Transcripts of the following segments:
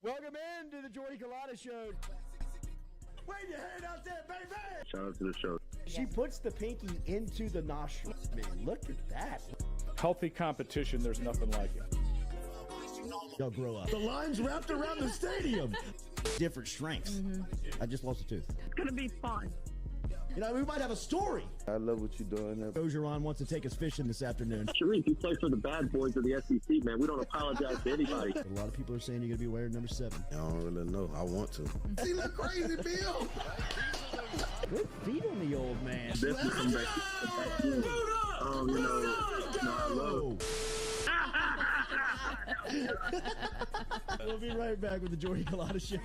Welcome into the Jordy Culotta Show. Wave your hand out there, baby! Shout out to the show. She puts the pinky into the nostril. Man, look at that. Healthy competition, there's nothing like it. Y'all grow up. The line's wrapped around the stadium. Different strengths. I just lost a tooth. It's going to be fun. You know, we might have a story. I love what you're doing. Ogeron wants to take us fishing this afternoon. Sharif, you play for the bad boys of the SEC, man. We don't apologize to anybody. A lot of people are saying you're going to be wearing number 7. I don't really know. I want to. He look crazy, Bill. Good feet on the old man. This is some back. We'll be right back with the Jordy Culotta Show.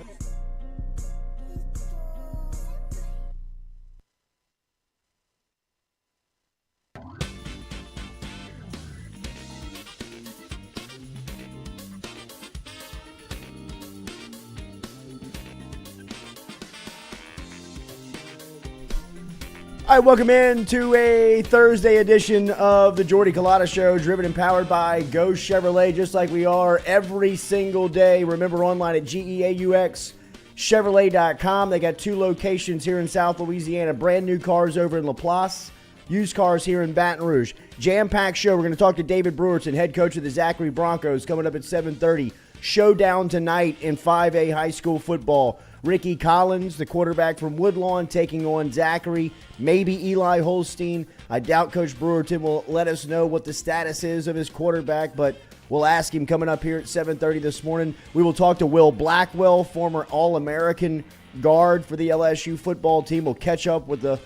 All right, welcome into a Thursday edition of the Jordy Culotta Show, driven and powered by Go Chevrolet, just like we are every single day. Remember, online at GEAUXChevrolet.com. They got 2 locations here in South Louisiana, brand new cars over in Laplace, used cars here in Baton Rouge. Jam-packed show. We're going to talk to David Brewerton, head coach of the Zachary Broncos, coming up at 7:30. Showdown tonight in 5A high school football. Ricky Collins, the quarterback from Woodlawn, taking on Zachary, maybe Eli Holstein. I doubt Coach Brewerton will let us know what the status is of his quarterback, but we'll ask him coming up here at 7:30 this morning. We will talk to Will Blackwell, former All-American guard for the LSU football team. We'll catch up with the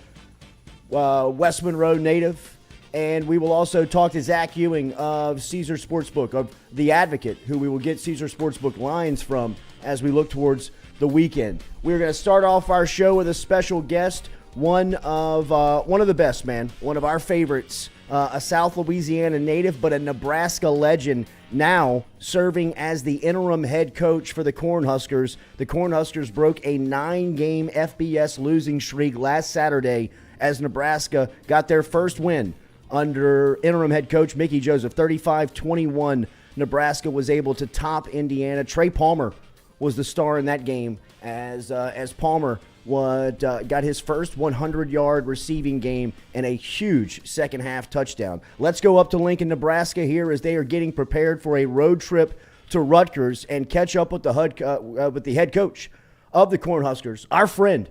West Monroe native. And we will also talk to Zach Ewing of Caesar Sportsbook, of The Advocate, who we will get Caesar Sportsbook lines from as we look towards the weekend. We're going to start off our show with a special guest, one of the best, man, one of our favorites, a South Louisiana native, but a Nebraska legend, now serving as the interim head coach for the Cornhuskers. The Cornhuskers broke a 9-game FBS losing streak last Saturday as Nebraska got their first win under interim head coach Mickey Joseph. 35-21, Nebraska was able to top Indiana. Trey Palmer was the star in that game as Palmer got his first 100-yard receiving game and a huge second-half touchdown. Let's go up to Lincoln, Nebraska here as they are getting prepared for a road trip to Rutgers and catch up with the head coach of the Cornhuskers, our friend,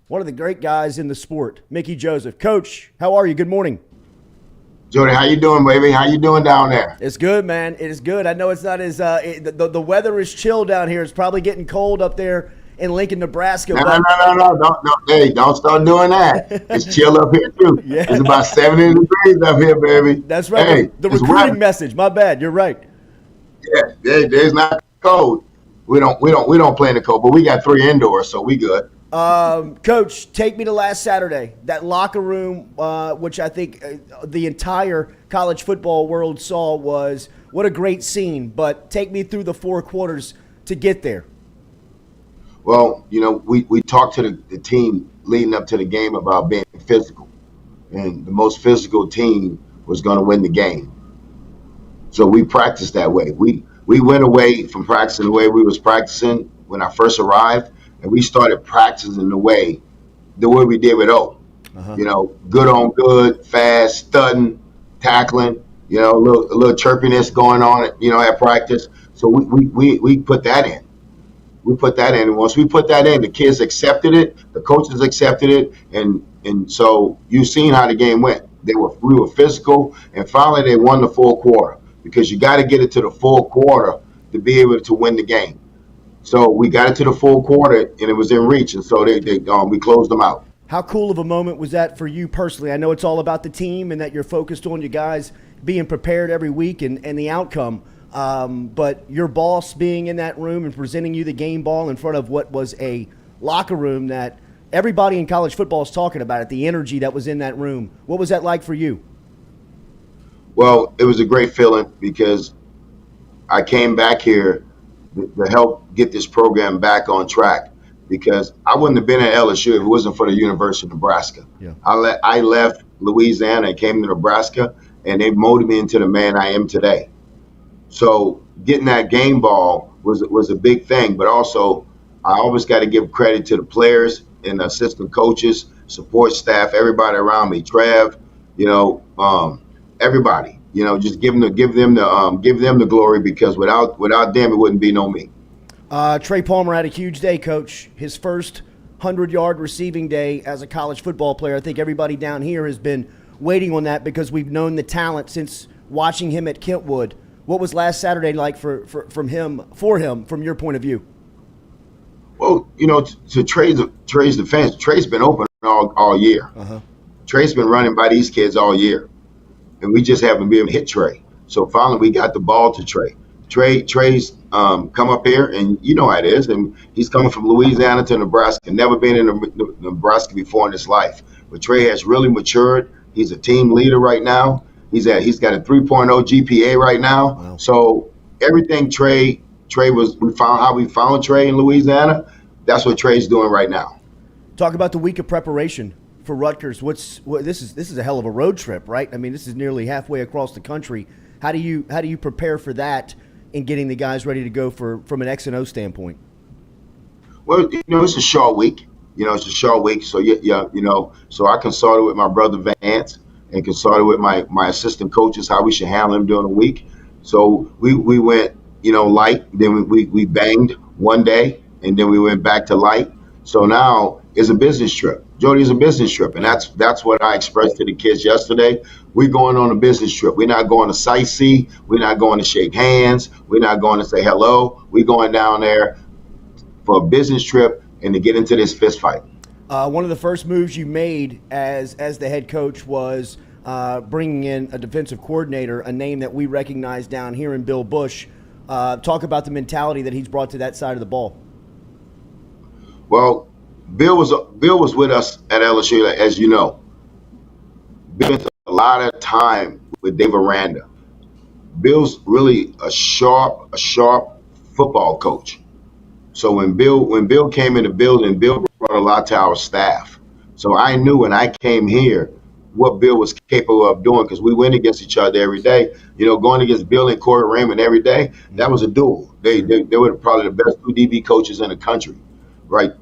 one of the great guys in the sport, Mickey Joseph. Coach, how are you? Good morning. Jordy, how you doing, baby? How you doing down there? It's good, man. It is good. I know it's not as the weather is chill down here. It's probably getting cold up there in Lincoln, Nebraska. No. Don't start doing that. It's chill up here too. Yeah. It's about 70 degrees up here, baby. That's right. Hey, the recruiting message. My bad. You're right. Yeah, there's not cold. We don't play in the cold, but we got 3 indoors, so we good. Coach, take me to last Saturday. That locker room, which I think the entire college football world saw, was what a great scene. But take me through the 4 quarters to get there. Well, you know, we talked to the team leading up to the game about being physical, and the most physical team was going to win the game. So we practiced that way. We went away from practicing the way we was practicing when I first arrived. And we started practicing the way we did with O. You know, good on good, fast, studding, tackling, you know, a little chirpiness going on, you know, at practice. So we put that in. We put that in. And once we put that in, the kids accepted it, the coaches accepted it, and so you've seen how the game went. We were physical, and finally they won the full quarter, because you got to get it to the full quarter to be able to win the game. So we got it to the full quarter, and it was in reach, and so we closed them out. How cool of a moment was that for you personally? I know it's all about the team and that you're focused on you guys being prepared every week and the outcome, but your boss being in that room and presenting you the game ball in front of what was a locker room that everybody in college football is talking about it, the energy that was in that room. What was that like for you? Well, it was a great feeling, because I came back here to help get this program back on track, because I wouldn't have been at LSU if it wasn't for the University of Nebraska. Yeah. I left Louisiana and came to Nebraska, and they molded me into the man I am today. So getting that game ball was a big thing. But also, I always got to give credit to the players and the assistant coaches, support staff, everybody around me, Trev, everybody. Just give them the glory, because without them, it wouldn't be no me. Trey Palmer had a huge day, Coach. His first 100-yard receiving day as a college football player. I think everybody down here has been waiting on that because we've known the talent since watching him at Kentwood. What was last Saturday like from him, from your point of view? Well, to Trey's defense, Trey's been open all year. Uh-huh. Trey's been running by these kids all year, and we just haven't been able to hit Trey. So finally, we got the ball to Trey. Trey's come up here, and you know how it is. And he's coming from Louisiana to Nebraska, never been in Nebraska before in his life. But Trey has really matured. He's a team leader right now. He's got a 3.0 GPA right now. Wow. So everything we found Trey in Louisiana. That's what Trey's doing right now. Talk about the week of preparation for Rutgers. This is a hell of a road trip, right? I mean, this is nearly halfway across the country. How do you prepare for that in getting the guys ready to go from an X and O standpoint? Well, it's a short week. It's a short week. So so I consulted with my brother Vance and consulted with my assistant coaches how we should handle him during the week. So we went light. Then we banged one day, and then we went back to light. So now it's a business trip. Jordy's a business trip, and that's what I expressed to the kids yesterday. We're going on a business trip. We're not going to sightsee. We're not going to shake hands. We're not going to say hello. We're going down there for a business trip and to get into this fist fight. One of the first moves you made as the head coach was bringing in a defensive coordinator, a name that we recognize down here in Bill Bush. Talk about the mentality that he's brought to that side of the ball. Well, Bill was with us at LSU, as you know. Bill spent a lot of time with Dave Aranda. Bill's really a sharp football coach. So when Bill came in the building, Bill brought a lot to our staff. So I knew when I came here what Bill was capable of doing, because we went against each other every day. Going against Bill and Corey Raymond every day, that was a duel. They were probably the best two DB coaches in the country, right?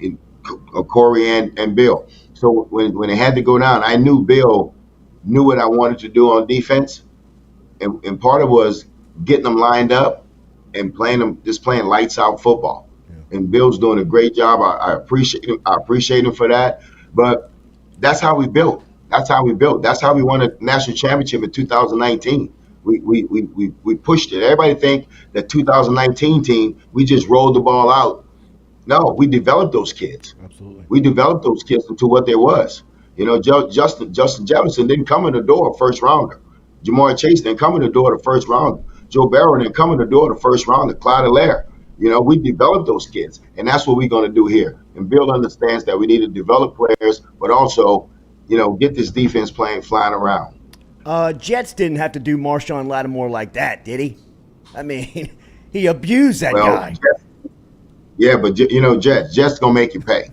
Corey and Bill. So when it had to go down, I knew Bill knew what I wanted to do on defense, and part of it was getting them lined up and playing lights out football. Yeah. And Bill's doing a great job. I appreciate him. I appreciate him for that. But that's how we built. That's how we won a national championship in 2019. We pushed it. Everybody think that 2019 team, we just rolled the ball out. No, we developed those kids. Absolutely. We developed those kids into what they was. Justin Jefferson didn't come in the door a first rounder. Jamar Chase didn't come in the door the first rounder. Joe Barrow didn't come in the door the first rounder. Clyde Allaire. We developed those kids, and that's what we're going to do here. And Bill understands that we need to develop players, but also, get this defense flying around. Jets didn't have to do Marshawn Lattimore like that, did he? I mean, he abused that guy. Yeah, but Jets gonna make you pay.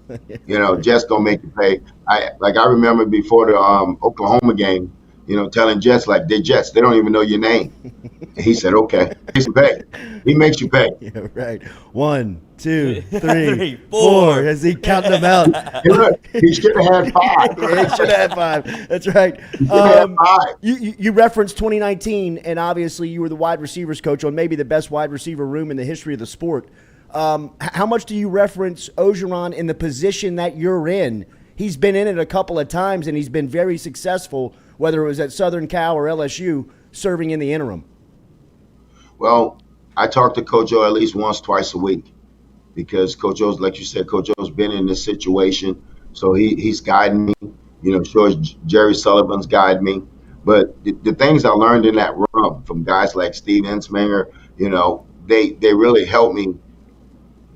Jets gonna make you pay. I remember before the Oklahoma game, telling Jets they're Jets. They don't even know your name. And he said, "Okay, makes you pay. He makes you pay." Yeah, right. 1, 2, 3, 4. As he counting them out. He should have had 5. Yeah, he should have had 5. That's right. You referenced 2019, and obviously you were the wide receivers coach on maybe the best wide receiver room in the history of the sport. How much do you reference Orgeron in the position that you're in? He's been in it a couple of times, and he's been very successful, whether it was at Southern Cal or LSU, serving in the interim. Well, I talk to Coach O at least once, twice a week, because Coach O's, like you said, Coach O's been in this situation, so he's guiding me. Sure, Jerry Sullivan's guided me. But the things I learned in that room from guys like Steve Ensminger, they really helped me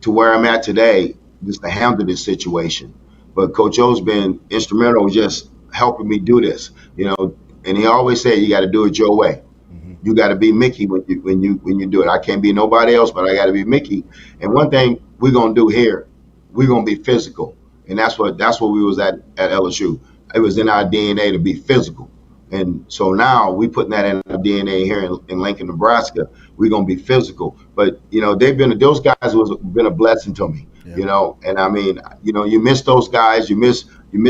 to where I'm at today, just to handle this situation. But Coach O's been instrumental just helping me do this, and he always said, you got to do it your way. Mm-hmm. You got to be Mickey when you do it. I can't be nobody else, but I got to be Mickey. And one thing we're going to do here, we're going to be physical. And that's what we was at LSU. It was in our DNA to be physical. And so now we putting that in our DNA here in Lincoln, Nebraska. We're gonna be physical. But those guys has been a blessing to me. Yeah. And I mean, you miss those guys, you miss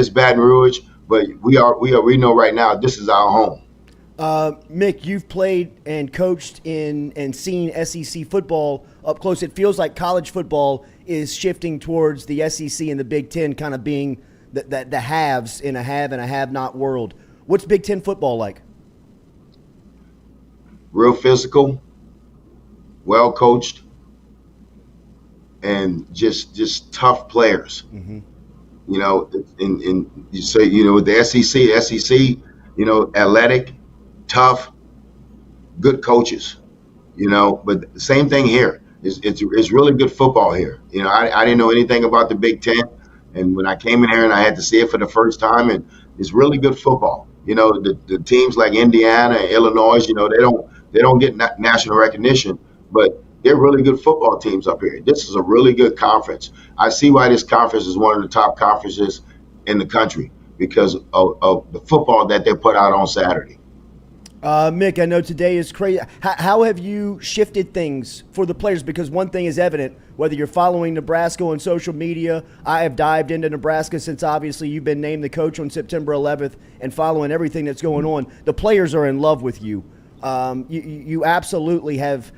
Baton Rouge, but we know right now this is our home. Mick, you've played and coached in and seen SEC football up close. It feels like college football is shifting towards the SEC and the Big Ten kind of being the haves in a have and a have-not world. What's Big Ten football like? Real physical, well coached, and just tough players. Mm-hmm. And you say, with the SEC, athletic, tough, good coaches, but the same thing here. It's really good football here. I didn't know anything about the Big Ten, and when I came in here and I had to see it for the first time, and it's really good football. The teams like Indiana and Illinois, they don't get national recognition, but they're really good football teams up here. This is a really good conference. I see why this conference is one of the top conferences in the country because of the football that they put out on Saturday. Mick, I know today is crazy. How have you shifted things for the players? Because one thing is evident, whether you're following Nebraska on social media, I have dived into Nebraska since obviously you've been named the coach on September 11th and following everything that's going on. The players are in love with you. You absolutely have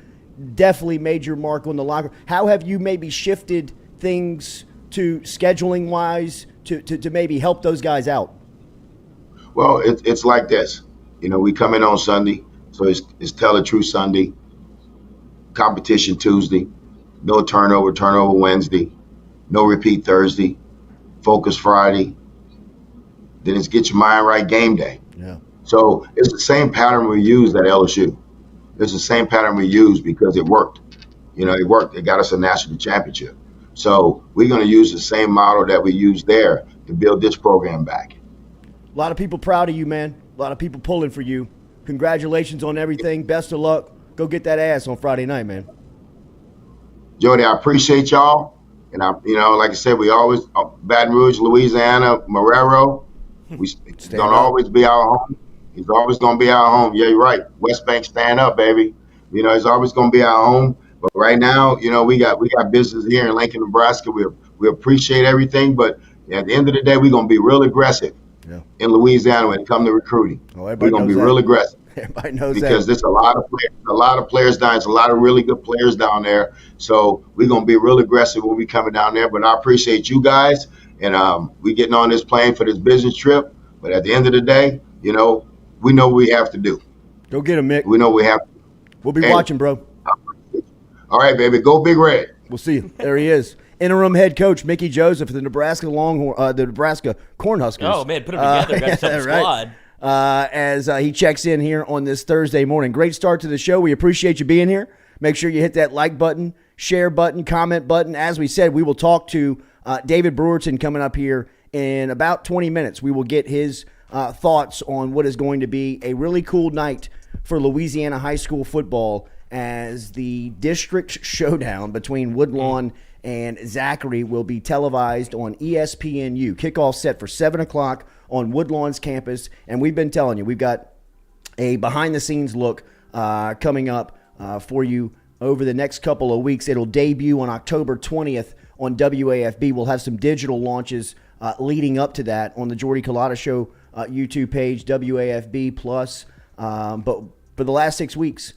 definitely made your mark on the locker. How have you maybe shifted things to scheduling-wise to maybe help those guys out? Well, it's like this. We come in on Sunday, so it's Tell the Truth Sunday, competition Tuesday, no turnover Wednesday, no repeat Thursday, focus Friday, then it's Get Your Mind Right game day. Yeah. So it's the same pattern we used at LSU. It's the same pattern we used because it worked. It worked. It got us a national championship. So we're going to use the same model that we used there to build this program back. A lot of people proud of you, man. A lot of people pulling for you. Congratulations on everything. Best of luck. Go get that ass on Friday night, man. Jordy, I appreciate y'all. And like I said, we always Baton Rouge, Louisiana, Marrero. It's gonna always be our home. It's always gonna be our home. Yeah, you're right. West Bank, stand up, baby. It's always gonna be our home. But right now, we got business here in Lincoln, Nebraska. We appreciate everything, but at the end of the day, we're gonna be real aggressive. Yeah. In Louisiana when it comes to recruiting. We're going to be real aggressive. Everybody knows because there's a lot of players down. There's a lot of really good players down there. So we're going to be real aggressive when we coming down there. But I appreciate you guys. And we getting on this plane for this business trip. But at the end of the day, we know what we have to do. Go get him, Mick. We know we have to. We'll be watching, bro. All right, baby. Go Big Red. We'll see you. There he is. Interim head coach Mickey Joseph of the Nebraska the Nebraska Cornhuskers. Oh man, put them together, got yourself a squad. As he checks in here on this Thursday morning. Great start to the show. We appreciate you being here. Make sure you hit that like button, share button, comment button. As we said, we will talk to David Brewerton coming up here in about 20 minutes. We will get his thoughts on what is going to be a really cool night for Louisiana high school football as the district showdown between Woodlawn and Zachary will be televised on ESPNU. Kickoff set for 7 o'clock on Woodlawn's campus. And we've been telling you, we've got a behind-the-scenes look coming up for you over the next couple of weeks. It'll debut on October 20th on WAFB. We'll have some digital launches leading up to that on the Jordy Culotta Show YouTube page, WAFB+. But for the last 6 weeks,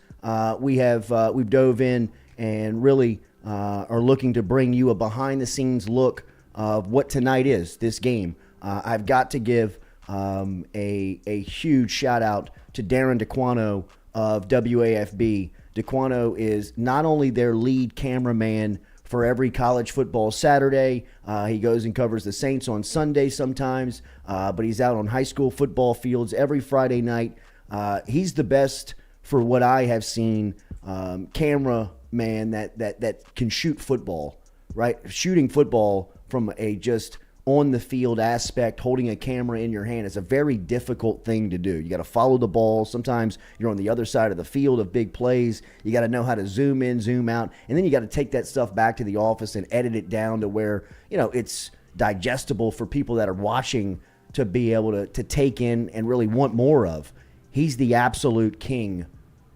we've dove in and really are looking to bring you a behind-the-scenes look of what tonight is, this game. I've got to give a huge shout-out to Darren DeQuano of WAFB. DeQuano is not only their lead cameraman for every college football Saturday. He goes and covers the Saints on Sunday sometimes, but he's out on high school football fields every Friday night. He's the best for what I have seen cameraman that can shoot football, right? Shooting football from a just on-the-field aspect, holding a camera in your hand is a very difficult thing to do. You got to follow the ball. Sometimes you're on the other side of the field of big plays. You got to know how to zoom in, zoom out, and then you got to take that stuff back to the office and edit it down to where, it's digestible for people that are watching to be able to take in and really want more of. he's the absolute king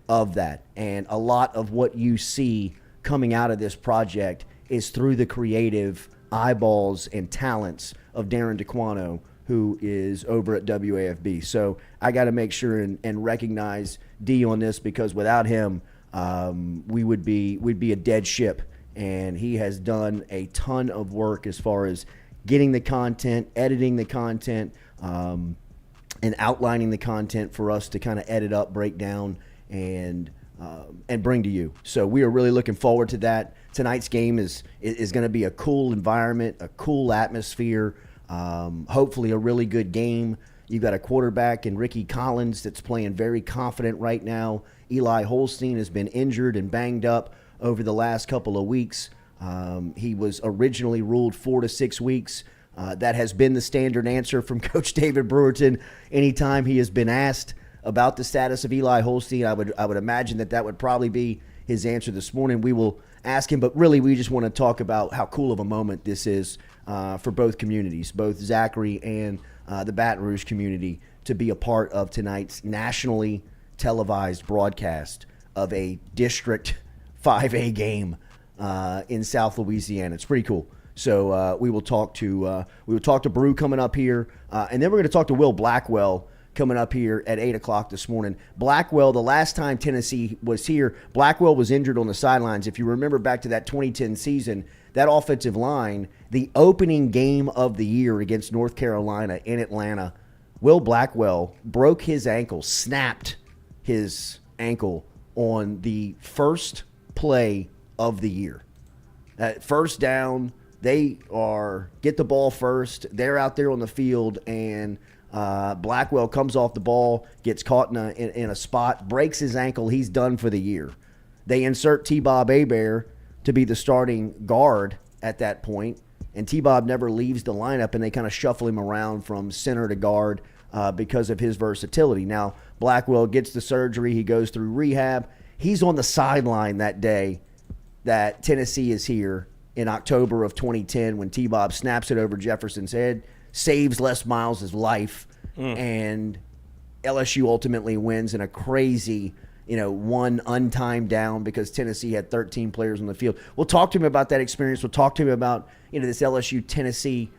of that. And a lot of what you see coming out of this project is through the creative eyeballs and talents of Darren DeQuano, who is over at WAFB. So I got to make sure and recognize D on this, because without him, we'd be a dead ship. And he has done a ton of work as far as getting the content, editing the content, and outlining the content for us to kind of edit up, break down, and bring to you. So we are really looking forward to that. Tonight's game is going to be a cool environment, a cool atmosphere, hopefully a really good game. You've got a quarterback in Ricky Collins that's playing very confident right now. Eli Holstein has been injured and banged up over the last couple of weeks. He was originally ruled 4 to 6 weeks. That has been the standard answer from Coach David Brewerton anytime he has been asked about the status of Eli Holstein. I would imagine that would probably be his answer this morning. We will ask him, but really we just want to talk about how cool of a moment this is for both communities, both Zachary and the Baton Rouge community, to be a part of tonight's nationally televised broadcast of a District 5A game in South Louisiana. It's pretty cool. So we will talk to Brew coming up here, and then we're going to talk to Will Blackwell coming up here at 8 o'clock this morning. Blackwell, the last time Tennessee was here, Blackwell was injured on the sidelines. If you remember back to that 2010 season, that offensive line, the opening game of the year against North Carolina in Atlanta, Will Blackwell broke his ankle, snapped his ankle on the first play of the year. At first down, they get the ball first. They're out there on the field, and Blackwell comes off the ball, gets caught in a spot, breaks his ankle. He's done for the year. They insert T-Bob Hebert to be the starting guard at that point, and T-Bob never leaves the lineup, and they kind of shuffle him around from center to guard because of his versatility. Now, Blackwell gets the surgery. He goes through rehab. He's on the sideline that day that Tennessee is here in October of 2010 when T-Bob snaps it over Jefferson's head, saves Les Miles' life, and LSU ultimately wins in a crazy, one untimed down because Tennessee had 13 players on the field. We'll talk to him about that experience. We'll talk to him about this LSU-Tennessee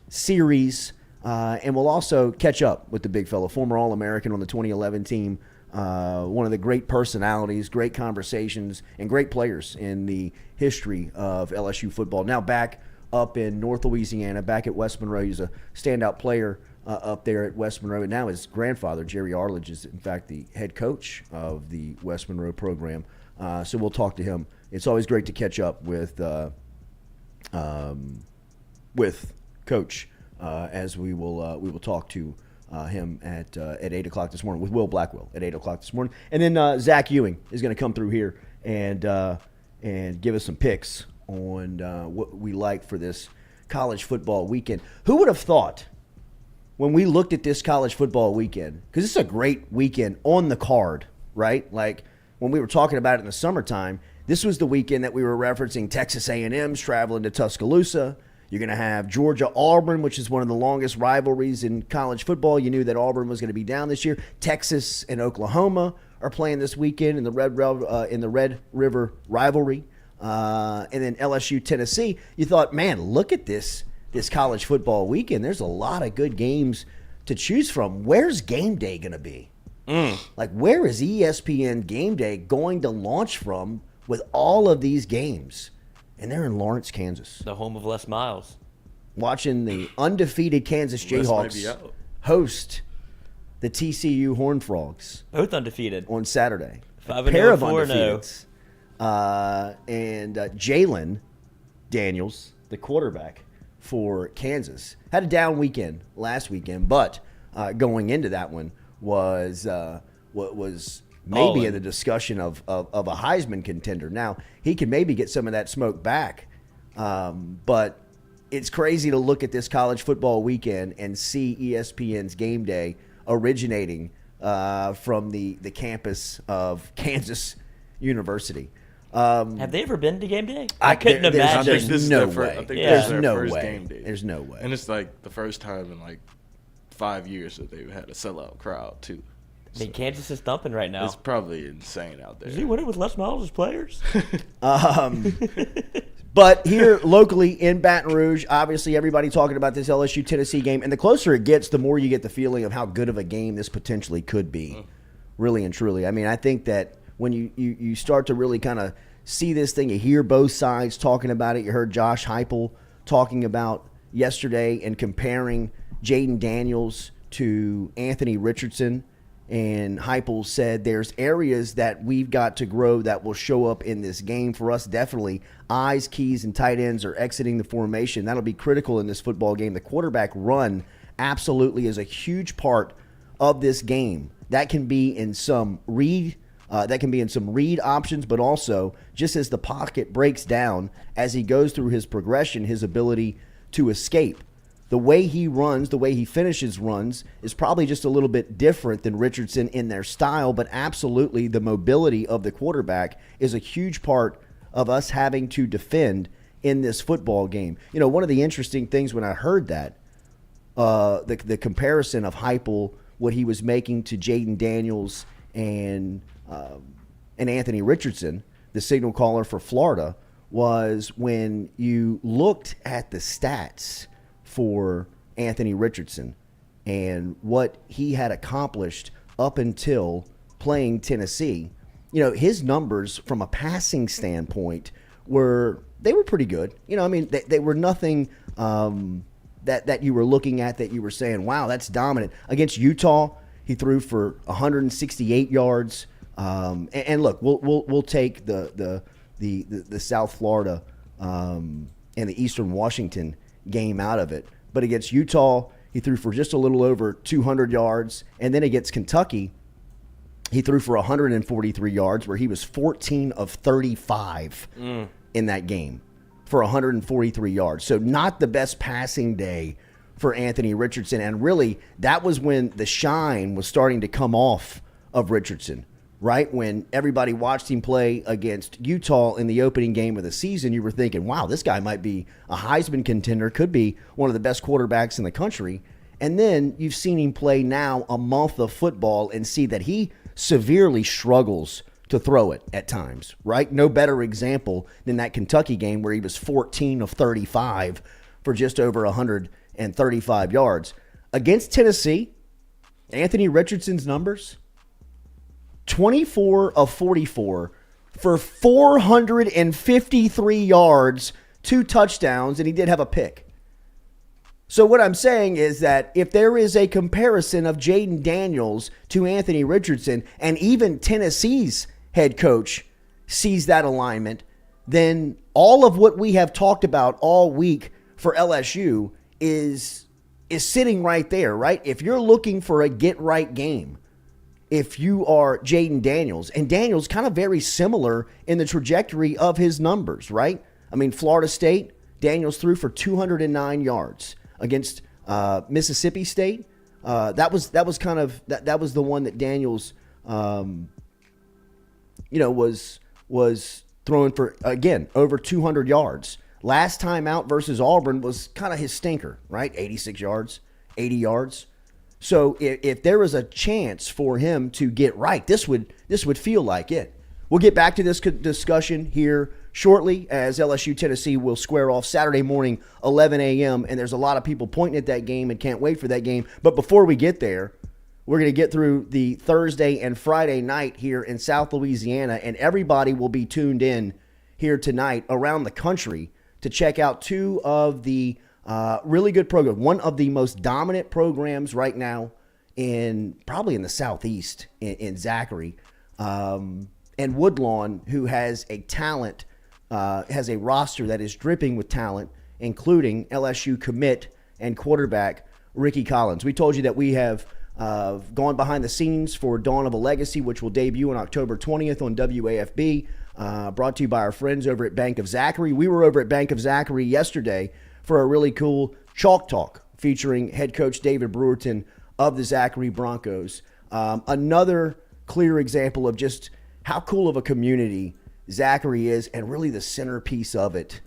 series, and we'll also catch up with the big fella, former All-American on the 2011 team, one of the great personalities, great conversations, and great players in the history of LSU football. Now back up in North Louisiana, back at West Monroe. He's a standout player up there at West Monroe. And now his grandfather, Jerry Arledge, is in fact the head coach of the West Monroe program. So we'll talk to him. It's always great to catch up with Coach as we will talk to him at 8 o'clock this morning with Will Blackwell at 8 o'clock this morning. And then Zach Ewing is going to come through here and give us some picks on what we like for this college football weekend. Who would have thought when we looked at this college football weekend, because it's a great weekend on the card, right? Like when we were talking about it in the summertime, this was the weekend that we were referencing Texas A&M's traveling to Tuscaloosa. You're going to have Georgia-Auburn, which is one of the longest rivalries in college football. You knew that Auburn was going to be down this year. Texas and Oklahoma are playing this weekend in the Red River rivalry. And then LSU-Tennessee. You thought, man, look at this college football weekend. There's a lot of good games to choose from. Where's game day going to be? Like, where is ESPN Game Day going to launch from with all of these games? And they're in Lawrence, Kansas. The home of Les Miles. Watching the undefeated Kansas Jayhawks host the TCU Horned Frogs. Both undefeated. On Saturday. 5-0, pair of 4-0. undefeateds. And Jalen Daniels, the quarterback for Kansas, had a down weekend last weekend, but going into that one was what was maybe in the discussion of a Heisman contender. Now, he can maybe get some of that smoke back, but it's crazy to look at this college football weekend and see ESPN's Game Day originating from the campus of Kansas University. Have they ever been to Game Day? I couldn't imagine. There's no way. I think There's this is their no first way. game day. There's no way. And it's like the first time in like 5 years that they've had a sellout crowd too. I mean, Kansas is thumping right now. It's probably insane out there. Is he winning with Les Miles as players? But here locally in Baton Rouge, obviously everybody talking about this LSU-Tennessee game. And the closer it gets, the more you get the feeling of how good of a game this potentially could be, really and truly. I mean, I think that when you start to really kind of see this thing, you hear both sides talking about it. You heard Josh Heupel talking about yesterday and comparing Jaden Daniels to Anthony Richardson. And Heupel said there's areas that we've got to grow that will show up in this game for us. Definitely eyes, keys, and tight ends are exiting the formation. That'll be critical in this football game. The quarterback run absolutely is a huge part of this game. That can be in some read options, but also just as the pocket breaks down, as he goes through his progression, his ability to escape. The way he runs, the way he finishes runs is probably just a little bit different than Richardson in their style, but absolutely the mobility of the quarterback is a huge part of us having to defend in this football game. You know, one of the interesting things when I heard that, the comparison of Heupel, what he was making to Jaden Daniels and Anthony Richardson, the signal caller for Florida, was when you looked at the stats for Anthony Richardson and what he had accomplished up until playing Tennessee. You know, his numbers from a passing standpoint were pretty good. You know, I mean, they were nothing that you were looking at that you were saying, wow, that's dominant. Against Utah, he threw for 168 yards. And look, we'll take the South Florida and the Eastern Washington game out of it. But against Utah, he threw for just a little over 200 yards. And then against Kentucky, he threw for 143 yards, where he was 14 of 35 in that game for 143 yards. So not the best passing day for Anthony Richardson. And really, that was when the shine was starting to come off of Richardson. Right? When everybody watched him play against Utah in the opening game of the season, you were thinking, wow, this guy might be a Heisman contender, could be one of the best quarterbacks in the country. And then you've seen him play now a month of football and see that he severely struggles to throw it at times, right? No better example than that Kentucky game where he was 14 of 35 for just over 135 yards. Against Tennessee, Anthony Richardson's numbers, 24 of 44 for 453 yards, 2 touchdowns, and he did have a pick. So what I'm saying is that if there is a comparison of Jaden Daniels to Anthony Richardson, and even Tennessee's head coach sees that alignment, then all of what we have talked about all week for LSU is sitting right there, right? If you're looking for a get-right game, if you are Jaden Daniels, and Daniels kind of very similar in the trajectory of his numbers, right? I mean, Florida State, Daniels threw for 209 yards against Mississippi State. That was the one that Daniels, was throwing for, again, over 200 yards. Last time out versus Auburn was kind of his stinker, right? 86 yards, 80 yards. So if there was a chance for him to get right, this would feel like it. We'll get back to this discussion here shortly as LSU Tennessee will square off Saturday morning, 11 a.m., and there's a lot of people pointing at that game and can't wait for that game. But before we get there, we're going to get through the Thursday and Friday night here in South Louisiana, and everybody will be tuned in here tonight around the country to check out two of the really good program. One of the most dominant programs right now probably in the Southeast in Zachary, and Woodlawn, who has a talent, has a roster that is dripping with talent, including LSU commit and quarterback Ricky Collins. We told you that we have gone behind the scenes for Dawn of a Legacy, which will debut on October 20th on WAFB, brought to you by our friends over at Bank of Zachary. We were over at Bank of Zachary yesterday for a really cool Chalk Talk featuring head coach David Brewerton of the Zachary Broncos. Another clear example of just how cool of a community Zachary is, and really the centerpiece of it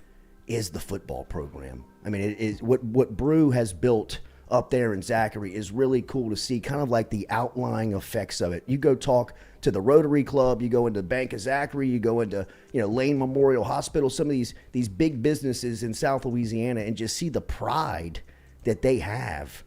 is the football program. I mean, it is what Brew has built up there in Zachary is really cool to see, kind of like the outlying effects of it. You go talk to the Rotary Club, you go into Bank of Zachary, you go into Lane Memorial Hospital, some of these big businesses in South Louisiana, and just see the pride that they have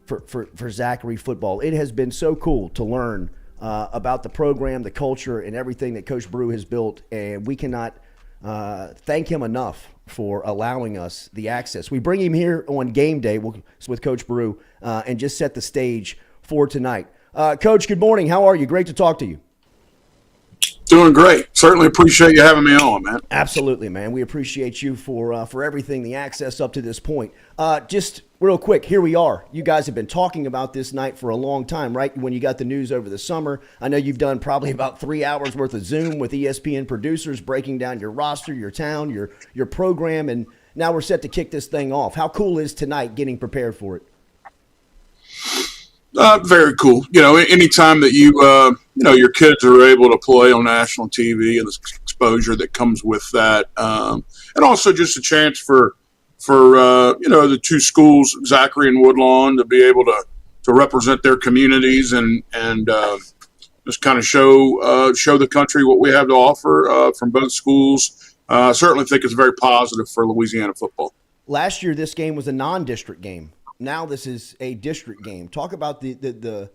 for Zachary football. It has been so cool to learn about the program, the culture, and everything that Coach Brew has built, and we cannot thank him enough for allowing us the access. We bring him here on game day with Coach Brew and just set the stage for tonight. Coach, good morning. How are you? Great to talk to you. Doing great. Certainly appreciate you having me on, man. Absolutely, man. We appreciate you for everything, the access up to this point. Just real quick, here we are. You guys have been talking about this night for a long time, right? When you got the news over the summer, I know you've done probably about 3 hours worth of Zoom with ESPN producers, breaking down your roster, your town, your program, and now we're set to kick this thing off. How cool is tonight getting prepared for it? Very cool. Anytime that your kids are able to play on national TV and the exposure that comes with that, and also just a chance for the two schools, Zachary and Woodlawn, to be able to represent their communities and just kind of show the country what we have to offer from both schools. Certainly think it's very positive for Louisiana football. Last year, this game was a non-district game. Now this is a district game. Talk about the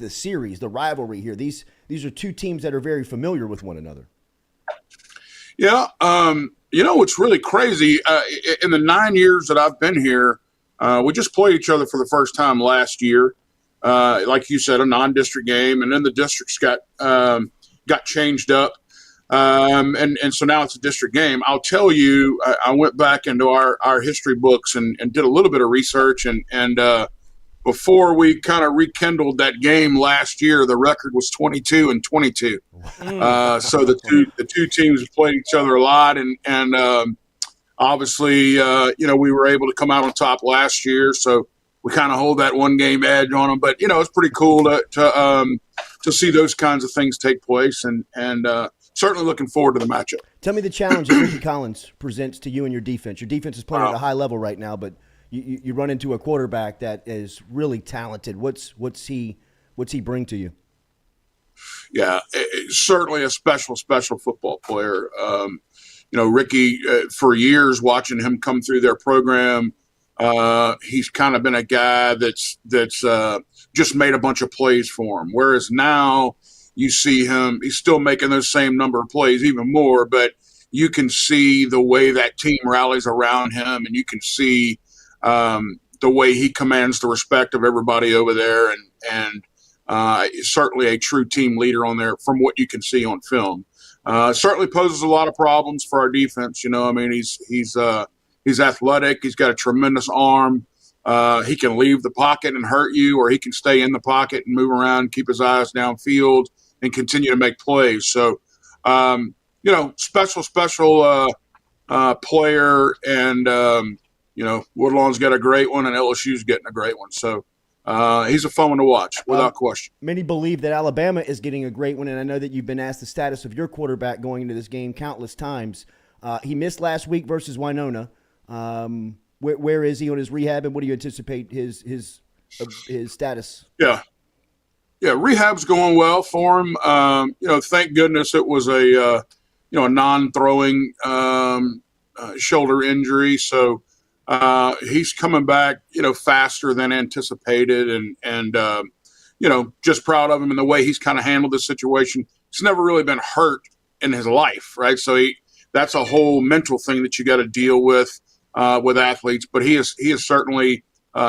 series, the rivalry here. These are two teams that are very familiar with one another. Yeah. What's really crazy, in the 9 years that I've been here, we just played each other for the first time last year. Like you said, a non-district game, and then the districts got changed up. And so now it's a district game. I'll tell you, I went back into our history books and did a little bit of research, and before we kind of rekindled that game last year, the record was 22-22. So the two teams played each other a lot, and obviously, we were able to come out on top last year, so we kind of hold that one game edge on them. But it's pretty cool to see those kinds of things take place, and certainly looking forward to the matchup. Tell me the challenge that Ricky Collins presents to you and your defense. Your defense is playing at a high level right now, but you run into a quarterback that is really talented. What's he bring to you? Yeah, certainly a special football player. Ricky, for years watching him come through their program, he's kind of been a guy that's just made a bunch of plays for him. Whereas now you see him, he's still making those same number of plays, even more, but you can see the way that team rallies around him, and you can see the way he commands the respect of everybody over there, and certainly a true team leader on there from what you can see on film. Certainly poses a lot of problems for our defense. He's athletic. He's got a tremendous arm. He can leave the pocket and hurt you, or he can stay in the pocket and move around, keep his eyes downfield, and continue to make plays. So, special player, and Woodlawn's got a great one, and LSU's getting a great one. So he's a fun one to watch, without question. Many believe that Alabama is getting a great one, and I know that you've been asked the status of your quarterback going into this game countless times. He missed last week versus Winona. Where is he on his rehab, and what do you anticipate his status? Yeah, rehab's going well for him. Thank goodness it was a non-throwing shoulder injury, so he's coming back faster than anticipated, and just proud of him and the way he's kind of handled this situation. He's never really been hurt in his life, right? So that's a whole mental thing that you got to deal with athletes, but he has certainly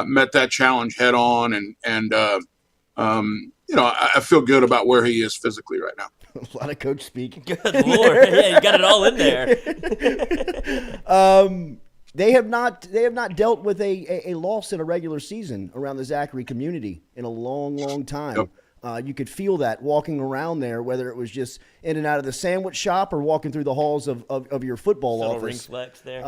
met that challenge head on, and I feel good about where he is physically right now. A lot of coach speak. Good Lord. Yeah, you got it all in there. They have not dealt with a loss in a regular season around the Zachary community in a long, long time. Yep. You could feel that walking around there, whether it was just in and out of the sandwich shop or walking through the halls of your football Subtle office. ring flex there.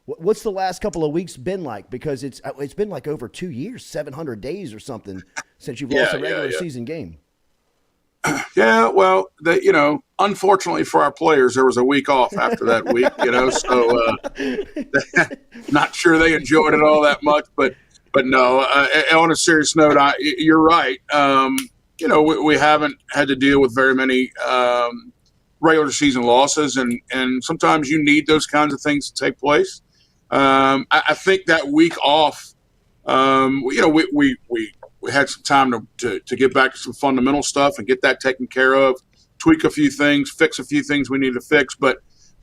What's the last couple of weeks been like? Because it's been like over 2 years, 700 days or something since you've lost a regular season game. Yeah, well, unfortunately for our players, there was a week off after that week, so not sure they enjoyed it all that much. But no, on a serious note, you're right. We haven't had to deal with very many regular season losses, and sometimes you need those kinds of things to take place. I think that week off, we had some time to get back to some fundamental stuff and get that taken care of, tweak a few things, fix a few things we need to fix. But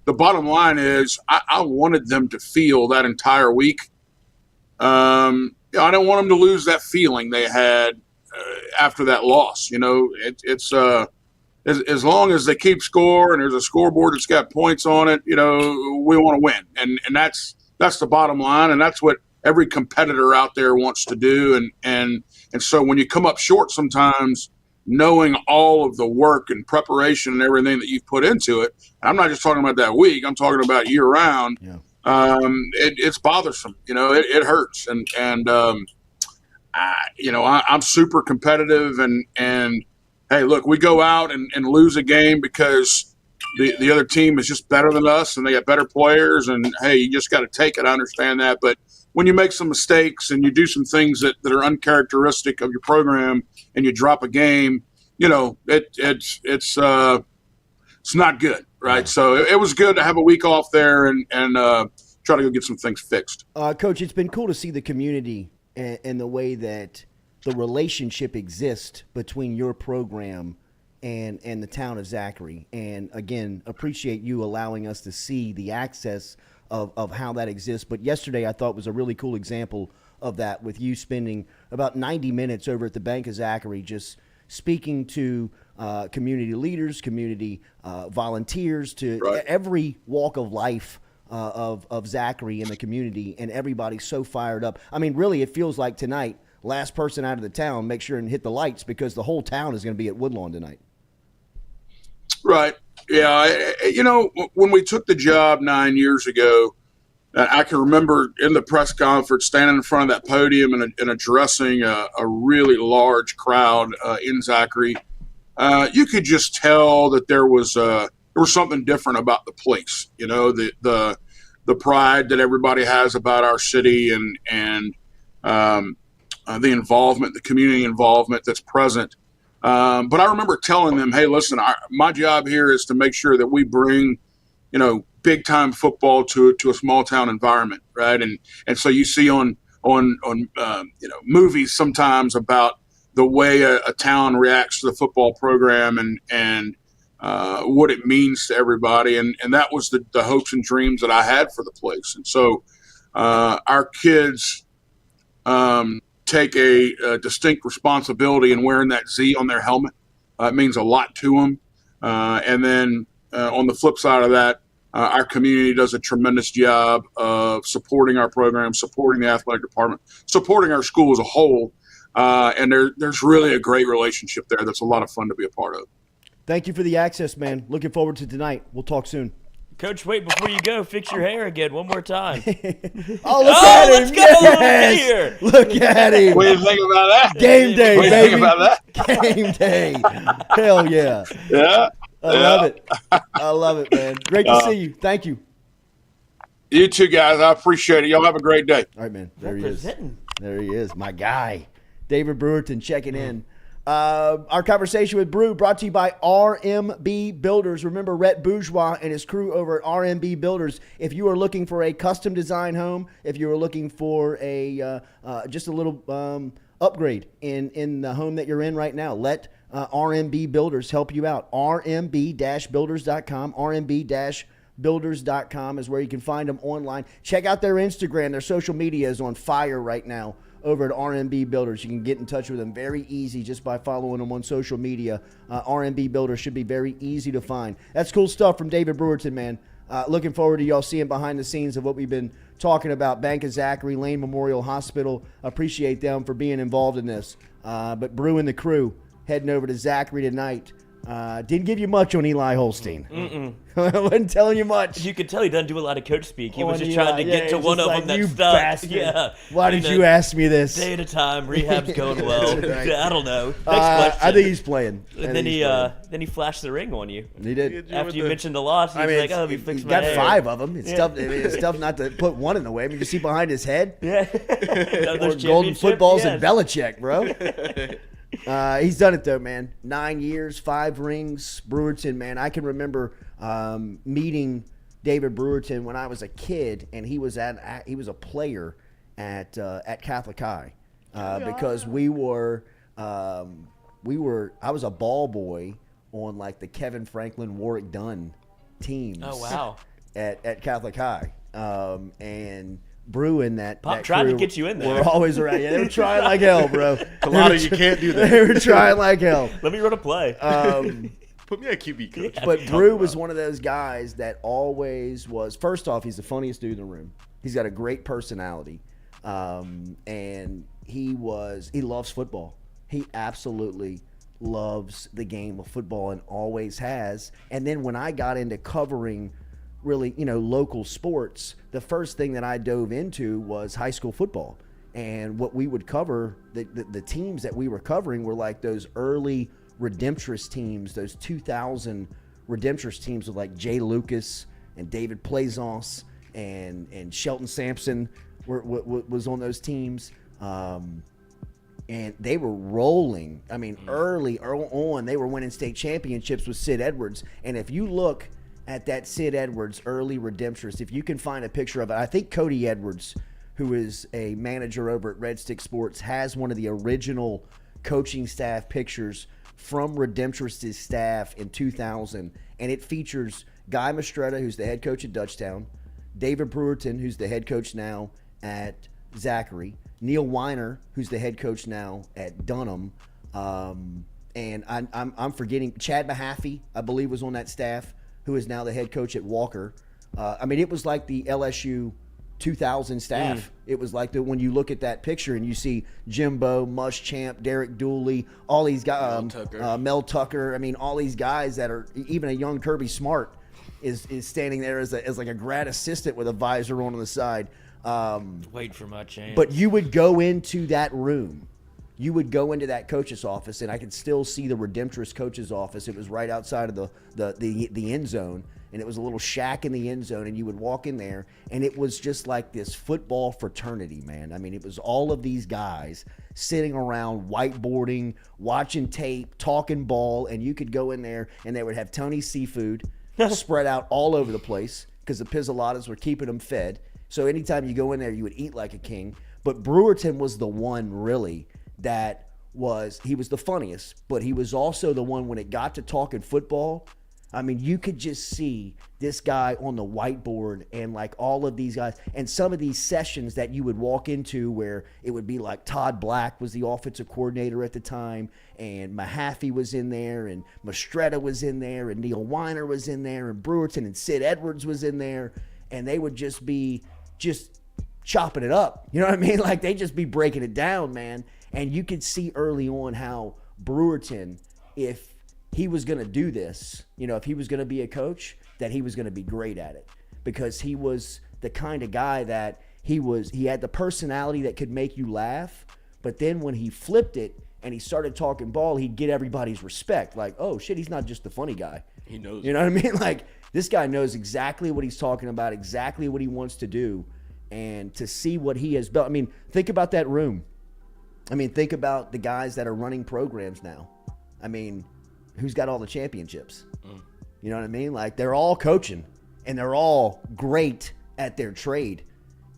the bottom line is I wanted them to feel that entire week. I don't want them to lose that feeling they had after that loss. It's as long as they keep score and there's a scoreboard that's got points on it, we want to win. And that's the bottom line. And that's what every competitor out there wants to do. And so when you come up short sometimes, knowing all of the work and preparation and everything that you've put into it, and I'm not just talking about that week, I'm talking about year round. Yeah. It's bothersome. It hurts. I'm super competitive and hey, look, we go out and lose a game because the other team is just better than us and they got better players, and hey, you just got to take it. I understand that. But when you make some mistakes and you do some things that are uncharacteristic of your program and you drop a game, it's not good, right? So it was good to have a week off there and try to go get some things fixed. Coach, it's been cool to see the community and the way that the relationship exists between your program and the town of Zachary. And again, appreciate you allowing us to see the access of how that exists. But yesterday I thought was a really cool example of that, with you spending about 90 minutes over at the Bank of Zachary just speaking to community leaders, community volunteers, to every walk of life of Zachary in the community, and everybody's so fired up. I mean, really, it feels like tonight, last person out of the town, make sure and hit the lights, because the whole town is going to be at Woodlawn tonight. Right. Yeah. When we took the job 9 years ago, I can remember in the press conference standing in front of that podium and addressing a really large crowd in Zachary. You could just tell that there was something different about the place. The pride that everybody has about our city and the involvement, the community involvement that's present. But I remember telling them, hey, listen, my job here is to make sure that we bring, big time football to a small town environment. Right. And so you see on movies sometimes about the way a town reacts to the football program and what it means to everybody. And that was the hopes and dreams that I had for the place. And so our kids take a distinct responsibility in wearing that Z on their helmet. It means a lot to them. And then on the flip side of that, our community does a tremendous job of supporting our program, supporting the athletic department, supporting our school as a whole. And there's really a great relationship there that's a lot of fun to be a part of. Thank you for the access, man. Looking forward to tonight. We'll talk soon. Coach, wait, before you go, fix your hair again one more time. Look at him. Let's go. Yes. Look at him. What do you think about that? Game day, what do you baby. think about that? Game day. Hell yeah. Yeah. I love it. I love it, man. Great to see you. Thank you. You too, guys. I appreciate it. Y'all have a great day. All right, man. There he is. There he is. My guy. David Brewerton checking in. Our conversation with Brew brought to you by RMB Builders. Remember Rhett Bourgeois and his crew over at RMB Builders. If you are looking for a custom design home, if you are looking for a just a little upgrade in the home that you're in right now, let RMB Builders help you out. RMB-builders.com. RMB-builders.com is where you can find them online. Check out their Instagram. Their social media is on fire right now over at RMB Builders. You can get in touch with them very easy just by following them on social media. RMB Builders should be very easy to find. That's cool stuff from David Brewerton, man. Looking forward to y'all seeing behind the scenes of what we've been talking about. Bank of Zachary, Lane Memorial Hospital. Appreciate them for being involved in this. But Brew and the crew heading over to Zachary tonight Didn't give you much on Eli Holstein. I wasn't telling you much. You could tell he doesn't do a lot of coach speak. He was just Eli, trying to get to he's one just of like, them "You that stuck. bastard. Yeah. Why did you ask me this? Day at a time. Rehab's going well. Right. I don't know. Next question. I think he's playing. And then he flashed the ring on you. He did. After you mentioned the loss, he was like, "Oh, let me fix he's my got hair." 5 of them. It's tough. It's tough not to put one in the way. I mean, you see behind his head. Yeah. Or golden footballs and Belichick, bro. He's done it though, man. 9 years, 5 rings. Brewerton, man. I can remember meeting David Brewerton when I was a kid, and he was a player at Catholic High because I was a ball boy on like the Kevin Franklin, Warwick Dunn teams. Oh wow. At Catholic High, and Bruin that tried to crew get you in there. Were always around. Yeah, they were trying like hell, bro. Culotta, you can't do that. They were trying like hell. Let me run a play. Put me a QB coach. But Brew was one of those guys that always was. First off, he's the funniest dude in the room. He's got a great personality, and he loves football. He absolutely loves the game of football and always has. And then when I got into covering really, local sports, the first thing that I dove into was high school football. And what we would cover, the teams that we were covering were like those early Redemptress teams, those 2000 Redemptress teams with like Jay Lucas and David Plaisance and Shelton Sampson was on those teams. And they were rolling. I mean, early on, they were winning state championships with Sid Edwards. And if you look at that Sid Edwards early Redemptress, if you can find a picture of it, I think Cody Edwards, who is a manager over at Red Stick Sports, has one of the original coaching staff pictures from Redemptress' staff in 2000. And it features Guy Mastretta, who's the head coach at Dutchtown, David Brewerton, who's the head coach now at Zachary, Neil Weiner, who's the head coach now at Dunham, and I'm forgetting Chad Mahaffey, I believe, was on that staff, who is now the head coach at Walker. I mean, it was like the LSU 2000 staff. It was like when you look at that picture and you see Jimbo, Muschamp, Derek Dooley, all these guys, Mel Tucker. I mean, all these guys that are, even a young Kirby Smart is standing there as like a grad assistant with a visor on the side. Wait for my chance. But you would go into that room. You would go into that coach's office, and I could still see the Redemptress coach's office. It was right outside of the end zone, and it was a little shack in the end zone, and you would walk in there, and it was just like this football fraternity, man. I mean, it was all of these guys sitting around whiteboarding, watching tape, talking ball, and you could go in there, and they would have Tony's seafood spread out all over the place because the Pizzolatas were keeping them fed. So anytime you go in there, you would eat like a king. But Brewerton was the one really that he was the funniest, but he was also the one when it got to talking football. I mean, you could just see this guy on the whiteboard and like all of these guys and some of these sessions that you would walk into where it would be like Todd Black was the offensive coordinator at the time, and Mahaffey was in there, and Mastretta was in there, and Neil Weiner was in there, and Brewerton and Sid Edwards was in there, and they would just be chopping it up. You know what I mean? Like they just be breaking it down, man. And you could see early on how Brewerton, if he was going to do this, if he was going to be a coach, that he was going to be great at it, because he was the kind of guy that he had the personality that could make you laugh. But then when he flipped it and he started talking ball, he'd get everybody's respect. Like, oh shit, he's not just the funny guy. He knows. You know what I mean? Like this guy knows exactly what he's talking about, exactly what he wants to do. And to see what he has built. I mean, think about that room. I mean, think about the guys that are running programs now. I mean, who's got all the championships? You know what I mean? Like, they're all coaching, and they're all great at their trade.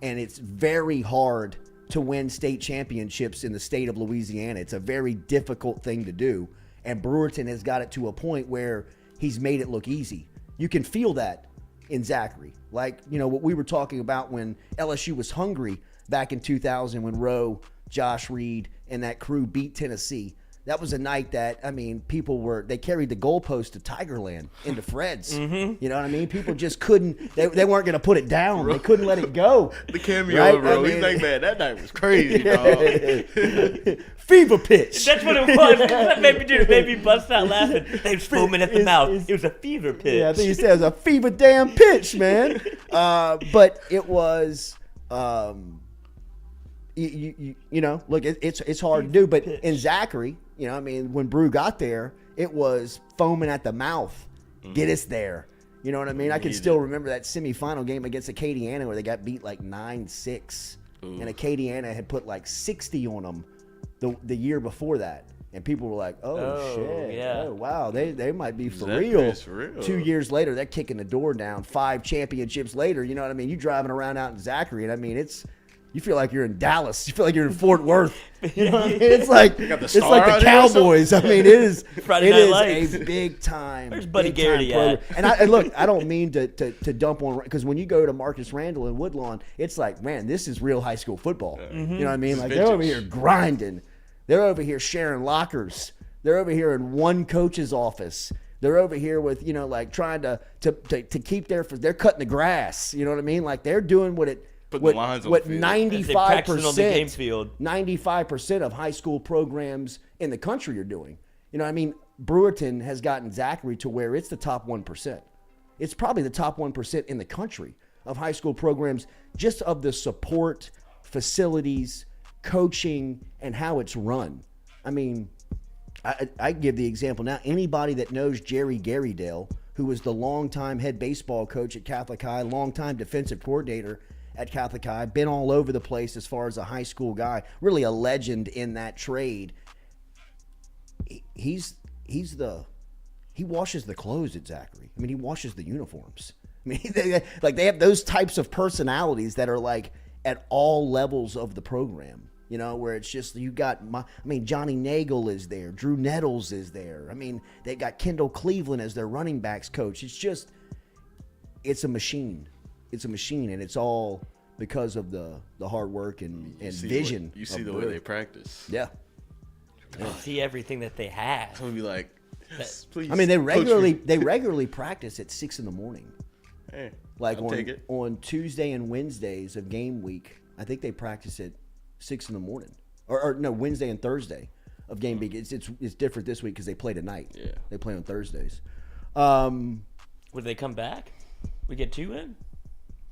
And it's very hard to win state championships in the state of Louisiana. It's a very difficult thing to do. And Brewerton has got it to a point where he's made it look easy. You can feel that in Zachary. Like, what we were talking about when LSU was hungry back in 2000 when Rowe, Josh Reed, and that crew beat Tennessee. that was a night that, I mean, they carried the goalpost to Tigerland into Fred's. You know what I mean? People just couldn't, they weren't going to put it down. They couldn't let it go. The cameo, Right? bro. I mean- He's like, man, that night was crazy, dog. Fever pitch. That's what it was. That made me bust out laughing. They was foaming at the mouth. It was a fever pitch. Yeah, I think he said it was a fever damn pitch, man. But it was, you know, look, it's hard to do. But in Zachary, you know, I mean, when Brew got there, it was foaming at the mouth. Get us there. You know what I mean? I can still remember that semifinal game against Acadiana where they got beat like 9-6. And Acadiana had put like 60 on them the year before that. And people were like, oh shit. Yeah. Oh, wow. They might be for Zachary real. is for real. 2 years later, they're kicking the door down. 5 championships later, you know what I mean? You driving around out in Zachary, and I mean, you feel like you're in Dallas. You feel like you're in Fort Worth. You know what I mean? It's like got the it's Star like the out here or Cowboys. I mean, it is Friday Night it Lights. is a big time. Where's Buddy big time Garrity program. at? And look, I don't mean to dump on, because when you go to Marcus Randall and Woodlawn, it's like, man, this is real high school football. You know what I mean? Like they're over here grinding. They're over here sharing lockers. They're over here in one coach's office. They're over here with, you know, like trying to keep they're cutting the grass. You know what I mean? Like they're doing what the lines on the field. practicing on the game 95%, field. 95% of high school programs in the country are doing. You know what I mean? Brewerton has gotten Zachary to where it's the top 1%. It's probably the top 1% in the country of high school programs, just of the support, facilities, coaching, and how it's run. I mean, I give the example now. Anybody that knows Jerry Garrydale, who was the longtime head baseball coach at Catholic High, longtime defensive coordinator at Catholic High, been all over the place as far as a high school guy, really a legend in that trade. He washes the clothes at Zachary. I mean, he washes the uniforms. I mean, they have those types of personalities that are like at all levels of the program. You know, where it's just you got Johnny Nagel is there, Drew Nettles is there. I mean, they got Kendall Cleveland as their running backs coach. It's a machine. It's a machine, and it's all because of the hard work and vision. You see the Brew. way they practice. Yeah. See everything that they have. I'm gonna be like, please. I mean, they coach me. regularly practice at 6 a.m. Hey, Like I'll take it. on Tuesday and Wednesdays of game week. I think they practice at 6 a.m. or no, Wednesday and Thursday of game week. It's different this week because they play tonight. Yeah. They play on Thursdays. Would they come back? We get 2 in?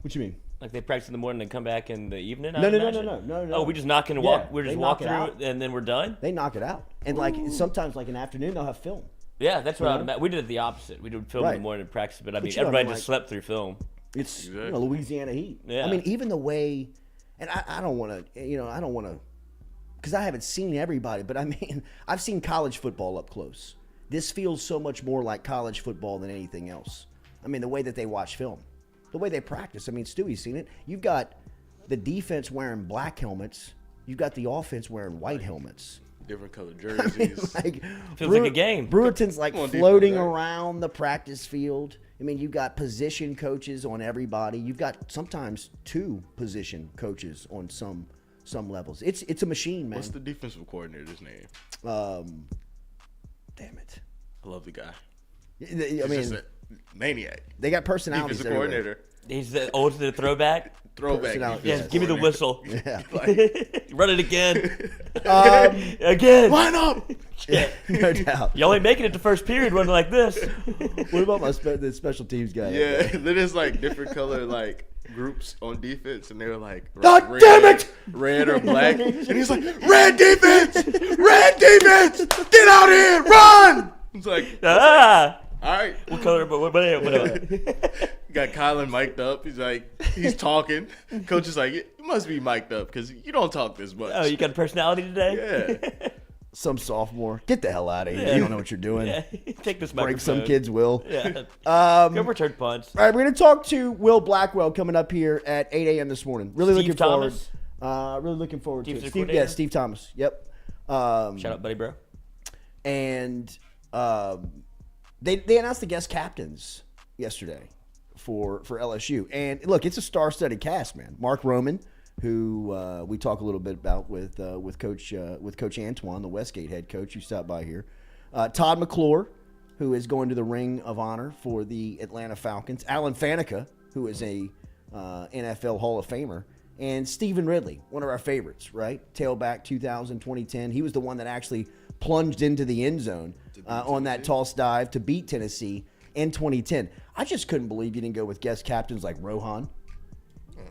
What you mean? Like they practice in the morning and come back in the evening? No. Oh, we just knock and walk. Yeah, We're just they walk knock it through out. it and then we're done? They knock it out, and like sometimes like an afternoon they'll have film. Yeah, that's what I would imagine. We did it the opposite. We did film in Right. the morning and practice, but I mean, you know, everybody like- just slept through film. It's Exactly. Louisiana heat. Yeah. I mean, even the way, and I don't want to, because I haven't seen everybody, but I mean, I've seen college football up close. This feels so much more like college football than anything else. I mean, the way that they watch film, the way they practice. I mean, Stewie's seen it. You've got the defense wearing black helmets. You've got the offense wearing white helmets. Different color I mean, jerseys. like, Feels like a game. Brewerton's like Come on, floating defense, right? around the practice field. I mean, you've got position coaches on everybody. You've got sometimes 2 position coaches on some levels. It's a machine, man. What's the defensive coordinator's name? Damn it. I love the guy. I He's mean, just a maniac. they got personalities. Defensive everywhere. coordinator. He's the ultimate throwback. Throwback. Personality. Yeah, defensive give me the whistle. Yeah. Run it again. Again. Line up. No doubt. Y'all ain't making it to first period running like this. What about the special teams guy? Yeah, then there's like different color like groups on defense, and they were like, God red, damn it! red or black, and he's like, red defense, get out here, run! It's like, Ah! all right, What color? Whatever. got Kylan mic'd up. He's talking. Coach is like, you must be mic'd up because you don't talk this much. Oh, you got a personality today? Yeah. Some sophomore. Get the hell out of here. Yeah. You don't know what you're doing. Yeah. Take this Break microphone. some kids' will. Yeah. Go return punch. All right, we're going to talk to Will Blackwell coming up here at 8 a.m. this morning. Really Steve looking Thomas? forward. Really looking forward to it. Defensive Steve, coordinator? yeah, Steve Thomas. Yep. Shout out, buddy, bro. And they announced the guest captains yesterday for LSU. And look, it's a star-studded cast, man. Mark Roman who we talk a little bit about with Coach Antoine, the Westgate head coach, who stopped by here. Todd McClure, who is going to the Ring of Honor for the Atlanta Falcons. Alan Faneca, who is a NFL Hall of Famer. And Stephen Ridley, one of our favorites, right? Tailback 2010. He was the one that actually plunged into the end zone on that toss dive to beat Tennessee in 2010. I just couldn't believe you didn't go with guest captains like Rohan.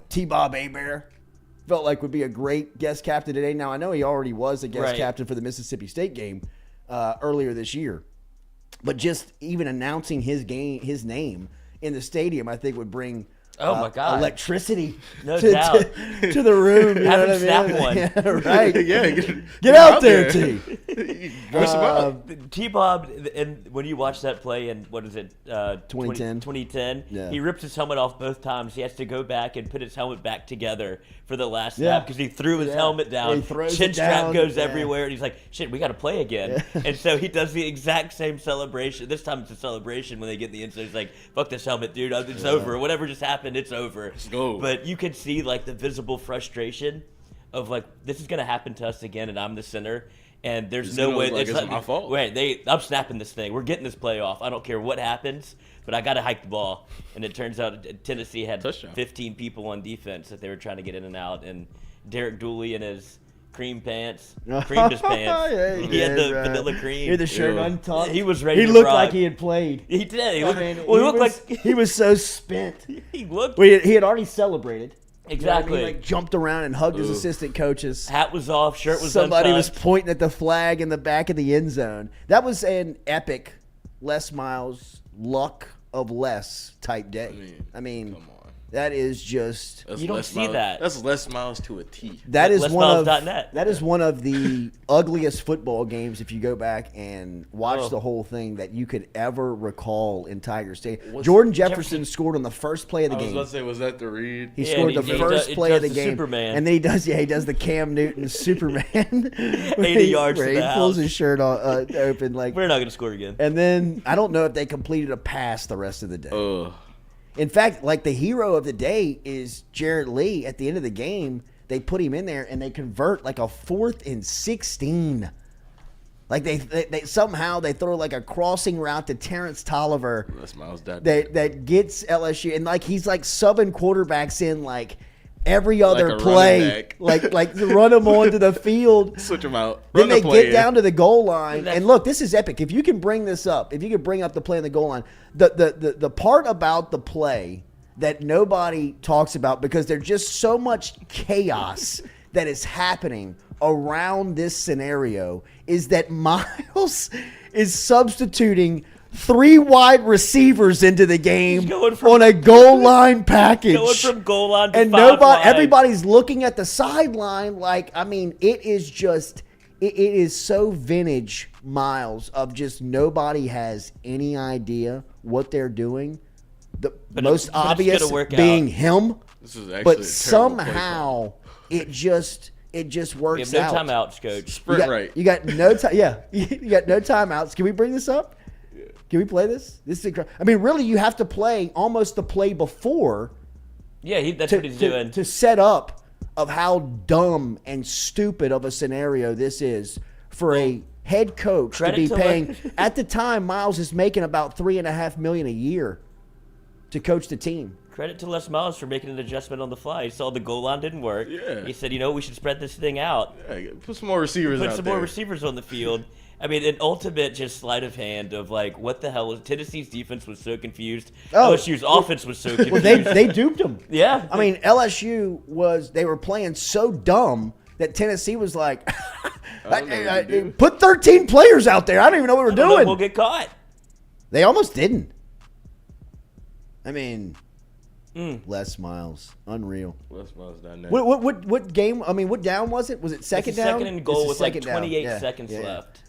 T-Bob Hebert felt like would be a great guest captain today. Now, I know he already was a guest captain for the Mississippi State game earlier this year. But just even announcing his name in the stadium, I think would bring my God, electricity to the room. You know what I mean? Snap one. Yeah, right. Yeah, get out there, T. T-Bob, and when you watch that play in, 2010, yeah. He rips his helmet off both times. He has to go back and put his helmet back together for the last snap because he threw his helmet down. He throws Chin it strap down. goes everywhere, and he's like, shit, we got to play again. And so he does the exact same celebration. This time it's a celebration when they get in the end zone. He's like, fuck this helmet, dude. It's over. Whatever just happened, it's over. Let's go. But you can see like the visible frustration of like, this is going to happen to us again, and I'm the center. And there's no way it's my fault. Wait, I'm snapping this thing. We're getting this play off. I don't care what happens, but I got to hike the ball. And it turns out Tennessee had Touchdown. 15 people on defense that they were trying to get in and out. And Derek Dooley in his creamed his pants. He had the vanilla cream. He had the shirt untucked. He was ready. He to looked rock. like he had played. He did. He He was so spent. He looked. Well, he had already celebrated. Exactly. You know what I mean? Like jumped around and hugged his assistant coaches. Hat was off. Shirt was Somebody was untucked. pointing at the flag in the back of the end zone. That was an epic Les Miles luck of Les type day. I mean, come on. that is just That's You don't Les see Miles. that. That's Les Miles to a T. that is one of LesMiles.net. that is one of the ugliest football games if you go back and watch the whole thing that you could ever recall in Tiger Stadium. Jordan Jefferson scored on the first play of the I was game. about to say, was that the read? He Yeah, scored and the he first does- play of the does the game, Superman. and then he does the Cam Newton Superman, 80 yards where to he the pulls house. his shirt open like. We're not going to score again. And then I don't know if they completed a pass the rest of the day. Ugh. In fact, like the hero of the day is Jarrett Lee. At the end of the game, they put him in there and they convert like a 4th and 16. Like they somehow they throw like a crossing route to Terrence Tolliver Les Miles that that gets LSU, and like he's like subbing quarterbacks in like every other Like a play, running like to run them onto the field. switch them out. Then Run they the play get down to the goal line, That's- and look, this is epic. If you can bring this up, if you could bring up the play on the goal line, the part about the play that nobody talks about because there's just so much chaos that is happening around this scenario is that Miles is substituting 3 wide receivers into the game going from- on a goal line package. Going from goal line to And 5 wide. everybody's looking at the sideline like, I mean, it is just, it is so vintage Miles of just nobody has any idea what they're doing. The most but it's obvious gonna work being out. him, This is actually but a terrible play somehow it just We works have no out. timeouts, coach. Sprint right. You got no time. Yeah, you got no timeouts. Can we bring this up? Can we play this? This is incredible. I mean, really, you have to play almost the play before Yeah, that's what he's doing. to set up of how dumb and stupid of a scenario this is for a head coach to Credit be to paying. At the time, Miles is making about $3.5 million a year to coach the team. Credit to Les Miles for making an adjustment on the fly. He saw the goal line didn't work. Yeah. He said, we should spread this thing out. Yeah, put some more receivers Put out some there. more receivers on the field. I mean, an ultimate just sleight of hand of like, what the hell was Tennessee's defense was so confused. Oh, LSU's offense was so confused. Well, they duped them. Yeah. I mean, LSU they were playing so dumb that Tennessee was like, don't know what to do. put 13 players out there. I don't even know what we're doing. We'll get caught. They almost didn't. I mean, Les Miles, unreal. Les Miles down there. What game? I mean, what down was it? Was it second It's a down? second and goal It's a with like second down. 28 Yeah, seconds yeah, yeah. left.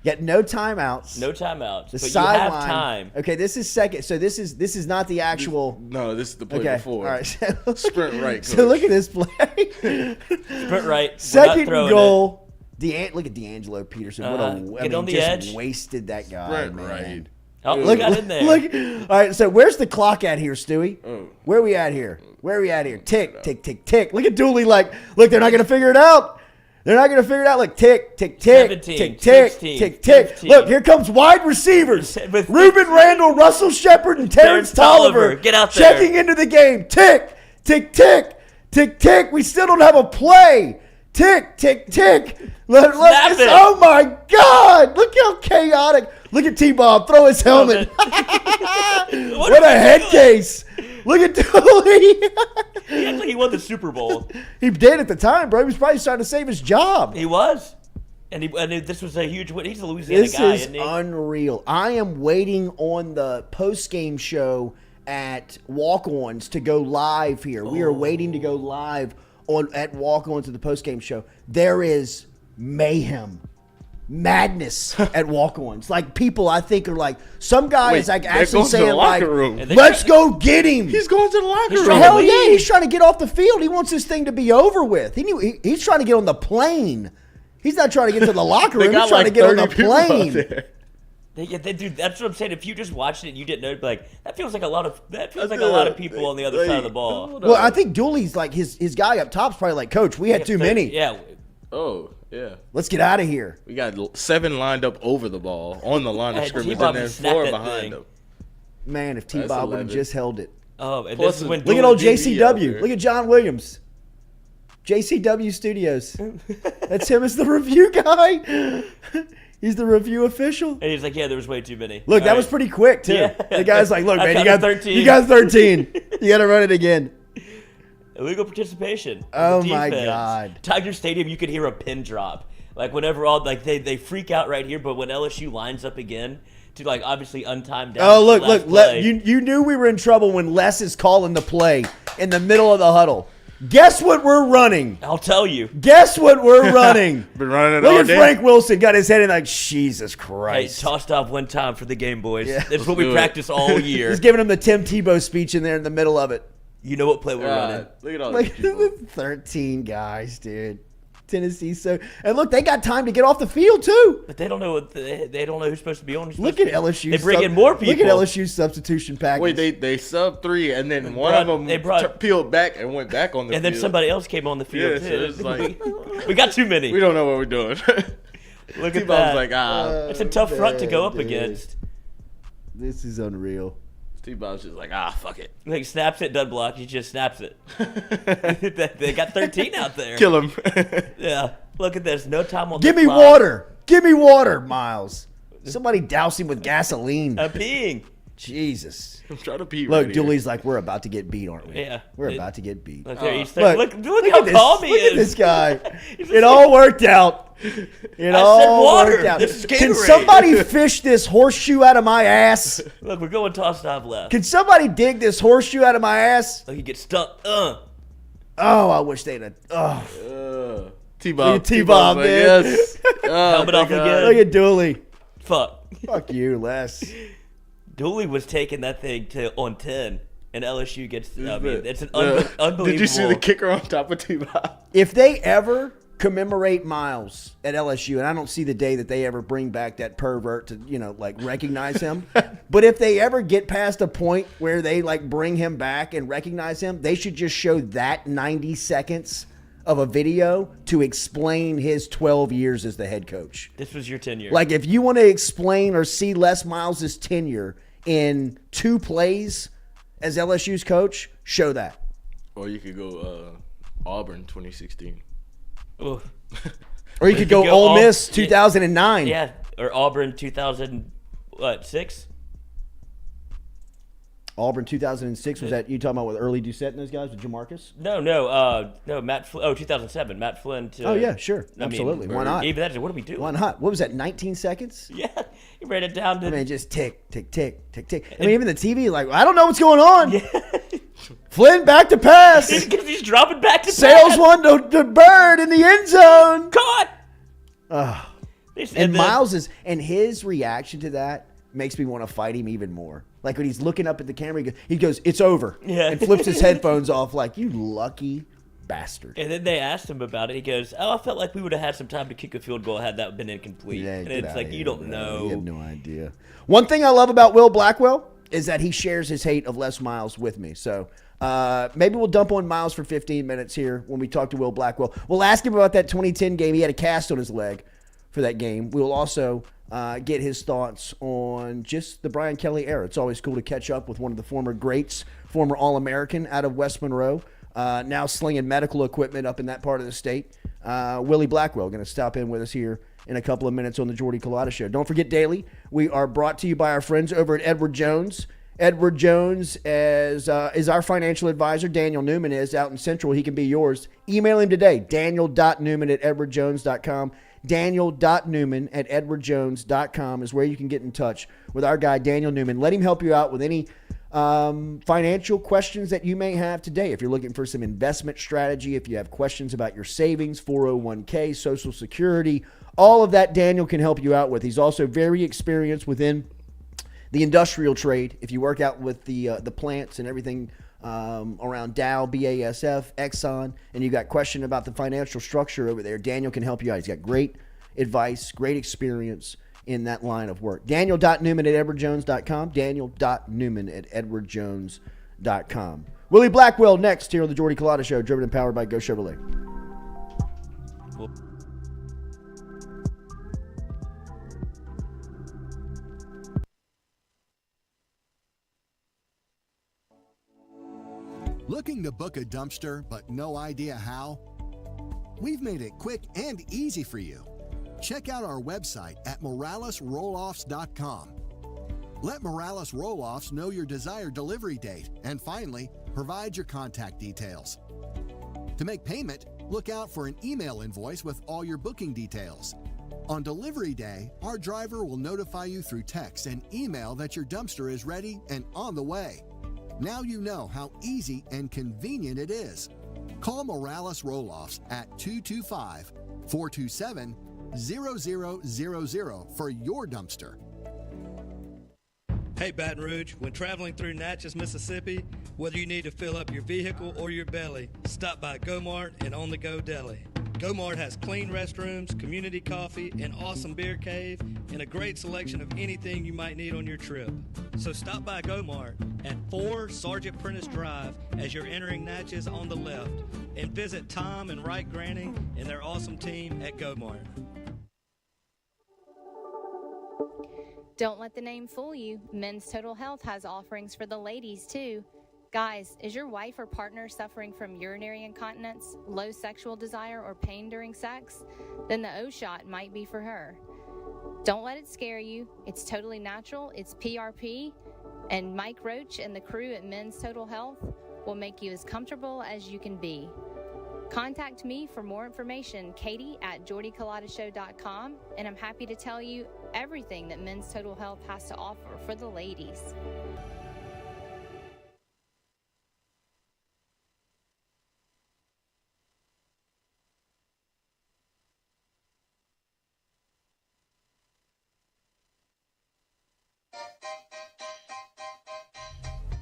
Yet no timeouts. No timeouts. The but you sideline. have time. Okay, this is second. So this is not the actual. No, this is the play Okay, before. all right. So Sprint right, So coach. look at this play. Sprint right. We're not Second throwing goal. Look at D'Angelo Peterson. What Get on the edge. Wasted that guy, Sprint man. right. It. Oh, Look, got in there. look. All right, so where's the clock at here, Stewie? Oh. Where are we at here? Where are we at here? Tick, tick, tick, tick. Look at Dooley like, look, they're not going to figure it out. They're not going to figure it out. Like, tick, tick, tick, 17, tick, tick, 16, tick, tick. 15. Look, here comes wide receivers. With Reuben Randall, Russell Shepard, and Terrence Tolliver. Get out there. Checking into the game. Tick, tick, tick, tick, tick. We still don't have a play. Tick, tick, tick. Snap it. Oh, my God. Look how chaotic. Look at T-Bob. Throw his helmet. What a head case. Look at Dooley. He acted like he won the Super Bowl. He did at the time, bro. He was probably trying to save his job. He was. And this was a huge win. He's a Louisiana This guy, is isn't he? unreal. I am waiting on the post-game show at Walk-Ons to go live here. We are waiting to go live at Walk-Ons at the post-game show. There is mayhem, madness at Walk-Ons. Like, people I think are like, some guy is like actually saying like, let's go get him. He's going to the locker room. Hell yeah, he's trying to get off the field. He wants this thing to be over with. He's trying to get on the plane. He's not trying to get to the locker room. He's trying to get on the plane. Dude, that's what I'm saying. If you just watched it and you didn't know, like, that feels like a lot of people on the other side of the ball. Well, I think Dooley's like his guy up top's probably like, Coach, we had too many. Yeah. Oh, yeah. Let's get out of here. We got 7 lined up over the ball on the line of Hey, scrimmage, T-Bob and then snapped 4 that behind thing. them. Man, if T-Bob would have 11. just held it. Oh, and Plus this is when Look at Dooley old DB out JCW. there. Look at John Williams. JCW Studios. That's him as the review guy. He's the review official. And he's like, yeah, there was way too many. Look, that All was right. pretty quick, too. Yeah. The guy's like, look, I man, counted 13. you got 13. You got to run it again. Illegal participation. Oh, The my defense. God. Tiger Stadium, you could hear a pin drop. Like, whenever they freak out right here, but when LSU lines up again to, like, obviously untimed down. Oh, look, last look. play. You knew we were in trouble when Les is calling the play in the middle of the huddle. Guess what we're running? I'll tell you. Guess what we're running? Been running it Look all at day. Frank Wilson. Got his head in like, Jesus Hey, Christ. tossed off one time for the game, boys. Yeah. This is what we do it. practice all year. He's giving him the Tim Tebow speech in there in the middle of it. You know what play we're running. Look at all Like these people. 13 guys, dude. Tennessee. So, and look, they got time to get off the field too. But they don't know what they don't know who's supposed to be on. Look at LSU. They bring in more people. Look at LSU's substitution package. Wait, they sub 3, and then one of them peeled back and went back on the and field. then somebody else came on the field Yeah, too. so it's like we got too many. we don't know what we're doing. Look at T-Bob's that. like, It's a tough front to go up dude. against. This is unreal. T-Bob's just like, fuck it. Like snaps it, doesn't block. He just snaps it. They got 13 out there. Kill him. Yeah. Look at this. No time on Give the me clock. water. Give me water, Miles. Somebody douse him with gasoline. I'm peeing. Jesus. I'm trying to pee Look, right here. Dooley's like, we're about to get beat, aren't we? Yeah. We're about to get beat. Look there. He's Look, look how at calm this. he Look is. at this guy. It all worked out. It all water. worked out. This is Can Gatorade. somebody fish this horseshoe out of my ass? Look, we're going toss off left. Can somebody dig this horseshoe out of my ass? Look, he gets stuck. Oh, I wish they'd have. Oh, T-Bob. Look at T-Bob, T-Bob's like, man. yes. Helmet off again. look at Dooley. Fuck. Fuck you, Les. Dooley was taking that thing on 10, and LSU gets. I mean, it's an unbelievable. Did you see the kicker on top of T-Bob? If they ever commemorate Miles at LSU, and I don't see the day that they ever bring back that pervert to, like recognize him. But if they ever get past a point where they like bring him back and recognize him, they should just show that 90 seconds of a video to explain his 12 years as the head coach. This was your tenure. Like if you want to explain or see Les Miles' tenure in 2 plays as LSU's coach, show that. Or you could go Auburn 2016. Oof. Or you could go Ole Miss 2009. Yeah, or Auburn 2006. Auburn 2006, was that you talking about with Early Doucette and those guys with Jamarcus? No, Matt Flynn. 2007, Matt Flynn. Oh yeah, sure, absolutely. Why not? Even that, what are we doing? Why not? What was that? 19 seconds? Yeah, he ran it down to. I mean, just tick, tick, tick, tick, tick. I mean, even the TV, like, I don't know what's going on. Flynn back to pass. He's dropping back to Sales pass. one to Bird in the end zone. Caught. And Miles and his reaction to that makes me want to fight him even more. Like when he's looking up at the camera, he goes, "It's over," and flips his headphones off. Like, you lucky bastard. And then they asked him about it. He goes, "Oh, I felt like we would have had some time to kick a field goal had that been incomplete." Yeah, and get it's outta like here, you don't bro. know. You have no idea. One thing I love about Will Blackwell, is that he shares his hate of Les Miles with me. So maybe we'll dump on Miles for 15 minutes here when we talk to Will Blackwell. We'll ask him about that 2010 game. He had a cast on his leg for that game. We'll also get his thoughts on just the Brian Kelly era. It's always cool to catch up with one of the former greats, former All-American out of West Monroe, now slinging medical equipment up in that part of the state. Willie Blackwell going to stop in with us here in a couple of minutes on the Jordy Culotta Show. Don't forget, daily, we are brought to you by our friends over at Edward Jones. Edward Jones is our financial advisor. Daniel Newman is out in Central. He can be yours. Email him today, daniel.newman@edwardjones.com. Daniel.Newman@edwardjones.com is where you can get in touch with our guy, Daniel Newman. Let him help you out with any financial questions that you may have today. If you're looking for some investment strategy, if you have questions about your savings, 401k, Social Security, all of that Daniel can help you out with. He's also very experienced within the industrial trade. If you work out with the plants and everything around Dow, BASF, Exxon, and you got question about the financial structure over there, Daniel can help you out. He's got great advice, great experience in that line of work. Daniel.Newman@edwardjones.com. Daniel.Newman@edwardjones.com. Willie Blackwell next here on the Jordy Culotta Show, driven and powered by Go Chevrolet. Looking to book a dumpster but no idea how? We've made it quick and easy for you. Check out our website at moralesrolloffs.com. Let Morales Roll-Offs know your desired delivery date, and finally, provide your contact details. To make payment, look out for an email invoice with all your booking details. On delivery day, our driver will notify you through text and email that your dumpster is ready and on the way. Now you know how easy and convenient it is. Call Morales Roll-Offs at 225-427-0000 for your dumpster. Hey Baton Rouge, when traveling through Natchez, Mississippi, whether you need to fill up your vehicle or your belly, stop by Go-Mart and On The Go Deli. Go-Mart has clean restrooms, community coffee, an awesome beer cave, and a great selection of anything you might need on your trip. So stop by Go-Mart at 4 Sergeant Prentice Drive as you're entering Natchez on the left, and visit Tom and Wright Granning and their awesome team at Go-Mart. Don't let the name fool you. Men's Total Health has offerings for the ladies, too. Guys, is your wife or partner suffering from urinary incontinence, low sexual desire, or pain during sex? Then the O-Shot might be for her. Don't let it scare you. It's totally natural. It's PRP. And Mike Roach and the crew at Men's Total Health will make you as comfortable as you can be. Contact me for more information, Katie@JordyCulottaShow.com, and I'm happy to tell you everything that Men's Total Health has to offer for the ladies.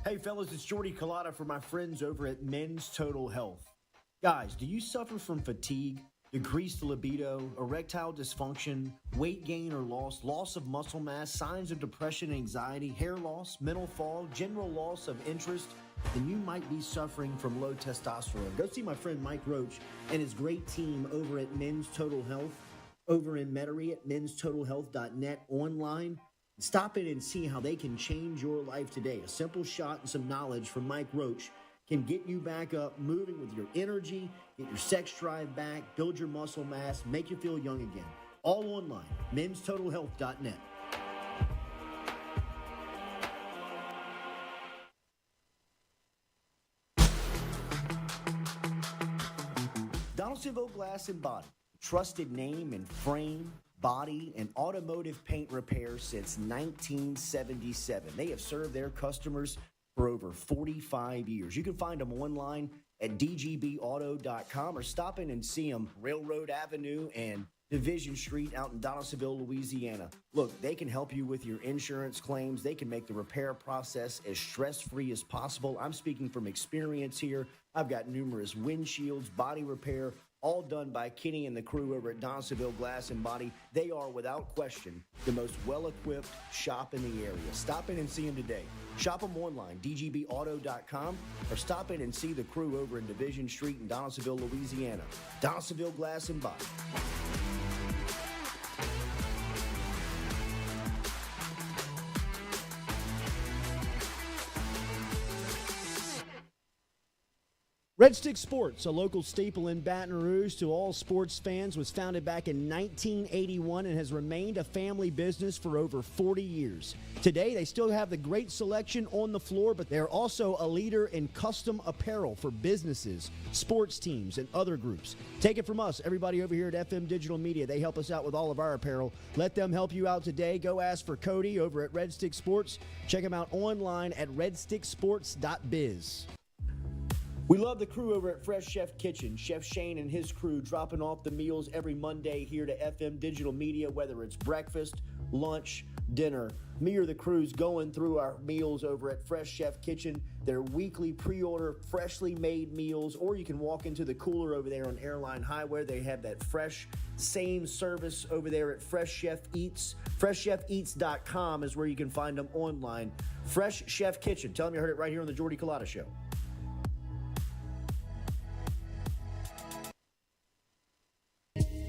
Hey fellas, it's Jordy Culotta for my friends over at Men's Total Health. Guys, do you suffer from fatigue, decreased libido, erectile dysfunction, weight gain or loss of muscle mass, signs of depression, anxiety, hair loss, mental fog, general loss of interest? Then you might be suffering from low testosterone. Go see my friend Mike Roach and his great team over at Men's Total Health, over in Metairie at menstotalhealth.net online. Stop in and see how they can change your life today. A simple shot and some knowledge from Mike Roach can get you back up, moving with your energy, get your sex drive back, build your muscle mass, make you feel young again. All online, menstotalhealth.net. Donaldsonville Glass and Body, trusted name in frame, body, and automotive paint repair since 1977. They have served their customers for over 45 years. You can find them online at dgbauto.com or stop in and see them Railroad Avenue and Division Street out in Donaldsonville, Louisiana. Look, they can help you with your insurance claims. They can make the repair process as stress-free as possible. I'm speaking from experience here. I've got numerous windshields, body repair, all done by Kenny and the crew over at Donaldsonville Glass and Body. They are, without question, the most well-equipped shop in the area. Stop in and see them today. Shop them online, dgbauto.com, or stop in and see the crew over in Division Street in Donaldsonville, Louisiana. Donaldsonville Glass and Body. Red Stick Sports, a local staple in Baton Rouge to all sports fans, was founded back in 1981 and has remained a family business for over 40 years. Today, they still have the great selection on the floor, but they're also a leader in custom apparel for businesses, sports teams, and other groups. Take it from us, everybody over here at FM Digital Media. They help us out with all of our apparel. Let them help you out today. Go ask for Cody over at Red Stick Sports. Check him out online at redsticksports.biz. We love the crew over at Fresh Chef Kitchen. Chef Shane and his crew dropping off the meals every Monday here to FM Digital Media, whether it's breakfast, lunch, dinner. Me or the crew's going through our meals over at Fresh Chef Kitchen. Their weekly pre-order, freshly made meals, or you can walk into the cooler over there on Airline Highway. They have that fresh, same service over there at Fresh Chef Eats. FreshChefEats.com is where you can find them online. Fresh Chef Kitchen. Tell them you heard it right here on the Jordy Culotta Show.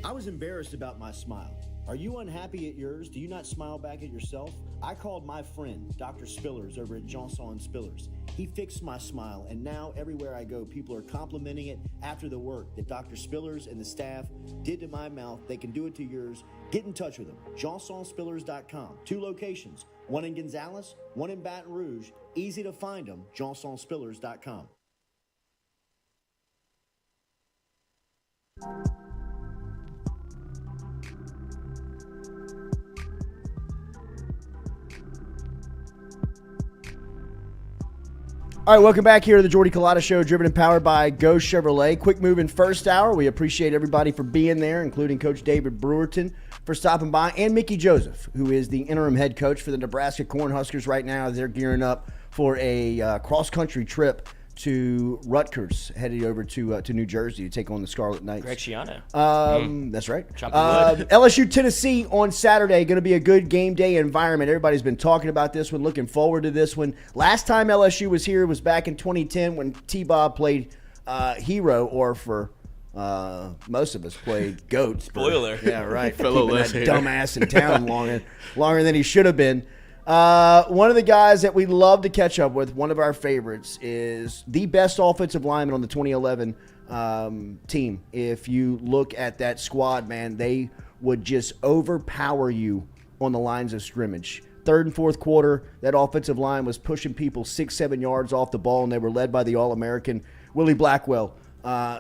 I was embarrassed about my smile. Are you unhappy at yours? Do you not smile back at yourself? I called my friend, Dr. Spillers, over at Johnson Spillers. He fixed my smile, and now everywhere I go, people are complimenting it after the work that Dr. Spillers and the staff did to my mouth. They can do it to yours. Get in touch with them. JohnsonSpillers.com. 2 locations, one in Gonzales, one in Baton Rouge. Easy to find them, JohnsonSpillers.com. All right, welcome back here to the Jordy Culotta Show, driven and powered by Go Chevrolet. Quick move in first hour. We appreciate everybody for being there, including Coach David Brewerton for stopping by, and Mickey Joseph, who is the interim head coach for the Nebraska Cornhuskers right now as they're gearing up for a cross-country trip to Rutgers, headed over to New Jersey to take on the Scarlet Knights. Greg Schiano. That's right. LSU, Tennessee on Saturday, going to be a good game day environment. Everybody's been talking about this one, looking forward to this one. Last time LSU was here was back in 2010 when T-Bob played hero, or for most of us played goat. Spoiler. Yeah, right. Fellow Keeping less that hater. dumbass in town longer than he should have been. One of the guys that we love to catch up with, one of our favorites, is the best offensive lineman on the 2011 team. If you look at that squad, man, they would just overpower you on the lines of scrimmage. Third and fourth quarter, that offensive line was pushing people 6-7 yards off the ball, and they were led by the All-American Will Blackwell,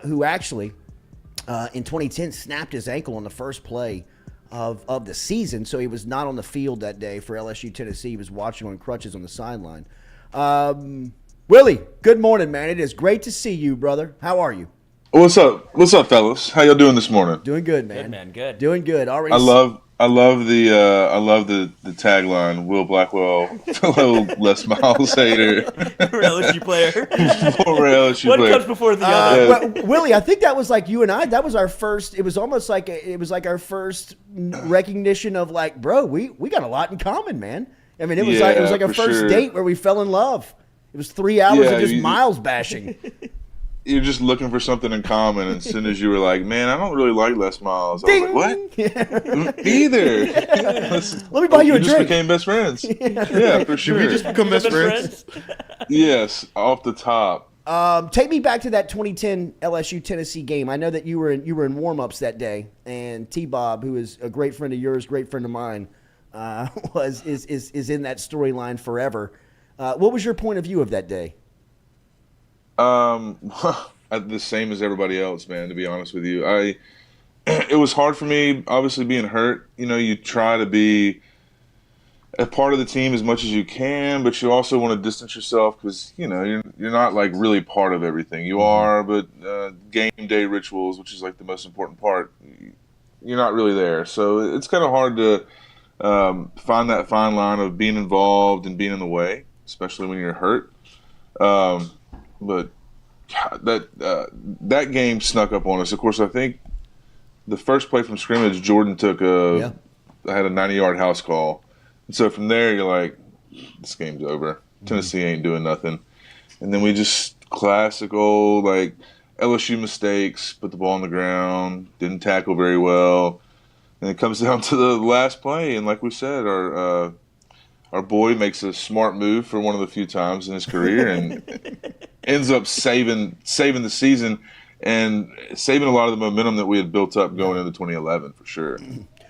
who actually in 2010 snapped his ankle on the first play of the season, so he was not on the field that day for LSU Tennessee. He was watching on crutches on the sideline. Willie, good morning, man. It is great to see you, brother. How are you? What's up? What's up, fellas? How y'all doing this morning? Doing good, man. Good, man. Good. Doing good. Already. I love the tagline. Will Blackwell, fellow Les Miles hater, Former LSU player. former LSU One player. comes before the other. But Willie, I think that was like you and I. That was our first. It was almost like our first recognition of like, bro, we got a lot in common, man. I mean, it was like a for first sure. date where we fell in love. It was 3 hours Yeah, of just you- Miles bashing. You're just looking for something in common, and as soon as you were like, "Man, I don't really like Les Miles," I was like, "What? Me either." Let me buy you a We just drink. became best friends. Yeah, for sure. Did we just become best friends? Yes, off the top. Take me back to that 2010 LSU Tennessee game. I know that you were in warm-ups that day, and T-Bob, who is a great friend of yours, great friend of mine, is in that storyline forever. What was your point of view of that day? The same as everybody else, man, to be honest with you. It was hard for me, obviously being hurt. You know, you try to be a part of the team as much as you can, but you also want to distance yourself because, you know, you're not like really part of everything. You are, but game day rituals, which is like the most important part, you're not really there. So it's kind of hard to find that fine line of being involved and being in the way, especially when you're hurt. But that game snuck up on us. Of course, I think the first play from scrimmage, Jordan took had a 90-yard house call. And so from there, you're like, this game's over. Tennessee ain't doing nothing. And then we just classical, like, LSU mistakes, put the ball on the ground, didn't tackle very well. And it comes down to the last play. And like we said, our boy makes a smart move for one of the few times in his career and ends up saving the season and saving a lot of the momentum that we had built up going into 2011 for sure.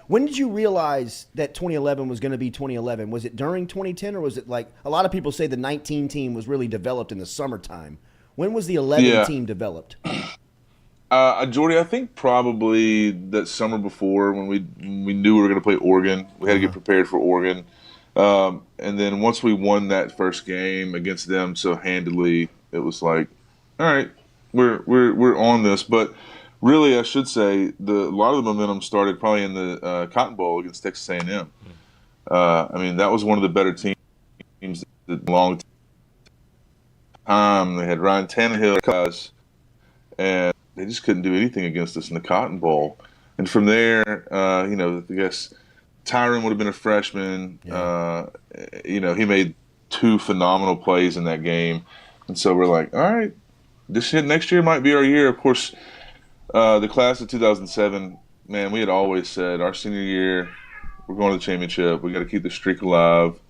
When did you realize that 2011 was going to be 2011? Was it during 2010, or was it like a lot of people say the 19 team was really developed in the summertime? When was the 11 team developed? Jordy, I think probably that summer before when we knew we were going to play Oregon. We had to get prepared for Oregon. And then once we won that first game against them so handily, it was like, all right, we're on this. But really, I should say a lot of the momentum started probably in the Cotton Bowl against Texas A&M. I mean, that was one of the better teams that long time. They had Ryan Tannehill guys, and they just couldn't do anything against us in the Cotton Bowl. And from there, I guess Tyron would have been a freshman. Yeah. He made 2 phenomenal plays in that game. And so we're like, all right, next year might be our year. Of course, the class of 2007, man, we had always said our senior year, we're going to the championship. We got to keep the streak alive.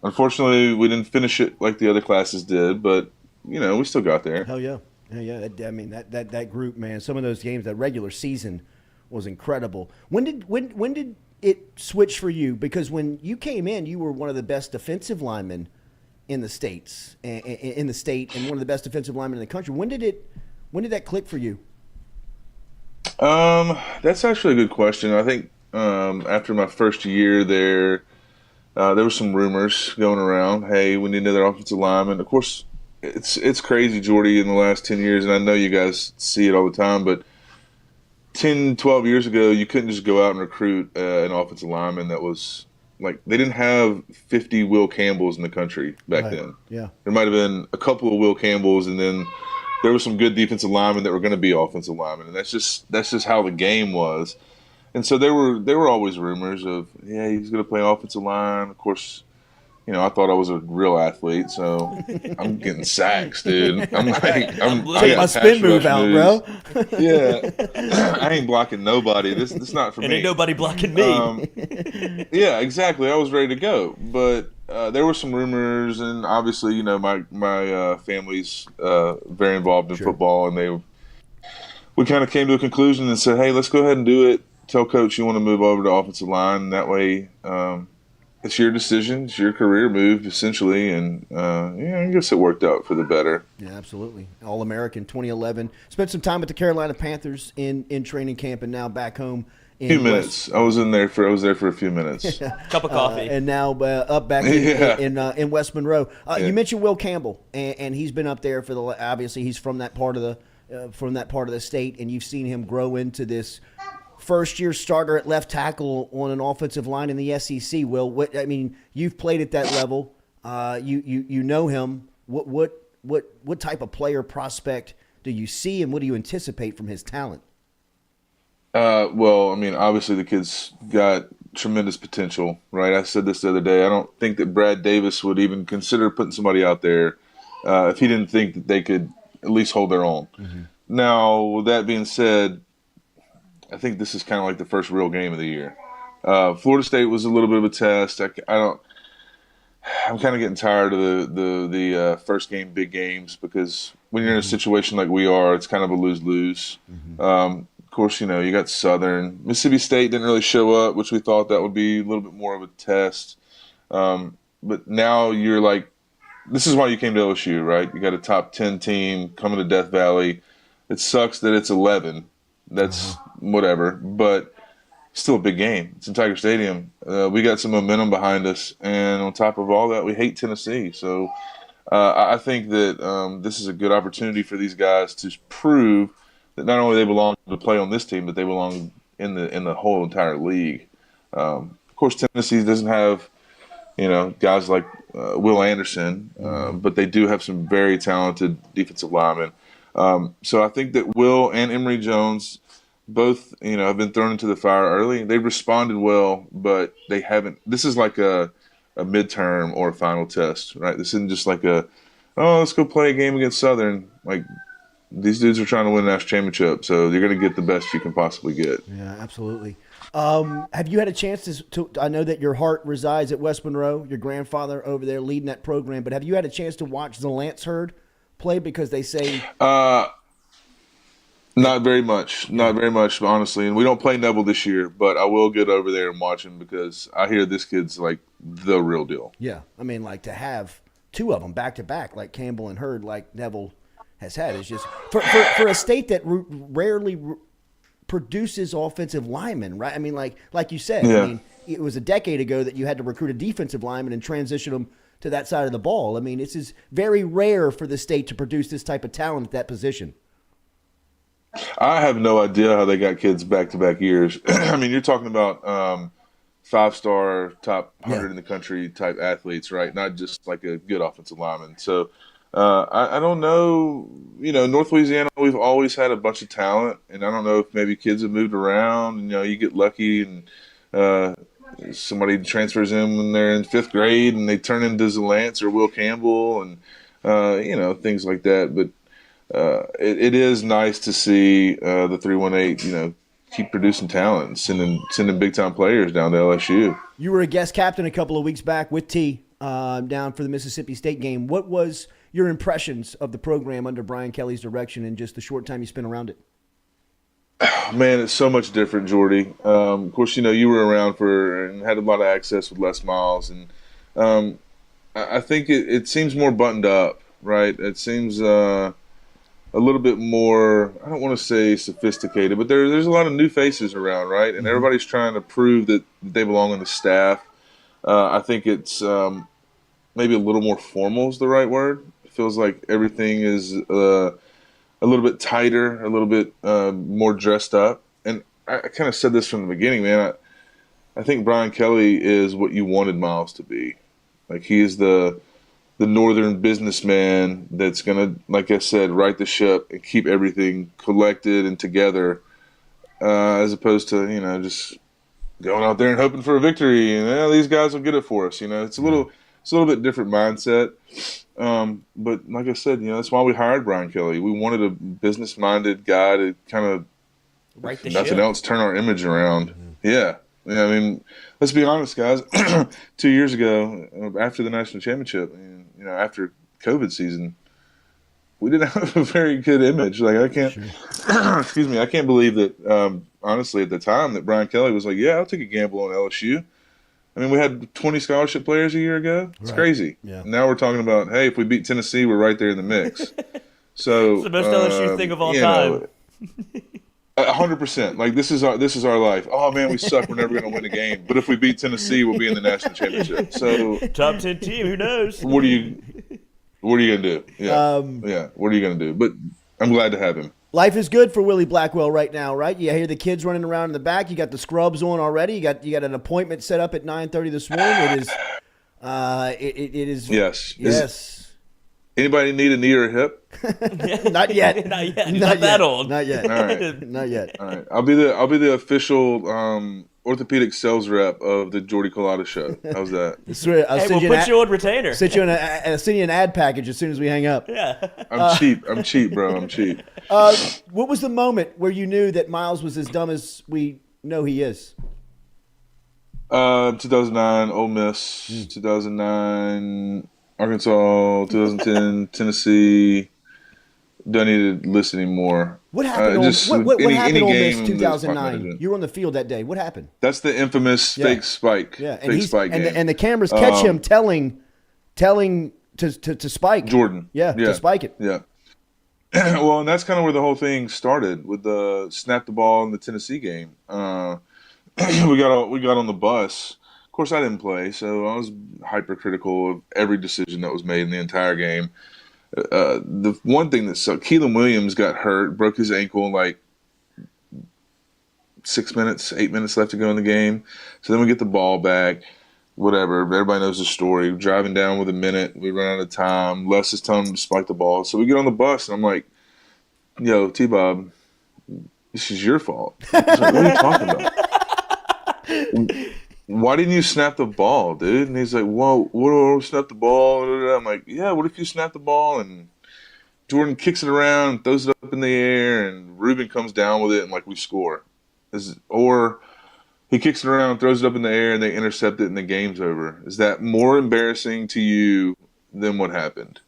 Unfortunately, we didn't finish it like the other classes did, but, we still got there. Hell yeah. Hell yeah. I mean, that group, man, some of those games, that regular season was incredible. When did it switch for you? Because when you came in, you were one of the best defensive linemen in the state, and one of the best defensive linemen in the country. When did that click for you? That's actually a good question. I think after my first year there were some rumors going around. Hey, we need another offensive lineman. Of course, it's crazy, Jordy, in the last 10 years, and I know you guys see it all the time, but 10, 12 years ago, you couldn't just go out and recruit an offensive lineman that was like, they didn't have 50 Will Campbells in the country back then. Yeah. There might have been a couple of Will Campbells, and then there were some good defensive linemen that were going to be offensive linemen, and that's just how the game was. And so there were always rumors of, yeah, he's going to play offensive line. Of course, I thought I was a real athlete, so I'm getting sacks, dude. I'm take my spin move out, bro. Yeah, I ain't blocking nobody. This not for me. And ain't nobody blocking me. Yeah, exactly. I was ready to go, but there were some rumors, and obviously, my family's very involved in football, and we kind of came to a conclusion and said, hey, let's go ahead and do it. Tell coach you want to move over to offensive line, and that way. It's your decision. It's your career move, essentially, and I guess it worked out for the better. Yeah, absolutely. All-American 2011. Spent some time with the Carolina Panthers in training camp, and now back home. A few minutes. I was there for a few minutes. Cup of coffee. And now up back in West Monroe. You mentioned Will Campbell, and he's been up there for obviously he's from that part of the state, and you've seen him grow into this first-year starter at left tackle on an offensive line in the SEC. Will, you've played at that level. You know him. What type of player prospect do you see, and what do you anticipate from his talent? Obviously the kid's got tremendous potential, right? I said this the other day. I don't think that Brad Davis would even consider putting somebody out there if he didn't think that they could at least hold their own. Mm-hmm. Now, with that being said, I think this is kind of like the first real game of the year. Florida State was a little bit of a test. I'm kind of getting tired of the first game, big games, because when you're in a situation like we are, it's kind of a lose-lose. Mm-hmm. Of course, you got Southern. Mississippi State didn't really show up, which we thought that would be a little bit more of a test. But now you're like, this is why you came to LSU, right? You got a top 10 team coming to Death Valley. It sucks that it's 11. That's whatever, but still a big game. It's in Tiger Stadium. We got some momentum behind us, and on top of all that, we hate Tennessee. So I think that this is a good opportunity for these guys to prove that not only they belong to play on this team, but they belong in the whole entire league. Of course, Tennessee doesn't have guys like Will Anderson, but they do have some very talented defensive linemen. So I think that Will and Emory Jones both, have been thrown into the fire early. They've responded well, but they haven't. This is like a midterm or a final test, right? This isn't just like let's go play a game against Southern. Like, these dudes are trying to win a national championship, so you're going to get the best you can possibly get. Yeah, absolutely. Have you had a chance to I know that your heart resides at West Monroe, your grandfather over there leading that program, but have you had a chance to watch the Lance Herd play? Because they say not very much, honestly. And we don't play Neville this year, but I will get over there and watch him because I hear this kid's like the real deal. Yeah, I mean, like to have two of them back to back, like Campbell and Herd, like Neville has had, is just for a state that rarely produces offensive linemen, right? I mean, like you said, yeah. I mean, it was a decade ago that you had to recruit a defensive lineman and transition them to that side of the ball. I mean, this is very rare for the state to produce this type of talent at that position. I have no idea how they got kids back-to-back years. I mean, you're talking about 5-star, top 100 in the country type athletes, right? Not just like a good offensive lineman. So I don't know. North Louisiana, we've always had a bunch of talent, and I don't know if maybe kids have moved around. And, you get lucky and somebody transfers in when they're in 5th grade and they turn into Lance or Will Campbell and, things like that. But it is nice to see the 318, keep producing talent and sending big-time players down to LSU. You were a guest captain a couple of weeks back with T down for the Mississippi State game. What was your impressions of the program under Brian Kelly's direction and just the short time you spent around it? Man, it's so much different, Jordy. Of course, you were around and had a lot of access with Les Miles. And I think it seems more buttoned up, right? It seems a little bit more, I don't want to say sophisticated, but there's a lot of new faces around, right? And everybody's trying to prove that they belong on the staff. I think it's maybe a little more formal is the right word. It feels like everything is a little bit tighter, a little bit more dressed up. And I kind of said this from the beginning, man. I think Brian Kelly is what you wanted Miles to be. Like, he is the northern businessman that's going to, like I said, right the ship and keep everything collected and together, as opposed to, just going out there and hoping for a victory. And these guys will get it for us. It's a little bit different mindset. But like I said, that's why we hired Brian Kelly. We wanted a business-minded guy to kind of, right the nothing ship. else, turn our image around. Yeah. I mean, let's be honest, guys. 2 years ago, after the national championship, after COVID season, we didn't have a very good image. Like, I can't, excuse me, I can't believe that, honestly, at the time that Brian Kelly was like, yeah, I'll take a gamble on LSU. I mean, we had 20 scholarship players a year ago. It's crazy. Yeah. Now we're talking about, hey, if we beat Tennessee, we're right there in the mix. So it's the best LSU thing of all time. 100%. Like, this is our life. Oh man, we suck. We're never going to win a game. But if we beat Tennessee, we'll be in the national championship. So top 10 team. Who knows? What are you going to do? Yeah. What are you going to do? But I'm glad to have him. Life is good for Willie Blackwell right now, right? You hear the kids running around in the back. You got the scrubs on already. You got an appointment set up at 9:30 this morning. It is. It is. Yes. Anybody need a knee or a hip? Not yet. Not yet. Not that old. Not yet. All right. Not yet. All right. I'll be the official orthopedic sales rep of the Jordy Culotta show. How's that? We'll put you on retainer. Send you an ad package as soon as we hang up. Yeah. I'm cheap, bro. I'm cheap. What was the moment where you knew that Miles was as dumb as we know he is? 2009 Ole Miss, 2009 Arkansas, 2010 Tennessee. Don't need to listen anymore. What happened? What happened on Miss 2009? You were on the field that day. What happened? That's the infamous fake spike. Yeah, fake spike game. And the cameras catch him telling to spike Jordan. Yeah, to spike it. Yeah. Well, and that's kind of where the whole thing started with the snap the ball in the Tennessee game. We got on the bus. Of course, I didn't play, so I was hypercritical of every decision that was made in the entire game. The one thing that sucked, Keelan Williams got hurt, broke his ankle, like 8 minutes left to go in the game. So then we get the ball back. whatever. Everybody knows the story. Driving down with a minute. We run out of time. Les is telling him to spike the ball. So we get on the bus, and I'm like, yo, T-Bob, this is your fault. He's like, what are you talking about? Why didn't you snap the ball, dude? And he's like, whoa, what do I snap the ball? I'm like, yeah, what if you snap the ball and Jordan kicks it around and throws it up in the air and Ruben comes down with it and, like, we score? Or he kicks it around and throws it up in the air and they intercept it and the game's over. Is that more embarrassing to you than what happened?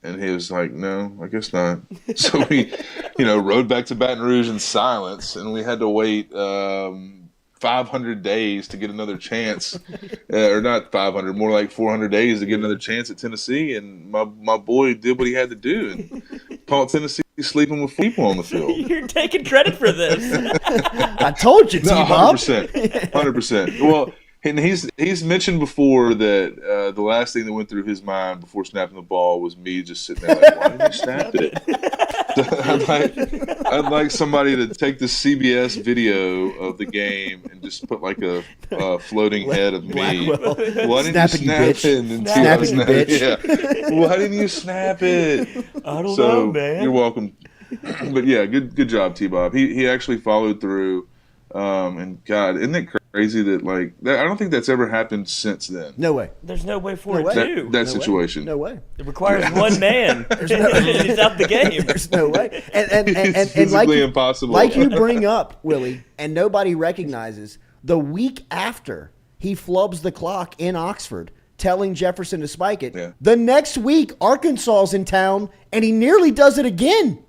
And he was like, no, I guess not. So we, rode back to Baton Rouge in silence, and we had to wait 500 days to get another chance, or not 500, more like 400 days to get another chance at Tennessee. And my boy did what he had to do and caught Tennessee sleeping with people on the field. You're taking credit for this. I told you, T-Bob. 100%. Well, and he's mentioned before that the last thing that went through his mind before snapping the ball was me just sitting there like, why didn't you snap it? I'd like somebody to take the CBS video of the game and just put like a floating head of me. Why didn't you snap it? Snapping you, bitch. Yeah. Why didn't you snap it? I don't know, man. You're welcome. But yeah, good job, T-Bob. He actually followed through. And God, isn't it crazy that I don't think that's ever happened since then. No way. There's no way for it to. That situation. No way. It requires one man. He's out the game. There's no way. It's physically impossible. Like you bring up, Willie, and nobody recognizes, the week after he flubs the clock in Oxford, telling Jefferson to spike it, the next week Arkansas's in town, and he nearly does it again.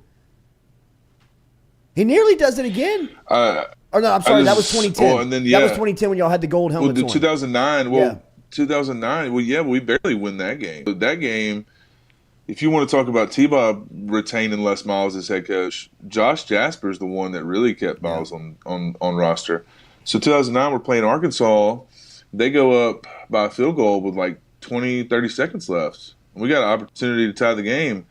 Or no, I'm sorry, that was 2010. And then, that was 2010 when y'all had the gold helmets on. 2009. 2009. Well, yeah, we barely win that game. But that game, if you want to talk about T-Bob retaining Les Miles as head coach, Josh Jasper's the one that really kept Miles on roster. So 2009, we're playing Arkansas. They go up by a field goal with like 20, 30 seconds left. We got an opportunity to tie the game.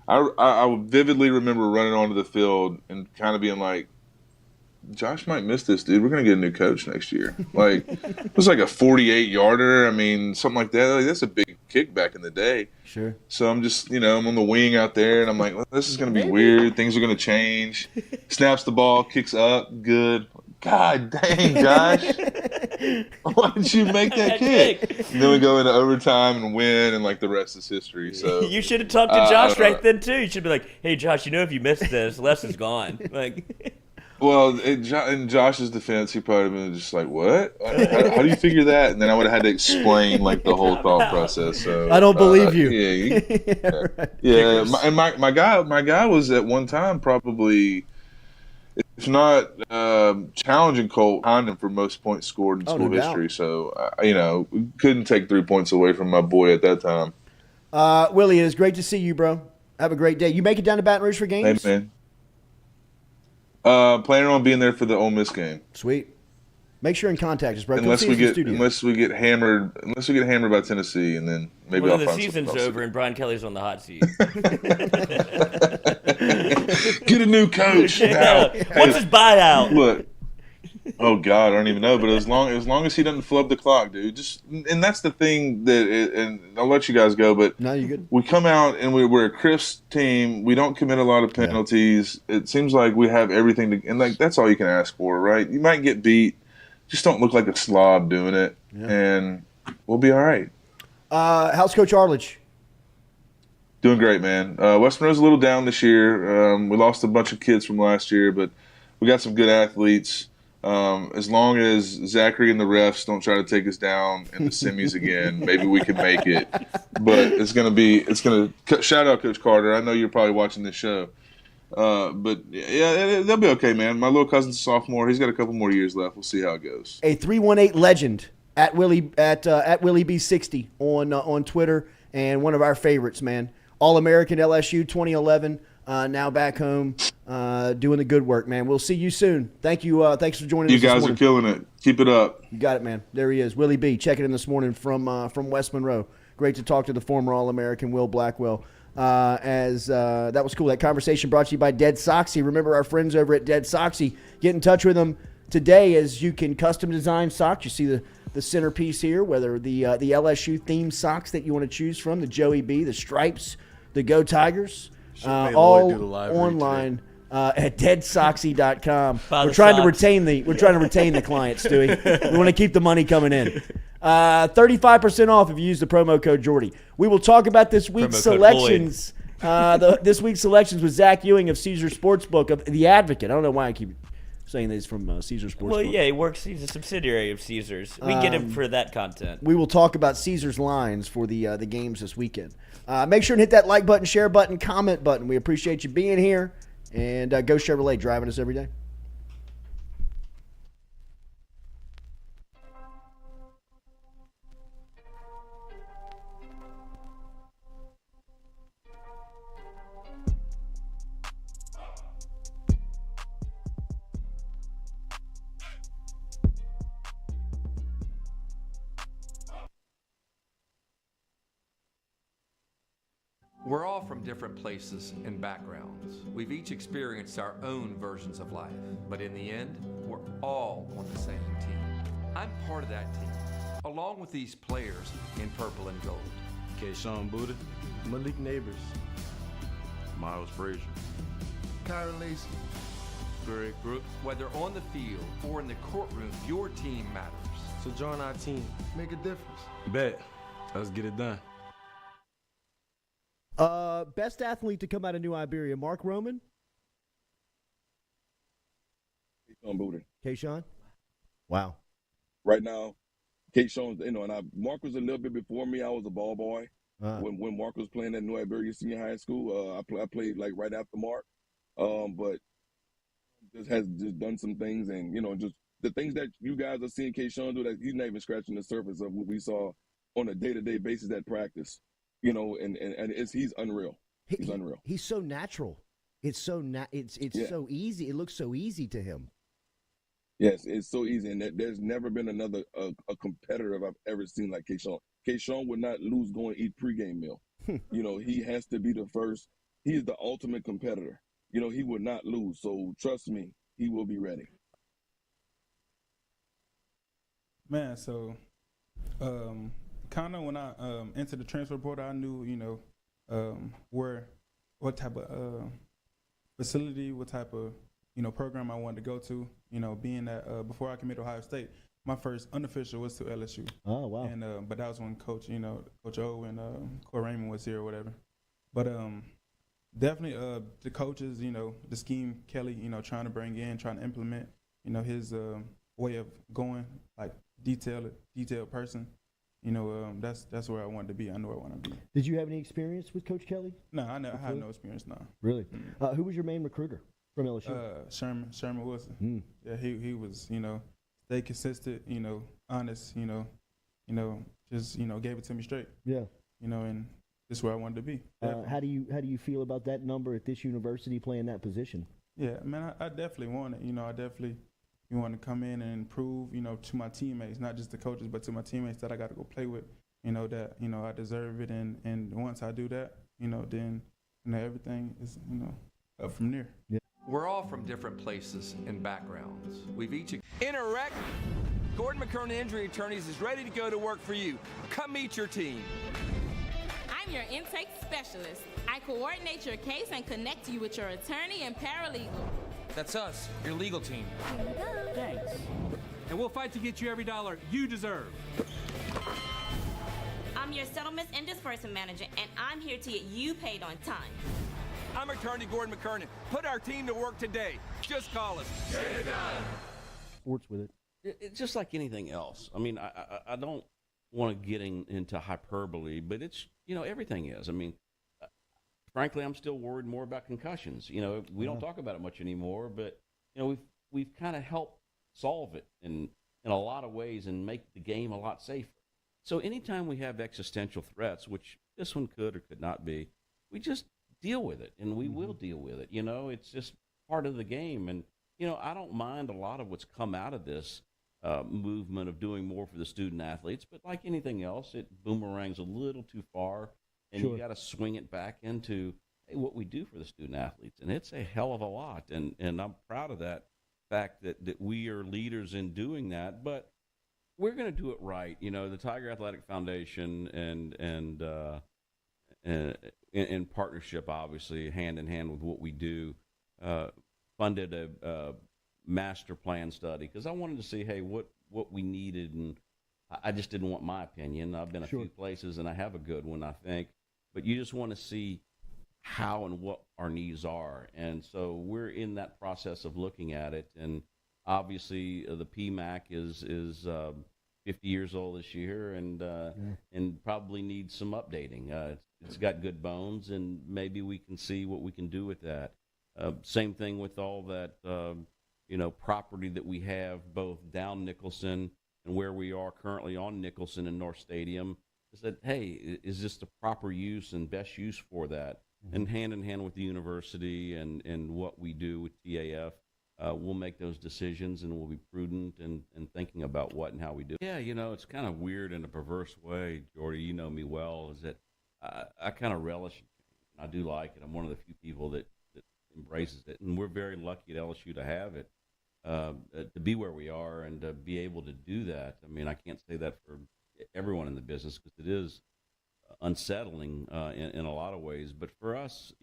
I vividly remember running onto the field and kind of being like, Josh might miss this, dude. We're going to get a new coach next year. Like, it was like a 48-yarder. I mean, something like that. Like, that's a big kick back in the day. Sure. So I'm just, I'm on the wing out there, and I'm like, well, this is going to be weird. Things are going to change. Snaps the ball, kicks up, good. God dang, Josh. Why did you make that kick? And then we go into overtime and win, and, like, the rest is history. So you should have talked to Josh right then, too. You should be like, hey, Josh, if you missed this, Les is gone. Like... Well, in Josh's defense, he probably been just like, "What? How do you figure that?" And then I would have had to explain like the whole thought process. So I don't believe you. Yeah. My guy was at one time probably, if not challenging Colt behind him for most points scored in school history. So we couldn't take 3 points away from my boy at that time. Willie, it is great to see you, bro. Have a great day. You make it down to Baton Rouge for games? Hey, man. Planning on being there for the Ole Miss game. Sweet. Make sure and contact us, bro. Unless we get hammered by Tennessee, and then maybe well, I'll the find season's something else. over and Brian Kelly's on the hot seat. Get a new coach now. What's his buyout? Look. Oh God, I don't even know. But as long as he doesn't flub the clock, dude. And that's the thing and I'll let you guys go. But no, you're good. We come out and we're a crisp team. We don't commit a lot of penalties. Yeah. It seems like we have everything to, and like that's all you can ask for, right? You might get beat, just don't look like a slob doing it, and we'll be all right. How's Coach Arledge? Doing great, man. West Monroe's a little down this year. We lost a bunch of kids from last year, but we got some good athletes. As long as Zachary and the refs don't try to take us down in the semis again, maybe we can make it. But shout out Coach Carter. I know you're probably watching this show. But yeah, they'll be okay, man. My little cousin's a sophomore. He's got a couple more years left. We'll see how it goes. A 318 legend at Willie B60 on Twitter, and one of our favorites, man. All-American LSU 2011. Now back home, doing the good work, man. We'll see you soon. Thank you. Thanks for joining us. You guys are killing it. Keep it up. You got it, man. There he is, Willie B. Checking in this morning from West Monroe. Great to talk to the former All-American Will Blackwell. That was cool. That conversation brought to you by Dead Soxy. Remember our friends over at Dead Soxy. Get in touch with them today as you can custom design socks. You see the centerpiece here, whether the LSU theme socks that you want to choose from, the Joey B, the Stripes, the Go Tigers, Lloyd all do the live read online at deadsoxy.com. Buy We're the trying to socks. retain the clients, Stewie. We want to keep the money coming in. 35% off if you use the promo code Jordy. We will talk about this week's Promo code selections. This week's selections with Zach Ewing of Caesar Sportsbook of The Advocate. I don't know why I keep saying this from Caesar Sportsbook. Well, yeah, he's a subsidiary of Caesars. We get him for that content. We will talk about Caesar's lines for the games this weekend. Make sure and hit that like button, share button, comment button. We appreciate you being here. And Go Chevrolet, driving us every day. We're all from different places and backgrounds. We've each experienced our own versions of life, but in the end, we're all on the same team. I'm part of that team, along with these players in purple and gold. Kayshawn Buddha, Malik Neighbors, Miles Frazier, Kyron Lacey, Greg Brooks. Whether on the field or in the courtroom, your team matters. So join our team. Make a difference. Bet. Let's get it done. Best athlete to come out of New Iberia, Mark Roman? Kayshawn Buddha. Kayshawn? Wow. Right now, Kayshawn, and Mark was a little bit before me. I was a ball boy. When Mark was playing at New Iberia Senior High School. I played like right after Mark. But has done some things, and just the things that you guys are seeing Kayshawn do, that he's not even scratching the surface of what we saw on a day-to-day basis at practice. And he's unreal. He's unreal. He's so natural. It's so so easy. It looks so easy to him. Yes, it's so easy, and there's never been another a competitor I've ever seen like Kayshawn. Kayshawn would not lose going to eat pregame meal. He has to be the first. He is the ultimate competitor. He would not lose. So trust me, he will be ready. Man, so kind of when I entered the transfer portal, I knew, what type of facility, what type of, program I wanted to go to. Being that before I committed to Ohio State, my first unofficial was to LSU. Oh, wow. And but that was when Coach O and Corey Raymond was here or whatever. But definitely the coaches, the scheme Kelly, trying to bring in, trying to implement, his way of going, like detailed person. That's where I wanted to be. I know I want to be. Did you have any experience with Coach Kelly? No, I had no experience. No. Really? Who was your main recruiter from LSU? Sherman Wilson. Yeah, he was. Stay consistent. Honest. Just gave it to me straight. Yeah. And this is where I wanted to be. How do you feel about that number at this university playing that position? Yeah, man, I definitely want it. I definitely. You want to come in and prove, to my teammates, not just the coaches, but to my teammates that I got to go play with, that, I deserve it. And once I do that, then, everything is, up from there. Yeah. We're all from different places and backgrounds. We've each interact. Gordon McKernan Injury Attorneys is ready to go to work for you. Come meet your team. I'm your intake specialist. I coordinate your case and connect you with your attorney and paralegal. That's us, your legal team. Thanks. And we'll fight to get you every dollar you deserve. I'm your settlements and disbursement manager, and I'm here to get you paid on time. I'm attorney Gordon McKernan. Put our team to work today. Just call us. Get it done. Sports with it. It's just like anything else. I mean, I don't want to get into hyperbole, but it's, everything is. I mean, frankly, I'm still worried more about concussions. We don't talk about it much anymore, but we've kind of helped solve it in a lot of ways and make the game a lot safer. So anytime we have existential threats, which this one could or could not be, we just deal with it, and we will deal with it. It's just part of the game, and I don't mind a lot of what's come out of this movement of doing more for the student athletes, but like anything else, it boomerangs a little too far. And you got to swing it back into what we do for the student athletes. And it's a hell of a lot. And I'm proud of that fact that we are leaders in doing that. But we're going to do it right. The Tiger Athletic Foundation and in partnership, obviously, hand in hand with what we do, funded a master plan study because I wanted to see, hey, what we needed, and I just didn't want my opinion. I've been a few places, and I have a good one, I think, but you just want to see how and what our needs are, and so we're in that process of looking at it, and obviously the PMAC is 50 years old this year, and probably needs some updating. It's got good bones, and maybe we can see what we can do with that. Same thing with all that, property that we have both down Nicholson and where we are currently on Nicholson and North Stadium. Is that, hey, is this the proper use and best use for that? Mm-hmm. And hand in hand with the university and what we do with TAF, we'll make those decisions, and we'll be prudent and thinking about what and how we do. Yeah, it's kind of weird in a perverse way, Jordy. You know me well, is that I kind of relish it. I do like it. I'm one of the few people that embraces it, and we're very lucky at LSU to have it, to be where we are and to be able to do that. I mean, I can't say that for everyone in the business because it is unsettling in a lot of ways, but for us,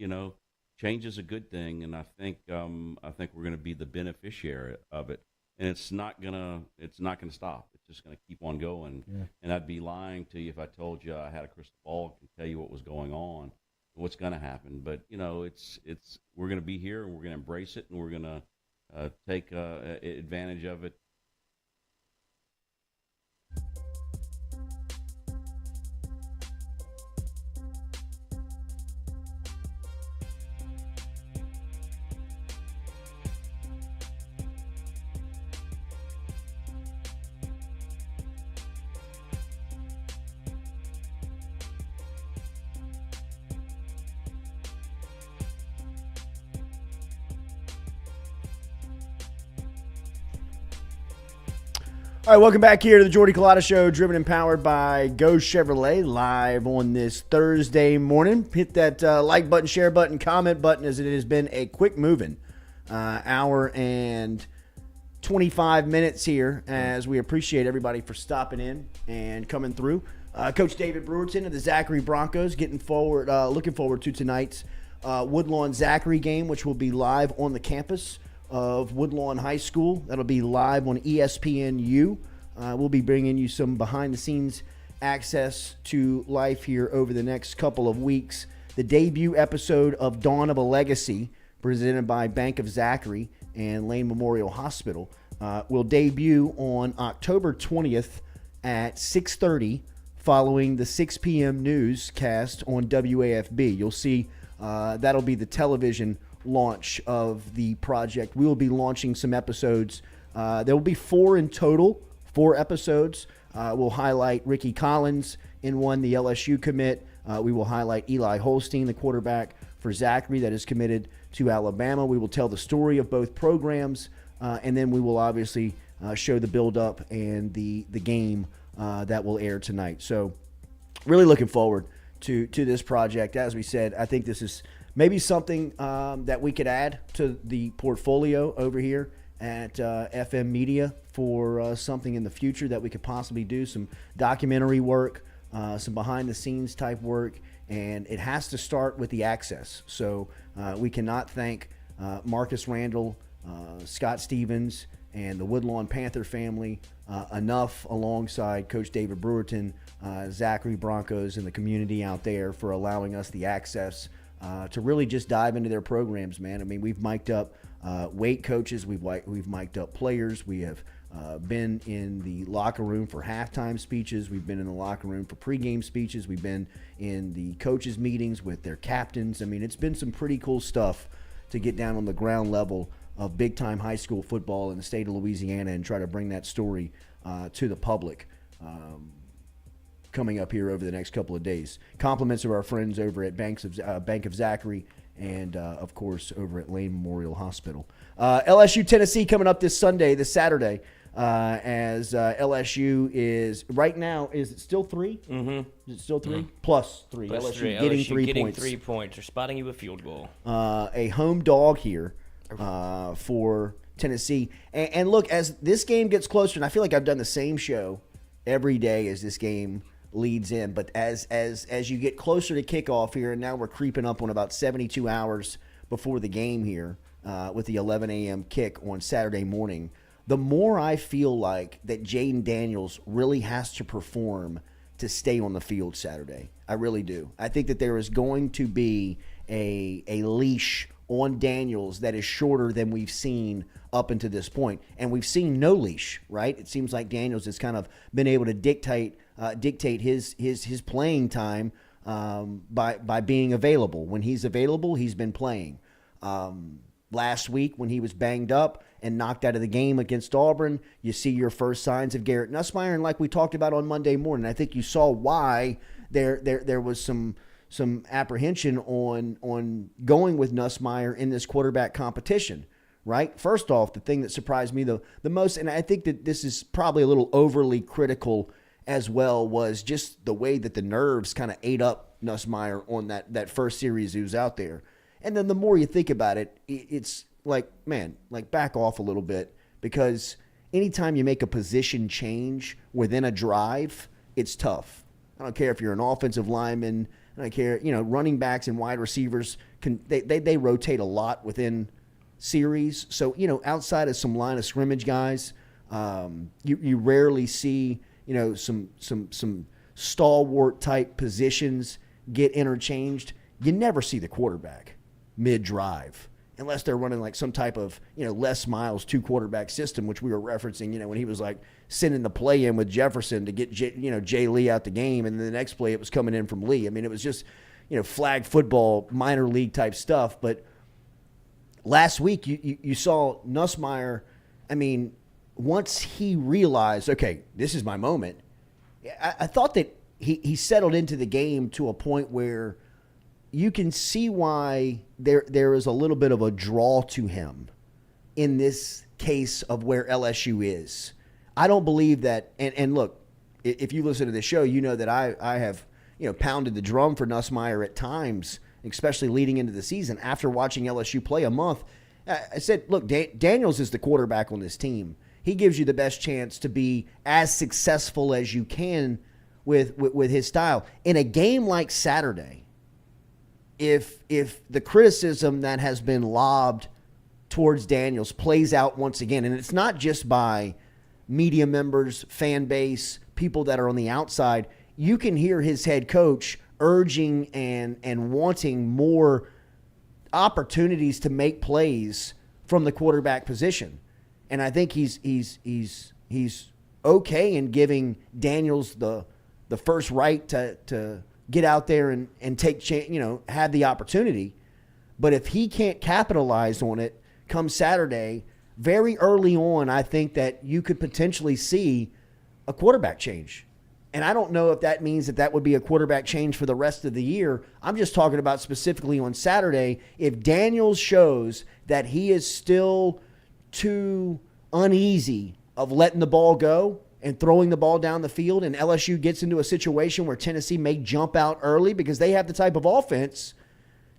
change is a good thing, and I think we're going to be the beneficiary of it, and it's not gonna stop. It's just going to keep on going. Yeah. And I'd be lying to you if I told you I had a crystal ball and could tell you what was going on, what's going to happen. But it's we're going to be here, and we're going to embrace it, and we're going to take advantage of it. All right, welcome back here to the Jordy Culotta Show, driven and powered by Go Chevrolet, live on this Thursday morning. Hit that like button, share button, comment button, as it has been a quick moving hour and 25 minutes here, as we appreciate everybody for stopping in and coming through. Coach David Brewerton of the Zachary Broncos looking forward to tonight's Woodlawn Zachary game, which will be live on the campus of Woodlawn High School. That'll be live on ESPNU. We'll be bringing you some behind-the-scenes access to life here over the next couple of weeks. The debut episode of Dawn of a Legacy, presented by Bank of Zachary and Lane Memorial Hospital, will debut on October 20th at 6:30, following the 6 p.m. newscast on WAFB. You'll see that'll be the television launch of the project. We will be launching some episodes. There will be 4 in total, 4 episodes. We'll highlight Ricky Collins in one, the LSU commit. We will highlight Eli Holstein, the quarterback for Zachary that is committed to Alabama. We will tell the story of both programs, and then we will obviously show the build-up and the game that will air tonight. So really looking forward to this project. As we said, I think this is maybe something that we could add to the portfolio over here at FM Media for something in the future that we could possibly do, some documentary work, some behind-the-scenes type work, and it has to start with the access. So we cannot thank Marcus Randall, Scott Stevens, and the Woodlawn Panther family enough, alongside Coach David Brewerton, Zachary Broncos, and the community out there, for allowing us the access to really just dive into their programs, man. I mean, we've mic'd up weight coaches, we've mic'd up players, we have been in the locker room for halftime speeches, we've been in the locker room for pregame speeches, we've been in the coaches' meetings with their captains. I mean, it's been some pretty cool stuff to get down on the ground level of big-time high school football in the state of Louisiana and try to bring that story to the public. Coming up here over the next couple of days. Compliments of our friends over at Bank of Zachary and, of course, over at Lane Memorial Hospital. LSU Tennessee coming up this Saturday, as LSU is right now, is it still 3? Mm-hmm. Is it still 3? Mm-hmm. Plus 3. Plus LSU 3. getting LSU 3 getting points. 3 points. They're spotting you a field goal. A home dog here for Tennessee. And look, as this game gets closer, and I feel like I've done the same show every day as this game leads in, but as you get closer to kickoff here, and now we're creeping up on about 72 hours before the game here with the 11 a.m. kick on Saturday morning, the more I feel like that Jaden Daniels really has to perform to stay on the field Saturday. I really do. I think that there is going to be a leash on Daniels that is shorter than we've seen up until this point. And we've seen no leash, right? It seems like Daniels has kind of been able to dictate his playing time by being available. When he's available, he's been playing. Last week when he was banged up and knocked out of the game against Auburn, you see your first signs of Garrett Nussmeier. And like we talked about on Monday morning, I think you saw why there was some apprehension on going with Nussmeier in this quarterback competition, right? First off, the thing that surprised me the most, and I think that this is probably a little overly critical as well, was just the way that the nerves kind of ate up Nussmeier on that first series he was out there. And then the more you think about it, it's like, man, like back off a little bit, because anytime you make a position change within a drive, it's tough. I don't care if you're an offensive lineman. I don't care, running backs and wide receivers they rotate a lot within series. So, outside of some line of scrimmage guys, you rarely see, some stalwart type positions get interchanged. You never see the quarterback mid-drive unless they're running like some type of, Les Miles 2-quarterback system, which we were referencing, when he was like sending the play in with Jefferson to get, Jay Lee out the game. And then the next play it was coming in from Lee. I mean, it was just, flag football, minor league type stuff. But last week you saw Nussmeier. I mean, once he realized, okay, this is my moment, I thought that he settled into the game to a point where you can see why there is a little bit of a draw to him in this case of where LSU is. I don't believe that, and look, if you listen to the show, you know that I have pounded the drum for Nussmeier at times, especially leading into the season. After watching LSU play a month, I said, look, Daniels is the quarterback on this team. He gives you the best chance to be as successful as you can with his style. In a game like Saturday, if the criticism that has been lobbed towards Daniels plays out once again, and it's not just by media members, fan base, people that are on the outside, you can hear his head coach urging and wanting more opportunities to make plays from the quarterback position. And I think he's okay in giving Daniels the first right to get out there and take, have the opportunity. But if he can't capitalize on it come Saturday, very early on, I think that you could potentially see a quarterback change. And I don't know if that means that would be a quarterback change for the rest of the year. I'm just talking about specifically on Saturday. If Daniels shows that he is still too uneasy of letting the ball go and throwing the ball down the field, and LSU gets into a situation where Tennessee may jump out early because they have the type of offense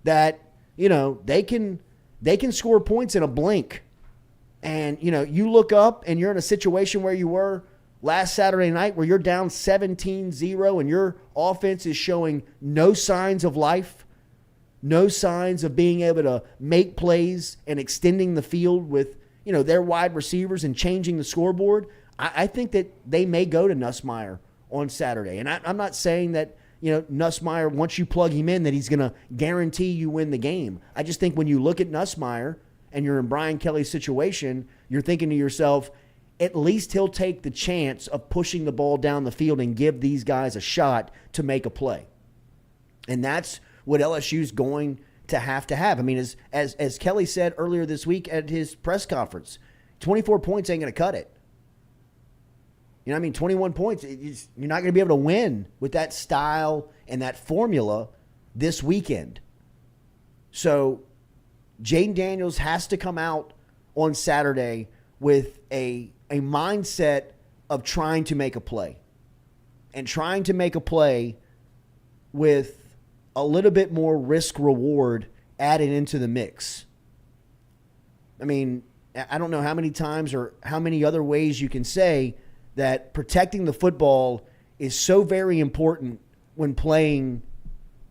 that, they can score points in a blink. And, you look up and you're in a situation where you were last Saturday night where you're down 17-0 and your offense is showing no signs of life, no signs of being able to make plays and extending the field with, their wide receivers and changing the scoreboard. I think that they may go to Nussmeier on Saturday. And I'm not saying that, Nussmeier, once you plug him in, that he's going to guarantee you win the game. I just think when you look at Nussmeier and you're in Brian Kelly's situation, you're thinking to yourself, at least he'll take the chance of pushing the ball down the field and give these guys a shot to make a play. And that's what LSU's going to have. I mean, as Kelly said earlier this week at his press conference, 24 points ain't going to cut it. 21 points, you're not going to be able to win with that style and that formula this weekend. So Jaden Daniels has to come out on Saturday with a mindset of trying to make a play. And trying to make a play with a little bit more risk reward added into the mix. I mean, I don't know how many times or how many other ways you can say that protecting the football is so very important when playing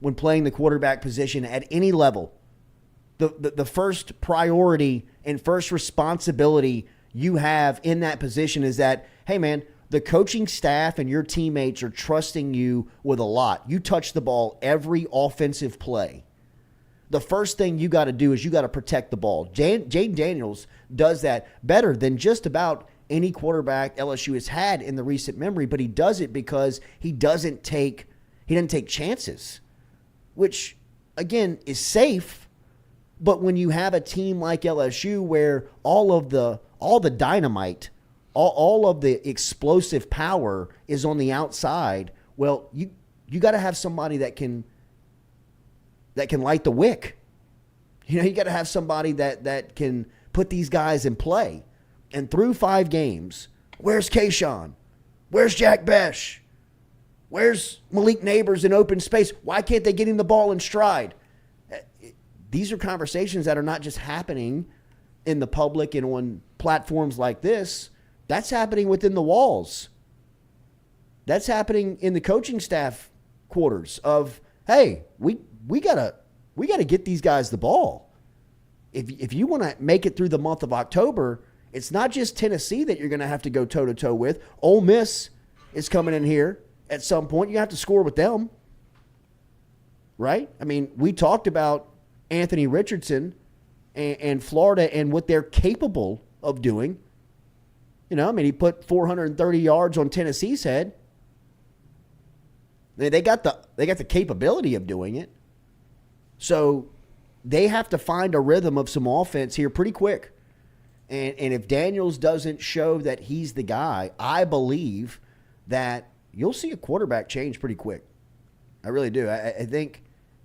the quarterback position at any level. The first priority and first responsibility you have in that position is that, hey, man, the coaching staff and your teammates are trusting you with a lot. You touch the ball every offensive play. The first thing you got to do is you got to protect the ball. Jaden Daniels does that better than just about any quarterback LSU has had in the recent memory, but he does it because he doesn't take chances, which, again, is safe. But when you have a team like LSU where all the dynamite, all of the explosive power is on the outside, well, you got to have somebody that can light the wick. You got to have somebody that can put these guys in play. And through 5 games, where's Kayshawn? Where's Jack Besh? Where's Malik Neighbors in open space? Why can't they get him the ball in stride? These are conversations that are not just happening in the public and on platforms like this. That's happening within the walls. That's happening in the coaching staff quarters of, hey, we gotta get these guys the ball. If you want to make it through the month of October, it's not just Tennessee that you're going to have to go toe-to-toe with. Ole Miss is coming in here at some point. You have to score with them, right? I mean, we talked about Anthony Richardson and Florida and what they're capable of doing. He put 430 yards on Tennessee's head. They got the capability of doing it. So they have to find a rhythm of some offense here pretty quick. And if Daniels doesn't show that he's the guy, I believe that you'll see a quarterback change pretty quick. I really do. I think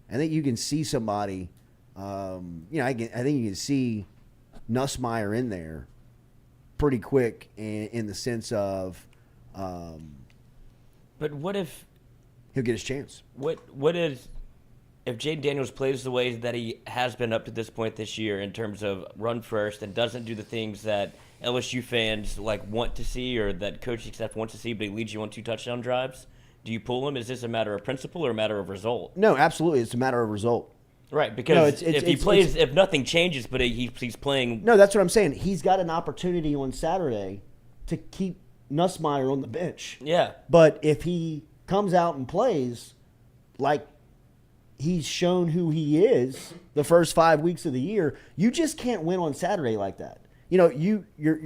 you can see somebody. I think you can see Nussmeier in there pretty quick in the sense of. But what if he'll get his chance? What if Jaden Daniels plays the way that he has been up to this point this year in terms of run first and doesn't do the things that LSU fans want to see or that coaching staff wants to see, but he leads you on 2 touchdown drives? Do you pull him? Is this a matter of principle or a matter of result? No, absolutely, it's a matter of result. Right, because if nothing changes, but he's playing. No, that's what I'm saying. He's got an opportunity on Saturday to keep Nussmeier on the bench. Yeah, but if he comes out and plays like he's shown who he is the first 5 weeks of the year, you just can't win on Saturday like that. You're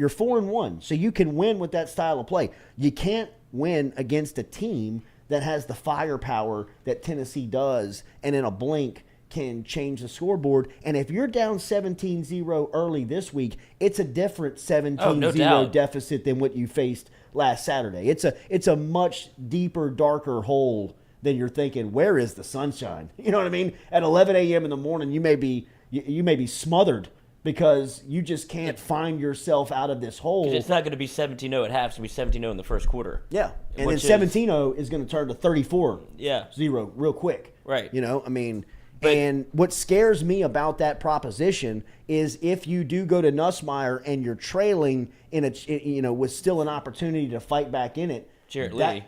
4-1, so you can win with that style of play. You can't win against a team that has the firepower that Tennessee does and in a blink can change the scoreboard. And if you're down 17-0 early this week, it's a different 17-0 deficit than what you faced last Saturday. It's a much deeper, darker hole than you're thinking, where is the sunshine? You know what I mean? At 11 a.m. in the morning, you may be smothered because you just can't find yourself out of this hole. It's not going to be 17-0 at half. It's going to be 17-0 in the first quarter. Yeah, and then 17-0 is going to turn to 34-0 real quick. Right. And what scares me about that proposition is if you do go to Nussmeier and you're trailing with still an opportunity to fight back in it.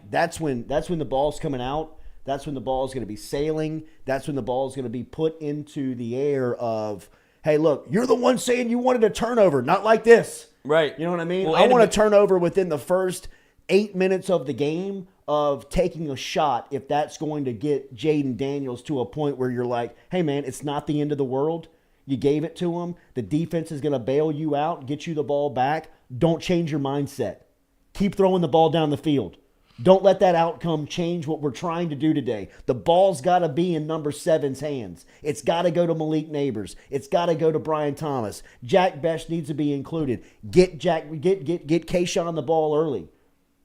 That's when the ball's coming out. That's when the ball is going to be sailing. That's when the ball is going to be put into the air of, hey, look, you're the one saying you wanted a turnover, not like this. Right. You know what I mean? Well, I want a turnover within the first 8 minutes of the game of taking a shot if that's going to get Jaden Daniels to a point where you're like, hey, man, it's not the end of the world. You gave it to him. The defense is going to bail you out, get you the ball back. Don't change your mindset. Keep throwing the ball down the field. Don't let that outcome change what we're trying to do today. The ball's got to be in number 7's hands. It's got to go to Malik Neighbors. It's got to go to Brian Thomas. Jack Besh needs to be included. Get Kayshawn the ball early.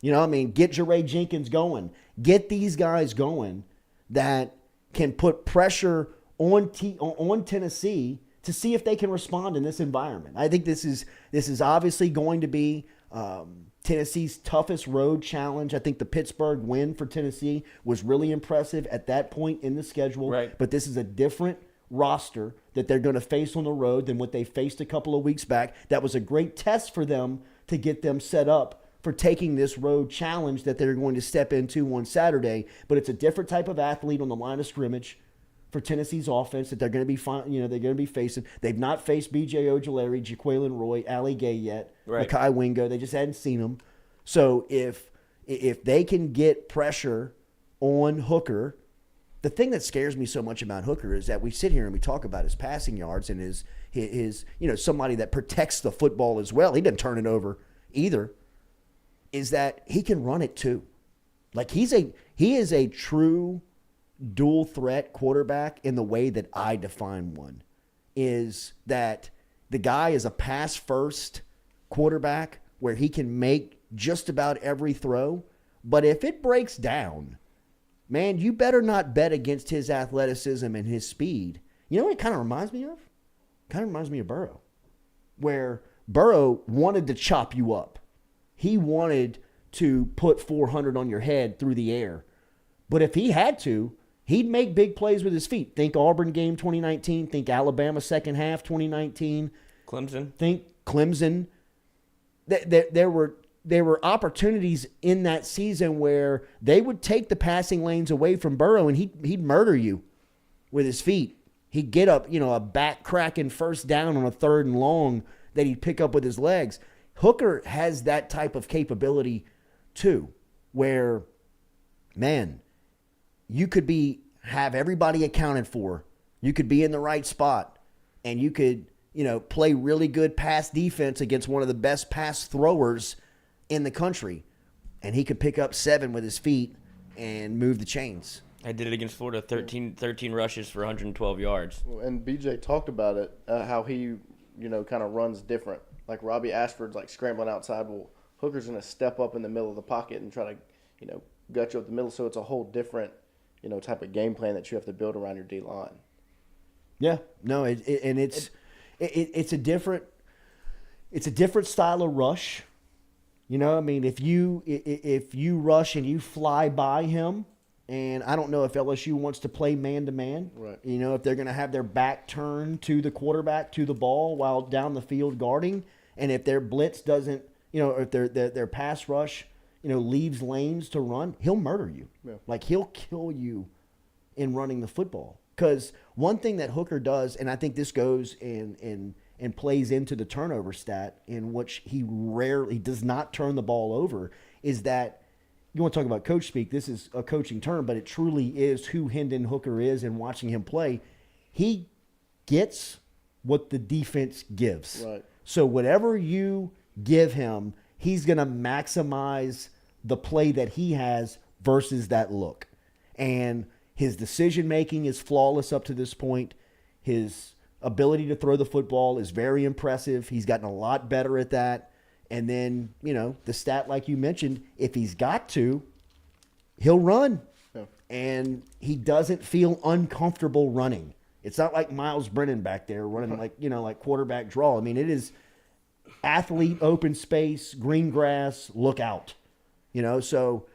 Get Jeray Jenkins going. Get these guys going that can put pressure on Tennessee to see if they can respond in this environment. I think this is obviously going to be Tennessee's toughest road challenge. I think the Pittsburgh win for Tennessee was really impressive at that point in the schedule. Right. But this is a different roster. that they're going to face on the road than what they faced a couple of weeks back. That was a great test for them to get them set up for taking this road challenge that they're going to step into on Saturday. But it's a different type of athlete on the line of scrimmage for Tennessee's offense that they're going to be they're going to be facing. They've not faced B.J. Ojulari, Jaquelin Roy, Ali Gay yet, Right. Mekhi Wingo. They just hadn't seen them. So if they can get pressure on Hooker, the thing that scares me so much about Hooker is that we sit here and we talk about his passing yards and his somebody that protects the football as well. He doesn't turn it over either. Is that he can run it too. Like he is a true dual threat quarterback in the way that I define one. Is that the guy is a pass first quarterback where he can make just about every throw, but if it breaks down, man, you better not bet against his athleticism and his speed. You know what it kind of reminds me of? Kind of reminds me of Burrow, where Burrow wanted to chop you up. He wanted to put 400 on your head through the air. But if he had to, he'd make big plays with his feet. Think Auburn game 2019. Think Alabama second half 2019. Clemson. Think Clemson. There were opportunities in that season where they would take the passing lanes away from Burrow and he'd murder you with his feet. He'd get up, a back cracking first down on a 3rd and long that he'd pick up with his legs. Hooker has that type of capability too, where, man, you could have everybody accounted for. You could be in the right spot and you could, play really good pass defense against one of the best pass throwers in the country. And he could pick up 7 with his feet and move the chains. I did it against Florida, 13 rushes for 112 yards. And BJ talked about it, how he, kind of runs different. Like Robbie Ashford's like scrambling outside. Well, Hooker's going to step up in the middle of the pocket and try to, gut you up the middle. So it's a whole different, type of game plan that you have to build around your D-line. Yeah, no, it's a different style of rush. If you rush and you fly by him, and I don't know if LSU wants to play man-to-man. Right. If they're going to have their back turned to the quarterback, to the ball, while down the field guarding. And if their blitz doesn't, if their pass rush, leaves lanes to run, he'll murder you. Yeah. Like, he'll kill you in running the football. Because one thing that Hooker does, and I think this goes and plays into the turnover stat, in which he rarely does not turn the ball over, is that, you want to talk about coach speak, this is a coaching term, but it truly is who Hendon Hooker is, and watching him play, he gets what the defense gives. Right. So whatever you give him, he's going to maximize the play that he has versus that look. And his decision-making is flawless up to this point. His ability to throw the football is very impressive. He's gotten a lot better at that. And then, the stat like you mentioned, if he's got to, he'll run. Yeah. And he doesn't feel uncomfortable running. It's not like Miles Brennan back there running like quarterback draw. I mean, it is athlete, open space, green grass, look out. So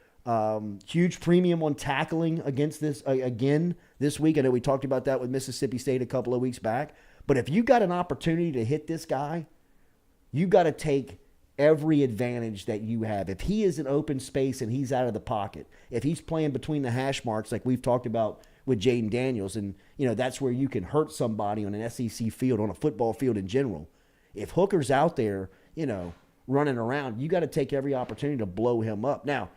huge premium on tackling against this again this week. I know we talked about that with Mississippi State a couple of weeks back. But if you got an opportunity to hit this guy, you got to take every advantage that you have. If he is in open space and he's out of the pocket, if he's playing between the hash marks like we've talked about with Jaden Daniels, and that's where you can hurt somebody on an SEC field, on a football field in general. If Hooker's out there, running around, you got to take every opportunity to blow him up. Now,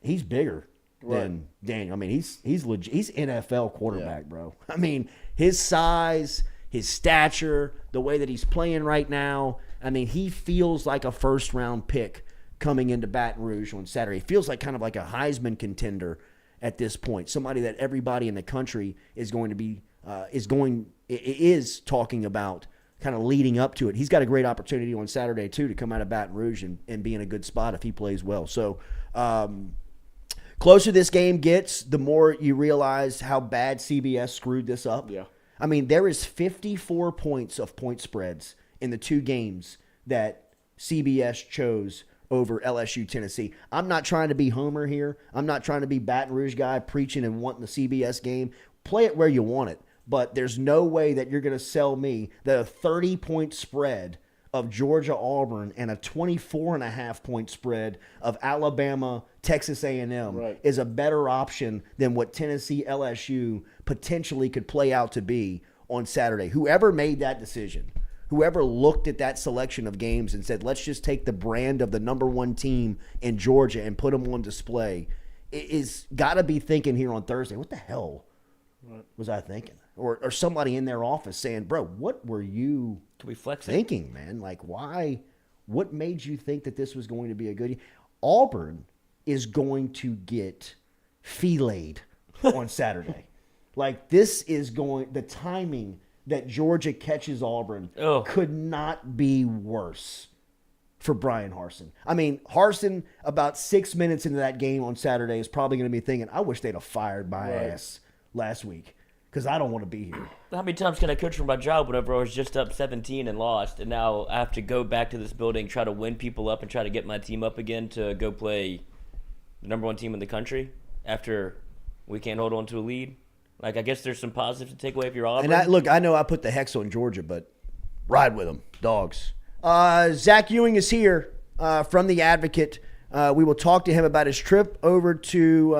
he's bigger than Daniel. I mean, he's legit. He's NFL quarterback, bro. I mean, his size, his stature, the way that he's playing right now. I mean, he feels like a first-round pick coming into Baton Rouge on Saturday. He feels like kind of like a Heisman contender at this point. Somebody that everybody in the country is going to be is talking about, kind of leading up to it. He's got a great opportunity on Saturday too to come out of Baton Rouge and be in a good spot if he plays well. So, closer this game gets, the more you realize how bad CBS screwed this up. Yeah. I mean, there is 54 points of point spreads in the 2 games that CBS chose over LSU Tennessee. I'm not trying to be Homer here. I'm not trying to be Baton Rouge guy preaching and wanting the CBS game. Play it where you want it. but there's no way that you're going to sell me that a 30-point spread of Georgia-Auburn and a 24.5-point spread of Alabama-Texas A&M is a better option than what Tennessee-LSU potentially could play out to be on Saturday. Whoever made that decision, whoever looked at that selection of games and said, let's just take the brand of the number one team in Georgia and put them on display, is got to be thinking here on Thursday, what the hell was I thinking? Or somebody in their office saying, bro, what were you thinking, man? Like, why? What made you think that this was going to be a good – Auburn is going to get filleted on Saturday. Like, this is going – the timing that Georgia catches Auburn could not be worse for Brian Harsin. I mean, Harsin, about 6 minutes into that game on Saturday, is probably going to be thinking, I wish they'd have fired my ass last week, because I don't want to be here. How many times can I coach for my job whenever I was just up 17 and lost, and now I have to go back to this building, try to win people up, and try to get my team up again to go play the number one team in the country after we can't hold on to a lead? Like, I guess there's some positives to take away if you're Auburn. And I know I put the hex on Georgia, but ride with them, dogs. Zach Ewing is here from The Advocate. We will talk to him about his trip over to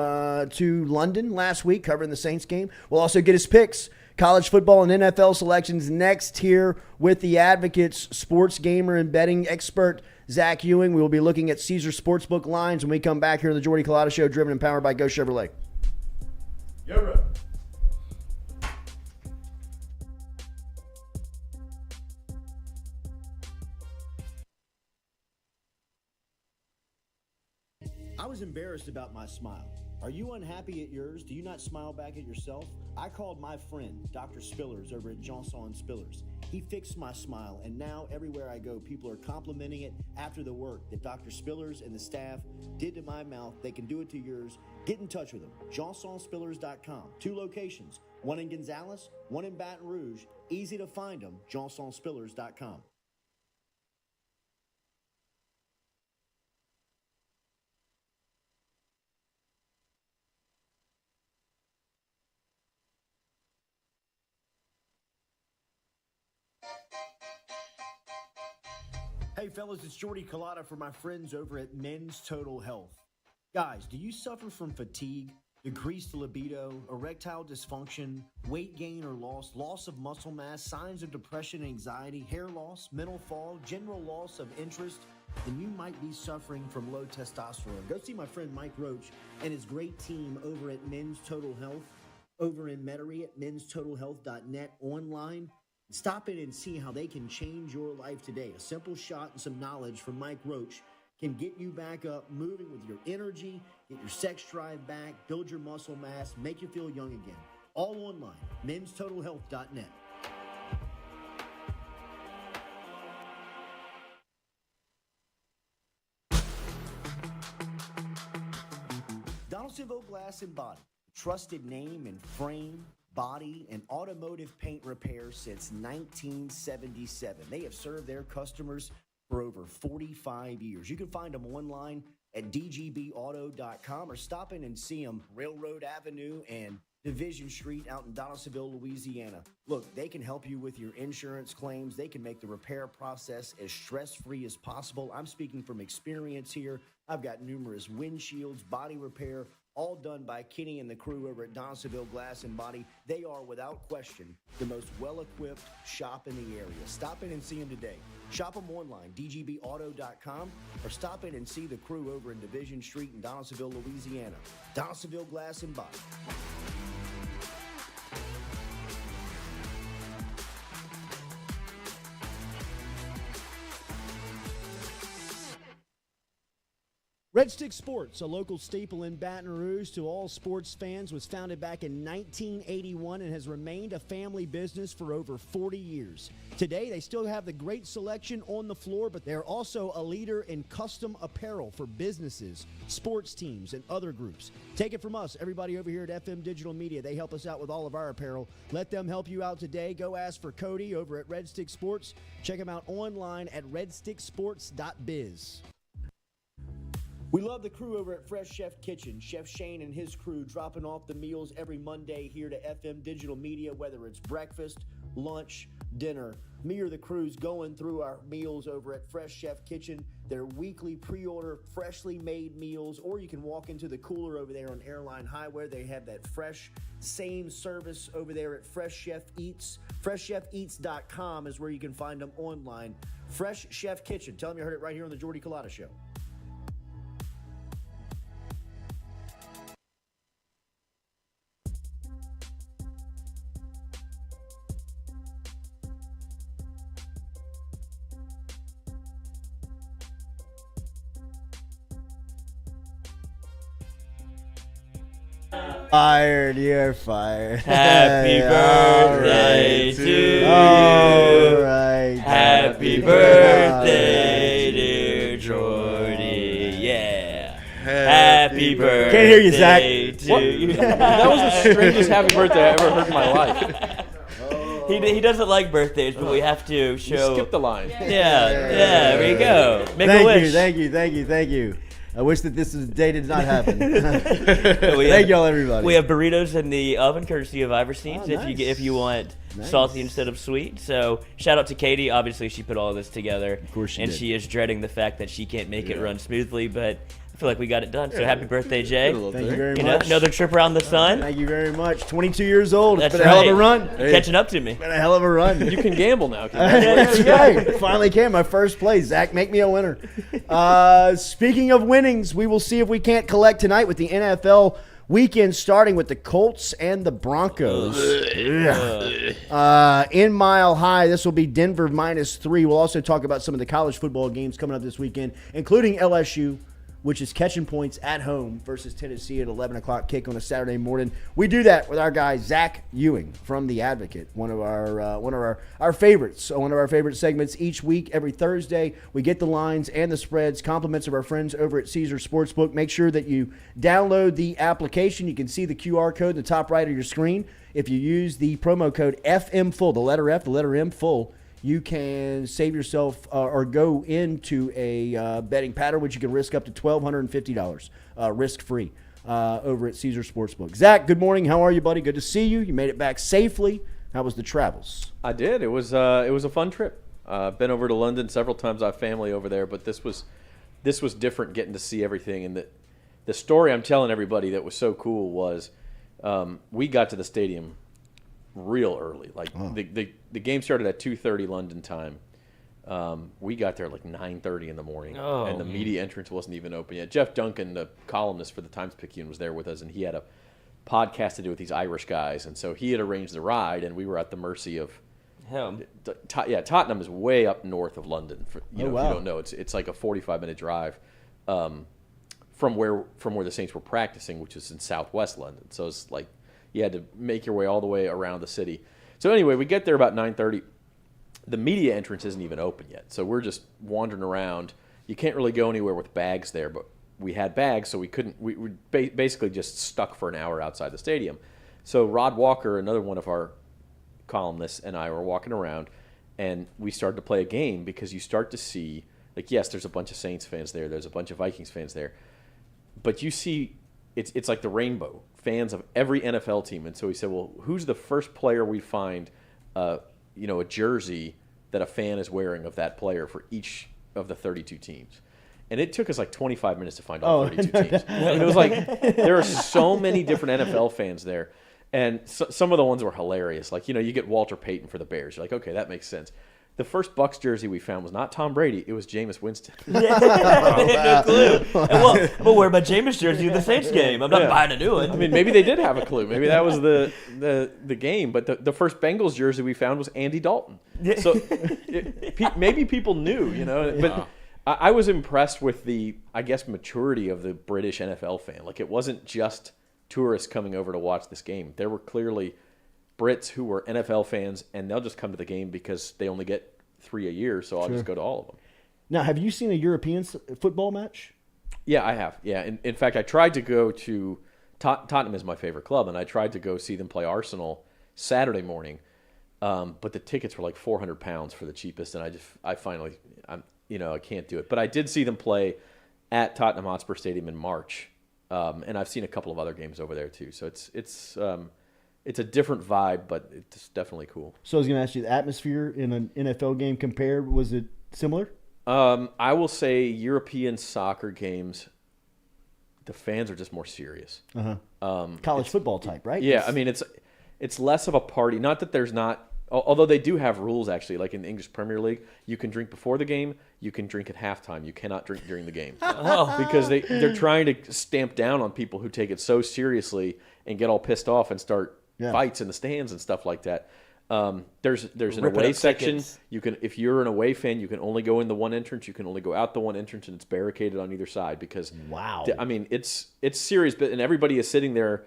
London last week, covering the Saints game. We'll also get his picks, college football and NFL selections next here with The Advocate's sports gamer and betting expert, Zach Ewing. We will be looking at Caesar Sportsbook lines when we come back here on the Jordy Culotta Show, driven and powered by Go Chevrolet. I was embarrassed about my smile. Are you unhappy at yours? Do you not smile back at yourself? I called my friend, Dr. Spillers, over at Johnson Spillers. He fixed my smile, and now everywhere I go, people are complimenting it after the work that Dr. Spillers and the staff did to my mouth. They can do it to yours. Get in touch with them. JohnsonSpillers.com. 2 locations, one in Gonzales, one in Baton Rouge. Easy to find them, JohnsonSpillers.com. Hey fellas, it's Jordy Culotta for my friends over at Men's Total Health. Guys, do you suffer from fatigue, decreased libido, erectile dysfunction, weight gain or loss of muscle mass, signs of depression, anxiety, hair loss, mental fog, general loss of interest? Then you might be suffering from low testosterone. Go see my friend Mike Roach and his great team over at Men's Total Health, over in Metairie at menstotalhealth.net, online. Stop in and see how they can change your life today. A simple shot and some knowledge from Mike Roach can get you back up, moving with your energy, get your sex drive back, build your muscle mass, make you feel young again. All online, menstotalhealth.net. Donaldsonville Glass and Body, trusted name in frame, body, and automotive paint repair since 1977. They have served their customers for over 45 years. You can find them online at dgbauto.com or stop in and see them Railroad Avenue and Division Street out in Donaldsonville, Louisiana. Look, they can help you with your insurance claims. They can make the repair process as stress-free as possible. I'm speaking from experience here. I've got numerous windshields, body repair, all done by Kenny and the crew over at Donaldsonville Glass and Body. They are, without question, the most well-equipped shop in the area. Stop in and see them today. Shop them online, dgbauto.com, or stop in and see the crew over in Division Street in Donaldsonville, Louisiana. Donaldsonville Glass and Body. Red Stick Sports, a local staple in Baton Rouge to all sports fans, was founded back in 1981 and has remained a family business for over 40 years. Today, they still have the great selection on the floor, but they're also a leader in custom apparel for businesses, sports teams, and other groups. Take it from us, everybody over here at FM Digital Media. They help us out with all of our apparel. Let them help you out today. Go ask for Cody over at Red Stick Sports. Check him out online at redsticksports.biz. We love the crew over at Fresh Chef Kitchen. Chef Shane and his crew dropping off the meals every Monday here to FM Digital Media, whether it's breakfast, lunch, dinner. Me or the crew's going through our meals over at Fresh Chef Kitchen. Their weekly pre-order, freshly made meals, or you can walk into the cooler over there on Airline Highway. They have that fresh, same service over there at Fresh Chef Eats. FreshChefEats.com is where you can find them online. Fresh Chef Kitchen. Tell them you heard it right here on the Jordy Culotta Show. Fired, you're fired. Happy birthday to you. All right. Happy birthday, dear Jordy. Yeah. Happy birthday. Can't hear you, Zach. To you. That was the strangest happy birthday I ever heard in my life. He doesn't like birthdays, but we have to show. Skip the line. Yeah, there we go. Make a wish. Thank you. I wish that this day did not happen. Thank y'all, everybody. We have burritos in the oven, courtesy of Iverstein's, Oh, nice. if you want Nice. salty instead of sweet. So shout out to Katie. Obviously, she put all of this together. Of course she and did. she is dreading the fact that she can't make it run smoothly, but I feel like we got it done. So happy birthday, Jay. Thank you very much. Another trip around the sun. Thank you very much. 22 years old. It's That's been a hell of a right. run. Catching up to me. Been a hell of a run. You can gamble now. That's right. Finally came my first place. Zach, make me a winner. Speaking of winnings, we will see if we can't collect tonight with the NFL weekend starting with the Colts and the Broncos. In Mile High, this will be Denver -3. We'll also talk about some of the college football games coming up this weekend, including LSU, which is catching points at home versus Tennessee at 11 o'clock kick on a Saturday morning. We do that with our guy Zach Ewing from The Advocate, one of our favorites, one of our favorite segments each week. Every Thursday, we get the lines and the spreads, compliments of our friends over at Caesar Sportsbook. Make sure that you download the application. You can see the QR code in the top right of your screen. If you use the promo code FMFULL, the letter F, the letter M, full, you can save yourself or go into a betting pattern, which you can risk up to $1,250 risk-free over at Caesar Sportsbook. Zach, good morning. How are you, buddy? Good to see you. You made it back safely. How was the travels? I did. It was a fun trip. Been over to London several times. I have family over there, but this was different, getting to see everything. And the story I'm telling everybody that was so cool was we got to the stadium real early. Like the game started at 2:30 London time. We got there like 9:30 in the morning, and the media entrance wasn't even open yet. Jeff Duncan, the columnist for the Times-Picayune, was there with us, and he had a podcast to do with these Irish guys, and so he had arranged the ride, and we were at the mercy of him. Tottenham is way up north of London. If you don't know, it's like a 45-minute drive from where the Saints were practicing, which is in southwest London. So it's like you had to make your way all the way around the city. So anyway, we get there about 9:30. The media entrance isn't even open yet, so we're just wandering around. You can't really go anywhere with bags there, but we had bags, so we couldn't. We were basically just stuck for an hour outside the stadium. So Rod Walker, another one of our columnists, and I were walking around, and we started to play a game because you start to see, like, yes, there's a bunch of Saints fans there, there's a bunch of Vikings fans there, but you see, it's like the rainbow, fans of every NFL team. And so he said, well, who's the first player we find, a jersey that a fan is wearing of that player for each of the 32 teams? And it took us like 25 minutes to find all 32 teams. And it was like, there are so many different NFL fans there. And some of the ones were hilarious. Like, you get Walter Payton for the Bears. You're like, okay, that makes sense. The first Bucs jersey we found was not Tom Brady. It was Jameis Winston. No clue. Well, wear my Jameis jersey in the Saints game. I'm not buying a new one. I mean, maybe they did have a clue. Maybe that was the game. But the first Bengals jersey we found was Andy Dalton. So maybe people knew, But I was impressed with the, I guess, maturity of the British NFL fan. Like, it wasn't just tourists coming over to watch this game. There were clearly Brits who were NFL fans, and they'll just come to the game because they only get 3 a year, so I'll just go to all of them. Now, have you seen a European football match? Yeah, I have. Yeah, in fact, I tried to go to Tottenham is my favorite club, and I tried to go see them play Arsenal Saturday morning, but the tickets were like £400 for the cheapest, and I finally, I can't do it. But I did see them play at Tottenham Hotspur Stadium in March, and I've seen a couple of other games over there too. So it's a different vibe, but it's definitely cool. So I was going to ask you, the atmosphere in an NFL game compared, was it similar? I will say European soccer games, the fans are just more serious. College football type, right? Yeah, I mean it's less of a party. Not that there's not, although they do have rules actually. Like in the English Premier League, you can drink before the game, you can drink at halftime. You cannot drink during the game because they're trying to stamp down on people who take it so seriously and get all pissed off and start fights in the stands and stuff like that. There's an away section. You can, if you're an away fan, you can only go in the one entrance. You can only go out the one entrance, and it's barricaded on either side because I mean it's serious. But and everybody is sitting there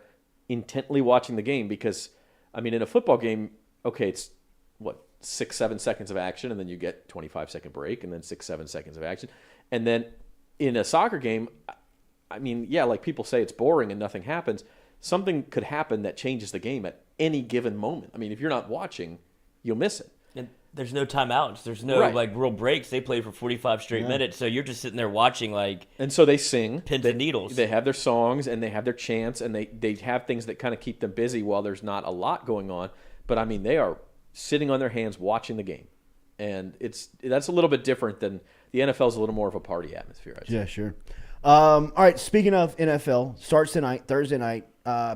intently watching the game because I mean in a football game, okay, it's what 6-7 seconds of action, and then you get 25-second break, and then 6-7 seconds of action, and then in a soccer game, I mean like people say it's boring and nothing happens. Something could happen that changes the game at any given moment. I mean, if you're not watching, you'll miss it. And there's no timeouts. There's no like real breaks. They play for 45 straight minutes, so you're just sitting there watching like. And so they sing pins and needles. They have their songs and they have their chants and they have things that kind of keep them busy while there's not a lot going on. But I mean, they are sitting on their hands watching the game, and that's a little bit different than the NFL is a little more of a party atmosphere. I'd say. Yeah, sure. All right. Speaking of NFL, starts tonight, Thursday night.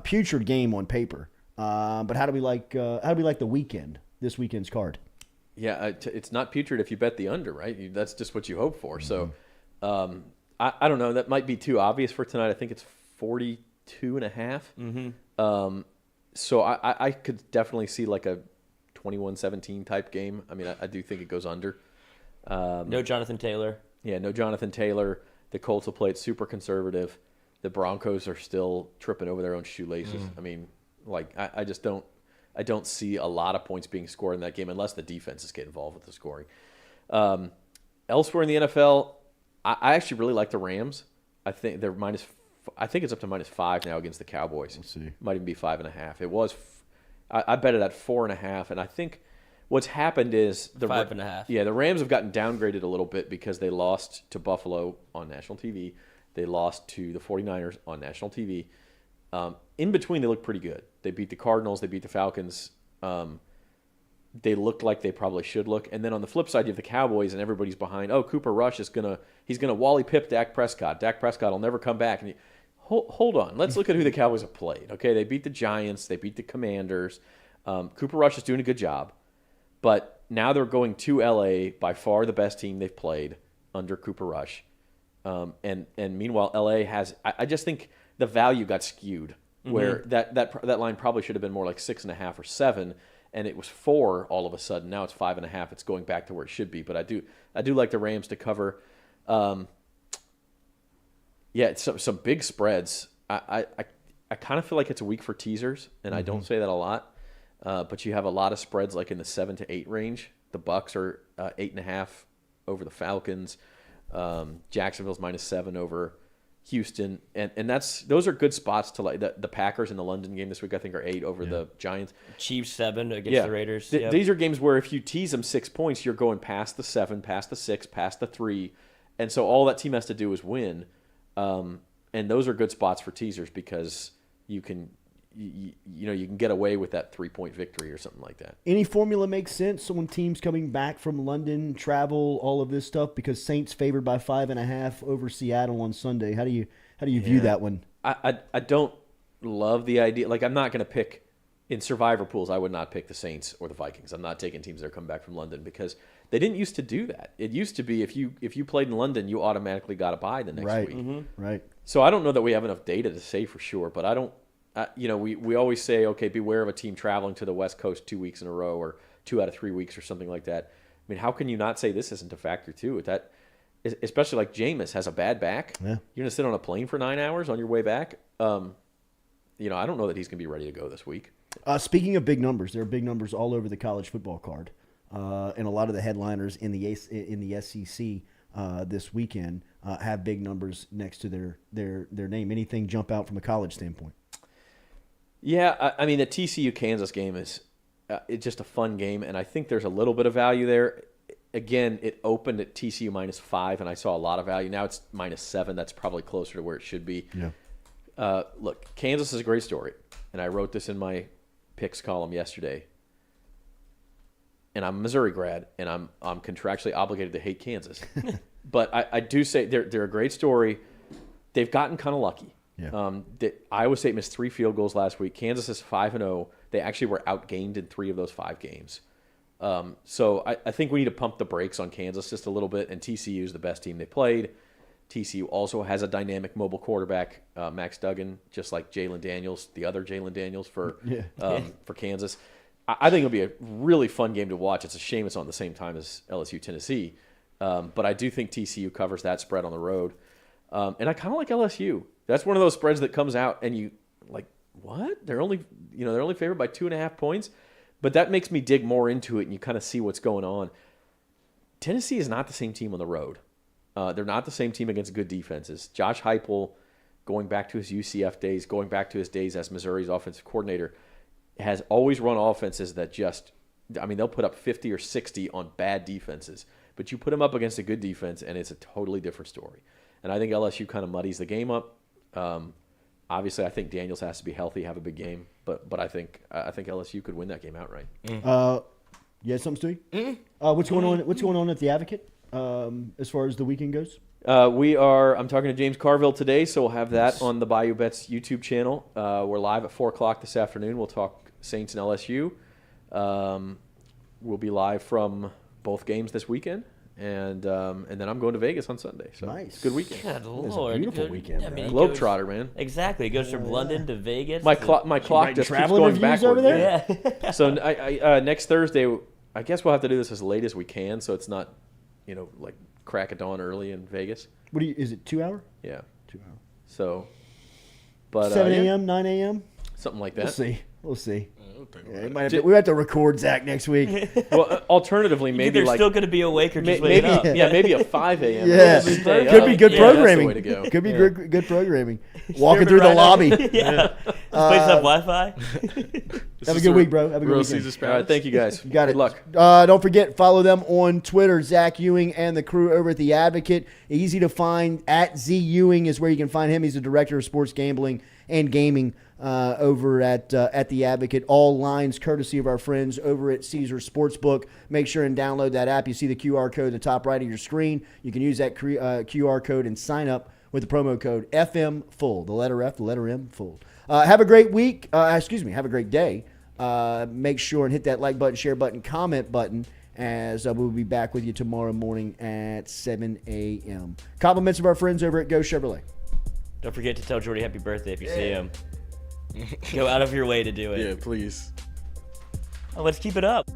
Putrid game on paper, but how do we like the weekend? This weekend's card. Yeah, it's not putrid if you bet the under, right? That's just what you hope for. So, I don't know. That might be too obvious for tonight. I think it's 42.5. So I could definitely see like a 21-17 type game. I mean, I do think it goes under. No Jonathan Taylor. Yeah, no Jonathan Taylor. The Colts will play it super conservative. The Broncos are still tripping over their own shoelaces. I mean, like I just don't see a lot of points being scored in that game unless the defenses get involved with the scoring. Elsewhere in the NFL, I actually really like the Rams. I think they're I think it's up to -5 now against the Cowboys. Let's see. Might even be 5.5. It was. I bet it at 4.5, and I think what's happened is the 5.5. Yeah, the Rams have gotten downgraded a little bit because they lost to Buffalo on national TV. They lost to the 49ers on national TV. In between, they look pretty good. They beat the Cardinals. They beat the Falcons. They looked like they probably should look. And then on the flip side, you have the Cowboys, and everybody's behind. Oh, Cooper Rush he's gonna Wally Pip Dak Prescott. Dak Prescott will never come back. And hold on, let's look at who the Cowboys have played. Okay, they beat the Giants. They beat the Commanders. Cooper Rush is doing a good job, but now they're going to LA, by far the best team they've played under Cooper Rush. And meanwhile, LA has. I just think the value got skewed, where that line probably should have been more like 6.5 or 7, and it was 4 all of a sudden. Now it's 5.5. It's going back to where it should be. But I do like the Rams to cover. It's some big spreads. I kind of feel like it's a week for teasers, and I don't say that a lot. But you have a lot of spreads like in the 7 to 8 range. The Bucks are 8.5 over the Falcons. Jacksonville's -7 over Houston, and those are good spots to like. The Packers in the London game this week I think are 8 over the Giants. Chiefs 7 against the Raiders. These are games where if you tease them 6 points, you're going past the 7, past the 6, past the 3, and so all that team has to do is win. And those are good spots for teasers because you can get away with that 3-point victory or something like that. Any formula makes sense when teams coming back from London, travel, all of this stuff, because Saints favored by 5.5 over Seattle on Sunday. How do you view that one? I don't love the idea. Like, I'm not going to pick in survivor pools. I would not pick the Saints or the Vikings. I'm not taking teams that are coming back from London because they didn't used to do that. It used to be if you played in London, you automatically got a bye the next week. Right. So I don't know that we have enough data to say for sure, but I don't. We always say, okay, beware of a team traveling to the West Coast 2 weeks in a row or 2 out of 3 weeks or something like that. I mean, how can you not say this isn't a factor too? That, especially like Jameis has a bad back. Yeah. You're gonna sit on a plane for 9 hours on your way back. I don't know that he's gonna be ready to go this week. Speaking of big numbers, there are big numbers all over the college football card, and a lot of the headliners in the SEC this weekend have big numbers next to their name. Anything jump out from a college standpoint? Yeah, I mean, the TCU-Kansas game is it's just a fun game, and I think there's a little bit of value there. again, it opened at TCU -5, and I saw a lot of value. Now it's -7. That's probably closer to where it should be. Yeah. Look, Kansas is a great story, and I wrote this in my picks column yesterday. And I'm a Missouri grad, and I'm contractually obligated to hate Kansas. But I do say they're a great story. They've gotten kind of lucky. Yeah. Iowa State missed 3 field goals last week. Kansas is 5-0. They actually were outgained in 3 of those 5 games. So I think we need to pump the brakes on Kansas just a little bit, and TCU is the best team they played. TCU also has a dynamic mobile quarterback, Max Duggan, just like Jalen Daniels, the other Jalen Daniels for Kansas. I think it'll be a really fun game to watch. It's a shame it's on the same time as LSU Tennessee, but I do think TCU covers that spread on the road, and I kind of like LSU. That's one of those spreads that comes out and you like, what? They're only favored by 2.5 points, but that makes me dig more into it, and you kind of see what's going on. Tennessee is not the same team on the road. They're not the same team against good defenses. Josh Heupel, going back to his UCF days, going back to his days as Missouri's offensive coordinator, has always run offenses that they'll put up 50 or 60 on bad defenses. But you put them up against a good defense, and it's a totally different story. And I think LSU kind of muddies the game up. Obviously, I think Daniels has to be healthy, have a big game. But I think LSU could win that game outright. You had something, Steve? What's going on? What's going on at the Advocate as far as the weekend goes? I'm talking to James Carville today, so we'll have that on the Bayou Bets YouTube channel. We're live at 4 o'clock this afternoon. We'll talk Saints and LSU. We'll be live from both games this weekend, and then I'm going to Vegas on Sunday. So nice, good weekend. Good It's a Lord, beautiful weekend. Globetrotter, man. Exactly, it goes from London to Vegas. My clock just keeps going backward over there. Yeah. So next Thursday, I guess we'll have to do this as late as we can, so it's not, like crack of dawn early in Vegas. Is it 2 hour? Yeah, 2 hour. So, but 7 a.m., 9 a.m. something like that. We'll see. We have to record Zach next week. Well, alternatively, maybe they're like still going to be awake or just wake up. Maybe a 5 a.m. Yeah, could be good programming. That's the way to go. Could be good programming. Walking through the lobby. Yeah. This place have Wi-Fi. Have a good week, bro. Have a good weekend. All right, thank you guys. You got it. Good luck. Don't forget, follow them on Twitter, Zach Ewing and the crew over at The Advocate. Easy to find. At Z Ewing is where you can find him. He's the director of sports gambling and gaming over at The Advocate. All lines courtesy of our friends over at Caesar Sportsbook. Make sure and download that app. You see the QR code at the top right of your screen. You can use that QR code and sign up with the promo code FMFULL. The letter F, the letter M, full. Have a great week. Have a great day. Make sure and hit that like button, share button, comment button, as we'll be back with you tomorrow morning at 7 a.m. Compliments of our friends over at Go Chevrolet. Don't forget to tell Jordy happy birthday if you see him. Go out of your way to do it. Yeah, please. Oh, let's keep it up.